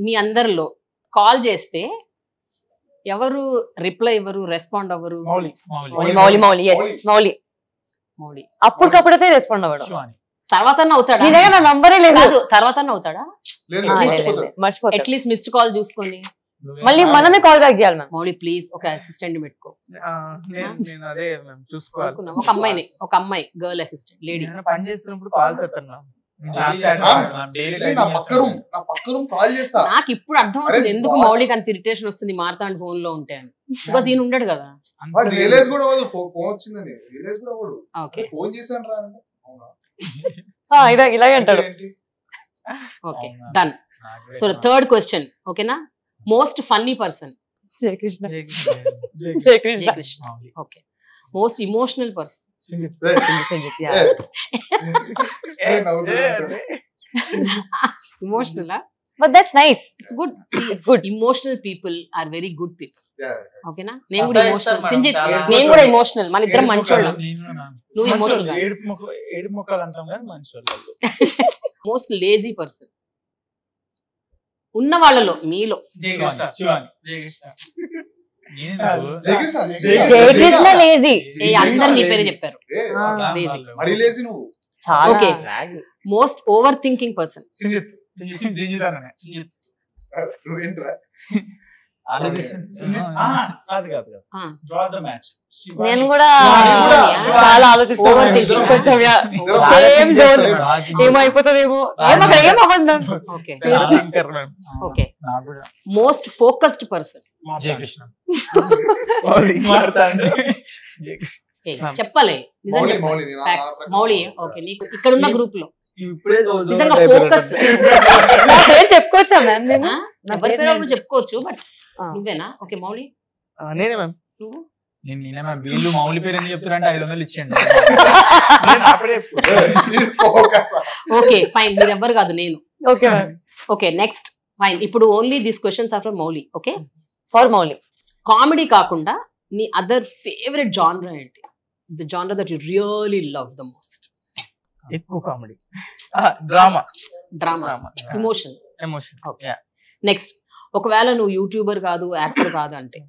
మీ అందరిలో కాల్ చేస్తే ఎవరు రిప్లై ఇవ్వరు, రెస్పాండ్ అవ్వరు? మౌలి. మౌలి. ఎస్ మౌలి. మౌలి అప్పటికప్పుడైతే రెస్పాండ్ అవ్వడు. శివాని. తర్వాత అవుతాడా? నీ దగ్గర నా నంబరే లేదు. కాదు, తర్వాత అవుతాడా? లేదు మర్చిపోతా. అట్లీస్ట్ మిస్డ్ కాల్ చూసుకొని మళ్ళీ మనమే కాల్ బ్యాక్ చేయాలి మ్యామ్. మౌలి ప్లీజ్ ఒక అసిస్టెంట్ పెట్టుకో. నేను అదే చూసుకోవాలి. అనుకున్నాం. ఒక అమ్మాయి గర్ల్ అసిస్టెంట్ లేడీ. నేను పని చేస్తున్నప్పుడు కాల్స్ వస్తాను. నా పక్క రూమ్ కాల్ చేస్తా. నాకు ఇప్పుడు అర్థం అవుతుంది ఎందుకు మౌలికి అంత ఇరిటేషన్ వస్తుంది మార్తాండ్ ఫోన్ లో ఉంటే అని. బికాస్ ఈయన ఉండడు కదా. రియలైజ్ కూడా అవ్వదు. ఫోన్ వచ్చిందని రియలైజ్ కూడా అవ్వడు. ఓకే, ఫోన్ చేశాను రా అంటే అవునా ఇలాగే అంటాడు. Okay, done. So third question ఓకేనా? Most funny person? Jayakrishna. Jayakrishna. Okay. Most emotional person? Emotional. But that's nice. It's good. It's good. Emotional people are very good people. ఓకేనా? నేను కూడా అర్థం ఇమోషనల్. చేస్తాను సింజిత్, మేడం. నేను కూడా ఇమోషనల్. మన ఇద్దరం మంచోళ్ళం. నేను నువ్వు ఇమోషనల్. ఏడు మొక్కలు అంటాం కానీ మంచి వాళ్ళు. మోస్ట్ లేజీ పర్సన్ ఉన్న వాళ్ళలో మీలో? శివాని. జయకృష్ణ లేజీ. అందరు నీ పేరు చెప్పారు. Lazy. మరీ లేజీ నువ్వు. చాలా. Okay. Most over thinking person? నువ్వేంట్రా కాదు డ్రా ద మ్యాచ్. నేను కూడా కూడా. చాలా ఆలోచిస్తాను. Overthinking. కొంచెం సేమ్ జోన్. ఏమైపోతుందేమో ఏమవ్వదు. ఓకే. Thinker ma'am. ఓకే. నాకు కూడా మోస్ట్ ఫోకస్డ్ పర్సన్? జయకృష్ణ. చెప్పాలి నిజం మౌలి, చెప్పాలి. మౌలి, నేను Fact. ఆ ప్రకారం మౌలి. ఓకే, నీకు ఇక్కడ ఉన్న గ్రూప్ లో ఇప్పుడే నిజంగా ఫోకస్ నా పేరు చెప్పుకోవచ్చా మ్యామ్? నేను ఎవరి పేరు అప్పుడు చెప్పుకోవచ్చు, బట్ నువ్వేనా? ఓకే, మౌలి నేనే మ్యామ్. నువ్వు? నేను వీళ్ళు మౌలి పేరు ఎందుకు చెప్తారంటే 500 ఇచ్చేయండి. ఫోకస్. ఓకే ఫైన్, మీరు ఎవ్వరు కాదు, నేను. Okay ma'am. Okay, next. Fine, ఇప్పుడు only these questions are from Mouli. Okay, for Mouli. Comedy కాకుండా నీ అదర్ ఫేవరెట్ జానర్ ఏంటి? The genre that you really love the most? ఎక్కువ comedy, drama, drama, emotion. Okay. Next, ఒకవేళ నువ్వు యూట్యూబర్ కాదు, actor కాదు అంటే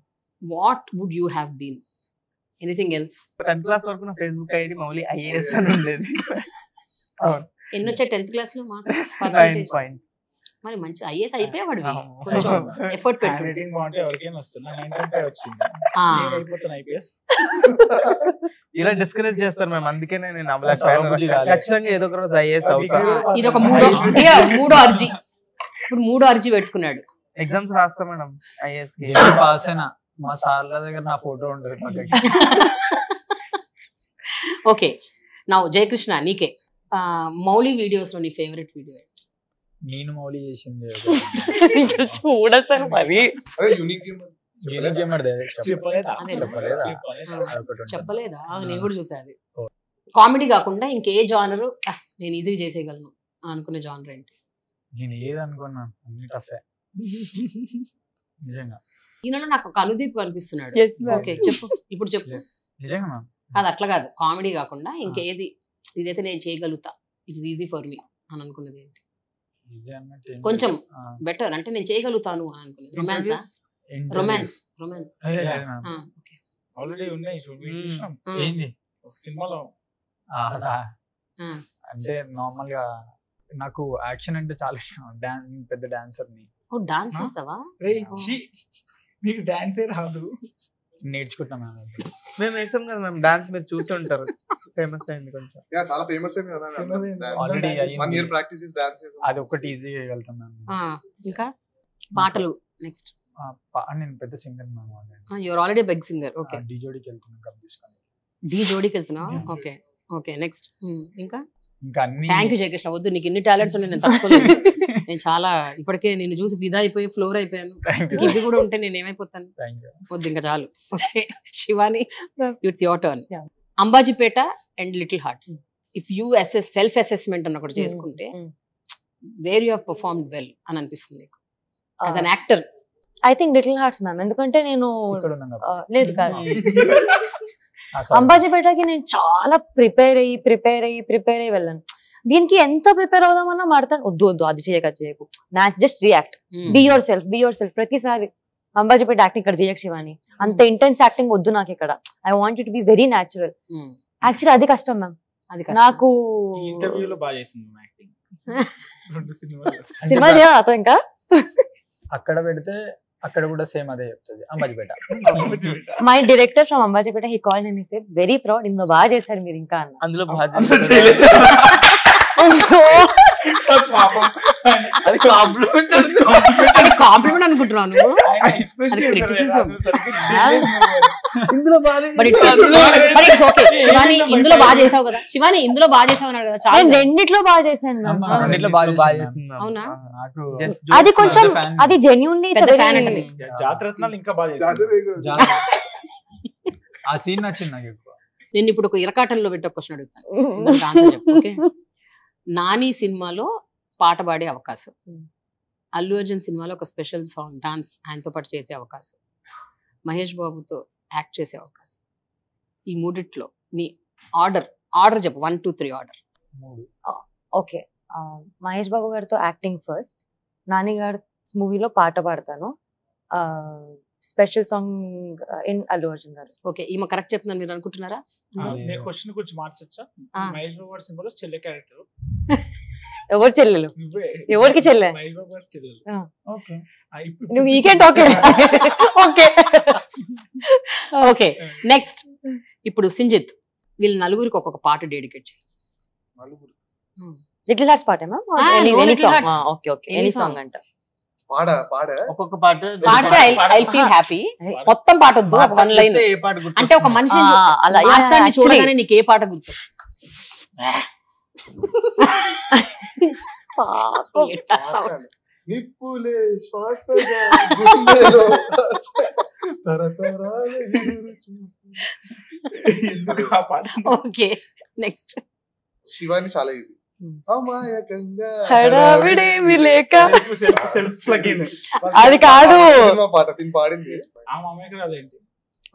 what would you have been? Anything else? 10th class వరకు నా ఫేస్బుక్ ఐడి మౌలి IAS అని ఉండేది. అవును. ఎన్ని వచ్చాయి 10th క్లాస్ లో మార్క్స్? 9 percentage points. మరి మంచి ఐఏఎస్ అయిపోయావాడు. అవును. కొంచెం ఎఫర్ట్ పెట్టుంటే. రేటింగ్ బాగుంటే ఎవరికైనా వస్తుంది. 9.5 వచ్చింది. ఆ, నేను అయిపోతాను IPS. ఇలా డిస్కరేజ్ చేస్తారు మేము, అందుకనే నేను సౌబుద్ధి కాదు. ఖచ్చితంగా ఏదో ఒక రోజు IAS అవుతా. ఇది ఒక మూడో అర్జీ. ఇప్పుడు మూడో అర్జీ పెట్టుకున్నాడు. ఎగ్జామ్స్ రాస్తా మేడం IAS కి. పాస్ అయినా మా సార్ల దగ్గర నా ఫోటో ఉంటుంది పక్కకి. ఓకే నా జయకృష్ణ నీకే మౌలి వీడియోస్ లో నీ ఫేవరెట్ వీడియో నేను మౌలి చేసింది చూడసలు మరి అదే యూనిక్ గేమ్ చెప్పలేదా చెప్పలేదా నేను కూడా చూసా అది. కామెడీ కాకుండా ఇంకే జానరు నేను ఈజీగా చేసేయగలను అనుకునే జానర్ ఏంటి? నేను ఏది అనుకున్నా అన్ని టఫే నిజంగా. ఈయనలో నాకు ఒక అనుదీప్ కనిపిస్తున్నాడు. ఓకే చెప్పు ఇప్పుడు చెప్పు. నిజంగా కాదు అట్లా కాదు, కామెడీ కాకుండా ఇంకేది ఇదైతే నేను చేయగలుగుతా, ఇట్స్ ఈజీ ఫర్ మీ అని అనుకున్నది ఏంటి? కొంచెం బెటర్ అంటే నేను చేయగలుగుతాను అని అనుకున్నది. రొమాన్స్ రొమాన్స్ ఆల్రెడీ ఉన్నాయి చూసాం ఏంది సినిమాలో. అంటే నార్మల్ గా నాకు యాక్షన్ అంటే చాలా ఇష్టం. పెద్ద డాన్సర్ ని. ఓ డాన్స్ చేస్తావా? నీకు డాన్సే రాదు? నేర్చుకుంటాం మేము వేసాం కదా మ్యామ్ డాన్స్, మీరు చూసి ఉంటారు. ఫేమస్ అయింది కొంచెం. చాలా ఫేమస్ అయింది కదా ఆల్రెడీ 1 year ప్రాక్టీస్ చేసి డాన్స్ చేసాం. అది ఒకటి ఈజీ చేయగలుగుతాం మ్యామ్. ఇంకా పాటలు నెక్స్ట్. నేను పెద్ద singer ma'am. You're already big singer. Okay Dhee జోడీకి వెళ్తున్నాను కప్ తీసుకొని. డి జోడీకి వెళ్తున్నావు? Okay okay next. ఇంకా ఇంకా అన్ని. Thank you Jayakrishna. వద్దు నీకు ఇన్ని టాలెంట్స్ ఉన్నాయి, నేను తట్టుకోలేదు. నేను చాలా ఇప్పటికే నేను చూసి ఫిదా అయిపోయి ఫ్లోర్ అయిపోయాను. ఇది కూడా ఉంటే నేను ఏమైపోతాను. వద్దు ఇంకా చాలు. Okay Shivani it's your turn. Ambajipeta and little hearts, if you self assessment అన్న ఒకటి చేసుకుంటే where you have performed well అని అనిపిస్తుంది as an actor? I think little hearts ma'am. ఎందుకంటే నేను లేదు కాదు అంబాజీపేటకి నేను చాలా ప్రిపేర్ అయ్యి వెళ్ళాను. దీనికి ఎంత ప్రిపేర్ అవుదామన్నా మాడతాను, వద్దు అది చేయకు just react, be yourself. ప్రతిసారి అంబాజీపేట యాక్టింగ్ ఇక్కడ చేయకు శివాని, అంత ఇంటెన్స్ యాక్టింగ్ వద్దు నాకు ఇక్కడ. I want you to be very natural. Actually అది కష్టం మ్యామ్. నాకు ఇంటర్వ్యూలో బాగా చేసింది యాక్టింగ్. సినిమా చేయాలి ఇంకా అక్కడ పెడితే అక్కడ కూడా సేమ్ అదే చెప్తుంది Ambajipeta. My director from Ambajipeta he called and he said very proud, ఇందులో బాగా చేశారు మీరు ఇంకా అన్న. అందులో కాంప్లిమెంట్ అనుకుంటున్నాను. శివాని ఇందులో బాగా చేసావు కదా, శివాని ఇందులో బాగా చేసావు అన్నాడు కదా. చాలా రెండిట్లో బాగా చేశాను. అవునా? అది కొంచెం అది జెన్యూన్లీ జాతరత్నాలు ఇంకా బాగా చేశారు. ఆ సీన్ నచ్చింది నాకు ఎక్కువ. నేను ఇప్పుడు ఒక ఇరకాటంలో పెట్టి ఒక క్వశ్చన్ అడుగుతాను. నాని సినిమాలో పాట పాడే అవకాశం, అల్లు అర్జున్ సినిమాలో ఒక స్పెషల్ సాంగ్ డాన్స్ ఆయనతో పాటు చేసే అవకాశం, మహేష్ బాబుతో యాక్ట్ చేసే అవకాశం. ఈ మూడిట్లో నీ ఆర్డర్ చెప్పు. 1 2 3 ఆర్డర్. ఓకే, మహేష్ బాబు గారితో యాక్టింగ్ ఫస్ట్, నాని గారి మూవీలో పాట పాడతాను, special song in Allu Arjun గారు. ఓకే, ఈమె కరెక్ట్ చెప్తున్నాను మీరు అనుకుంటున్నారా? నేను క్వశ్చన్ గురించి మార్చొచ్చా? మహేష్ బాబు గారి సినిమాలో చెల్లె క్యారెక్టర్. ఎవరు చెల్లెలు? ఎవరికి చెల్లె? మహేష్ బాబు గారి చెల్లెలు. ఓకే, నువ్వు ఈకే టాక్. Okay okay next. ఇప్పుడు సింజిత్, వీళ్ళ నలుగురికి ఒక్కొక్క పాట డెడికేట్ చేయి. లిటిల్ హార్ట్స్ పాట ma'am? Okay okay, any song అంట. ఒక్కొక్క పాట పాడితే ఐ ఫీల్ హ్యాపీ. మొత్తం పాట వద్దు, ఒక 1 లైన్. అంటే ఒక మనిషి చూడగానే నీకు ఏ పాట గుర్తు? నిప్పులే శ్వాసగా గుండెలో తరతరాల ఓకే నెక్స్ట్. శివాని చాలా ఈజీ. అమాయకంగా హడావిడేమి లేక సెల్ఫ్ అది కాదు సినిమా పాట తిని పాడింది.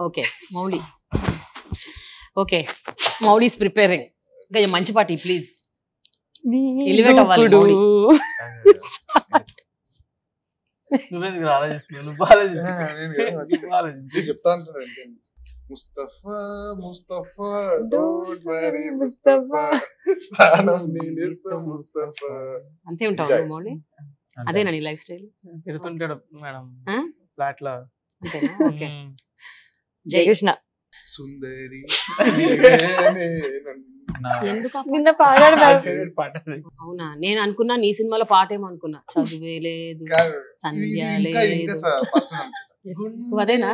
ఓకే మౌలి. Okay మౌలీస్ preparing. ఇంకా మంచి పాట ప్లీజ్. ఎలివేట్ అవ్వాలి మౌలి. చెప్తా అంటారు ముస్తఫా ముస్తఫా డోంట్ వరీ ముస్తఫా ప్రాణం నీలేస్తా ముస్తఫా. అంతే ఉంటావు మౌలి? అదేనా నీ లైఫ్ స్టైల్? తిరుగుతుంటాడు మేడం ఫ్లాట్ లో. అంతేనా? ఓకే. జయకృష్ణ. సుందరి నిన్న పాడాడు. అవునా? నేను అనుకున్నా నీ సినిమాలో పాటేమో అనుకున్నా. చదువే లేదు సంధ్య లేదు. అదేనా?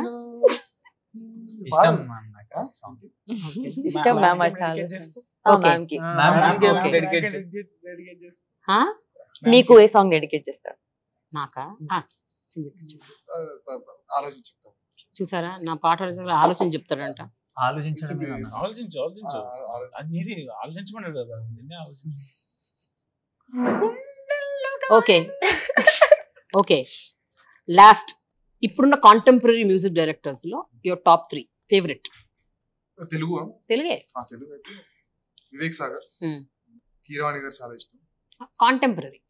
ఇష్టం అన్నాక song. ఇష్టం మ్యామ్ అది చాలా మ్యామ్ కి మీకు ఏ సాంగ్ డెడికేట్ చేస్తారు? నాకా ఆలోచించి చెప్తాం. చూసారా నా పాట ఆలోచన చెప్తాడంట. ఆలోచించడమే అన్న. ఆలోచించు అది మీది ఆలోచించమన్నాడు కదా, నిన్నే ఆలోచించు. ఓకే లాస్ట్ ఇప్పుడున్న కాంటెంపరీ మ్యూజిక్ డైరెక్టర్స్ లో యువర్ టాప్ 3 ఫేవరెట్. తెలుగు తెలుగే తెలుగు అయితే వివేక్ సాగర్, కీరవాణి గారు చాలా ఇష్టం. కాంటెంపరీ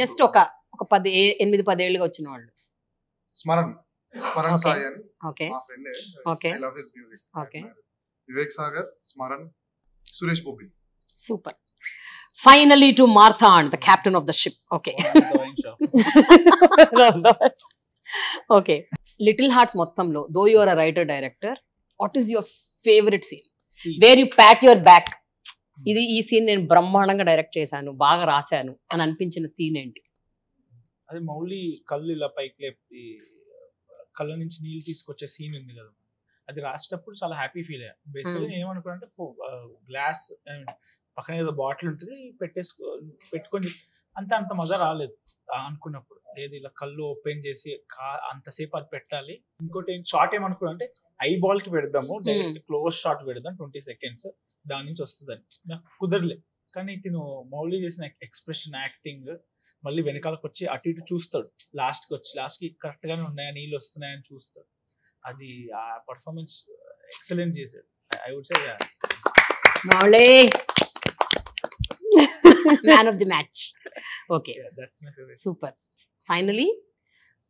జస్ట్ ఒక 8-10 ఏళ్ళుగా వచ్చిన వాళ్ళు. స్మరణ్ సాయి అని ఓకే మా friend. Okay I love his music. Okay Vivek Sagar, Smaran, Suresh Bobbi. Super. Finally to Marthan, the captain of the ship. Okay. Okay. Little Hearts మొత్తంలో, though you are a writer director, what is your favorite scene? Where you pat your back. ఈ scene నేను బ్రహ్మాండంగా direct చేశాను, బాగా రాశాను అని అనిపించిన scene ఏంటి? అది మౌలి కళ్ళు ఇలా పైకి లేపి కళ్ళ నుంచి నీళ్ళు తీసుకొచ్చే సీన్ ఉంది కదా, అది రాసేటప్పుడు చాలా హ్యాపీ ఫీల్ అయ్యా. బేసికలీ నేను ఏమనుకున్నా అంటే గ్లాస్ పక్కన ఏదో బాటిల్ ఉంటుంది పెట్టుకొని అంత మజా రాలేదు అనుకున్నప్పుడు. లేదు ఇలా కళ్ళు ఓపెన్ చేసి అంతసేపు అది పెట్టాలి. ఇంకోటి షార్ట్ ఏమనుకున్నా అంటే ఐ బాల్ కి పెడదాము, డైరెక్ట్ క్లోజ్ షాట్ పెడదాం 20 seconds, దాని నుంచి వస్తుందని. నాకు కుదరలే. కానీ తిను మౌలి చేసిన ఎక్స్ప్రెషన్, యాక్టింగ్, మళ్ళీ వెనకాలకు వచ్చి అటు ఇటు చూస్తాడు, లాస్ట్కి కరెక్ట్ గానే ఉన్నాయా, నీళ్ళు వస్తున్నాయని చూస్తాడు. అది ఆ పర్ఫార్మెన్స్ ఎక్సలెంట్ చేశాడు. I would say Mouli man of the match. Okay super. Finally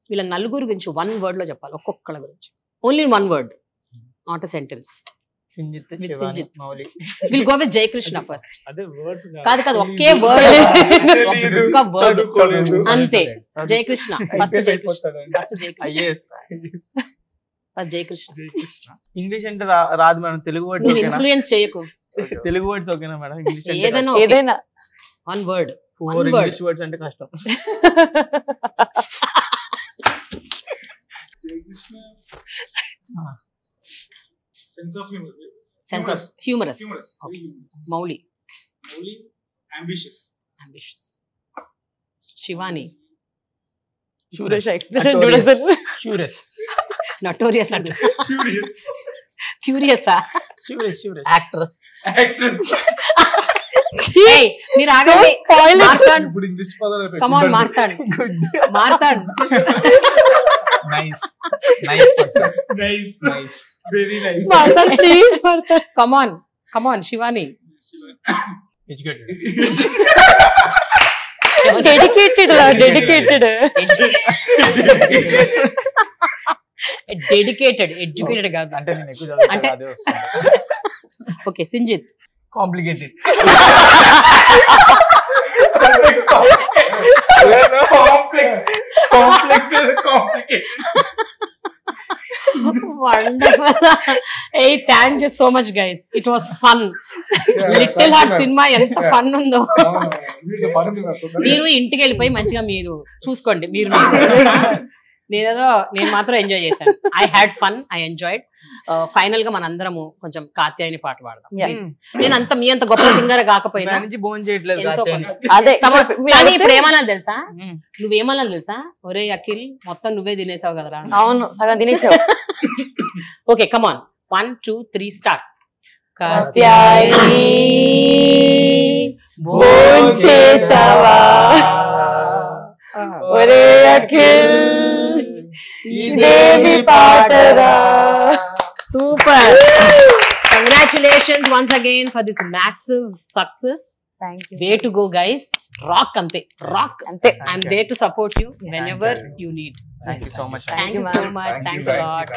వీళ్ళ నలుగురు గురించి 1 word లో చెప్పాలి, ఒక్కొక్కళ్ళ గురించి. Only 1 word, not a sentence. We'll go with Jaykrishna first. అదే వర్డ్స్ కాదు ఒకే వర్డ్, ఒక్క వర్డ్ అంతే. జయకృష్ణ ఫస్ట్. జయకృష్ణ ఇంగ్లీష్ అంటే రాదు మేడం, తెలుగు వర్డ్స్ నువ్వు ఇన్ఫ్లుయెన్స్ చేయకు. తెలుగు వర్డ్స్ ఓకేనా మేడం? ఇంగ్లీష్ ఏదైనా 1 word. ఇంగ్లీష్ వర్డ్స్ అంటే కష్టం. Sense of humorous. Mouli ambitious. Shivani Suresh expression చూడసలు నటోరియస్ అంట. క్యూరియసా? యాక్ట్రెస్. మీరు ఆగండి. ఇప్పుడు ఇంగ్లీష్ పదాలు Come on, Marthan. Nice. Very nice. Marthan, please, Marthan. Come on, Shivani. Educated. Educated కాదు. అంటే నేను ఎక్కువ చదువుతాను, అదే వస్తుంది. Okay Sinjith. Complicated. Wonderful. Hey, thank you so much, guys. It was fun. Little Hearts cinema ఎంత ఫన్ ఉందో. మీరు ఇంటికి వెళ్ళిపోయి మంచిగా మీరు చూసుకోండి. నేను మాత్రం ఎంజాయ్ చేశాను. I had fun, I enjoyed. Final గా మనందరము కొంచెం కాత్యాయని పాట పాడదాం. నేను మీ అంత గొప్ప సింగర్ కాకపోయినా ఇప్పుడు ఏమన్నా తెలుసా, నువ్వేమన్నా తెలుసా, ఒరే అఖిల్ మొత్తం నువ్వే తినేసావు కదరా. అవును, సగం తినేసావు. Okay come on, 1 2 3 start. కాత్యాయని భోంచేసావా, ఒరే అఖిల్ ఇదేమి పాటరా. Super. Congratulations once again for this massive success. Thank you. Way to go, guys. Rock ante. I'm there to support you whenever you need. Thank you so much. Thank you so much. Thanks a lot.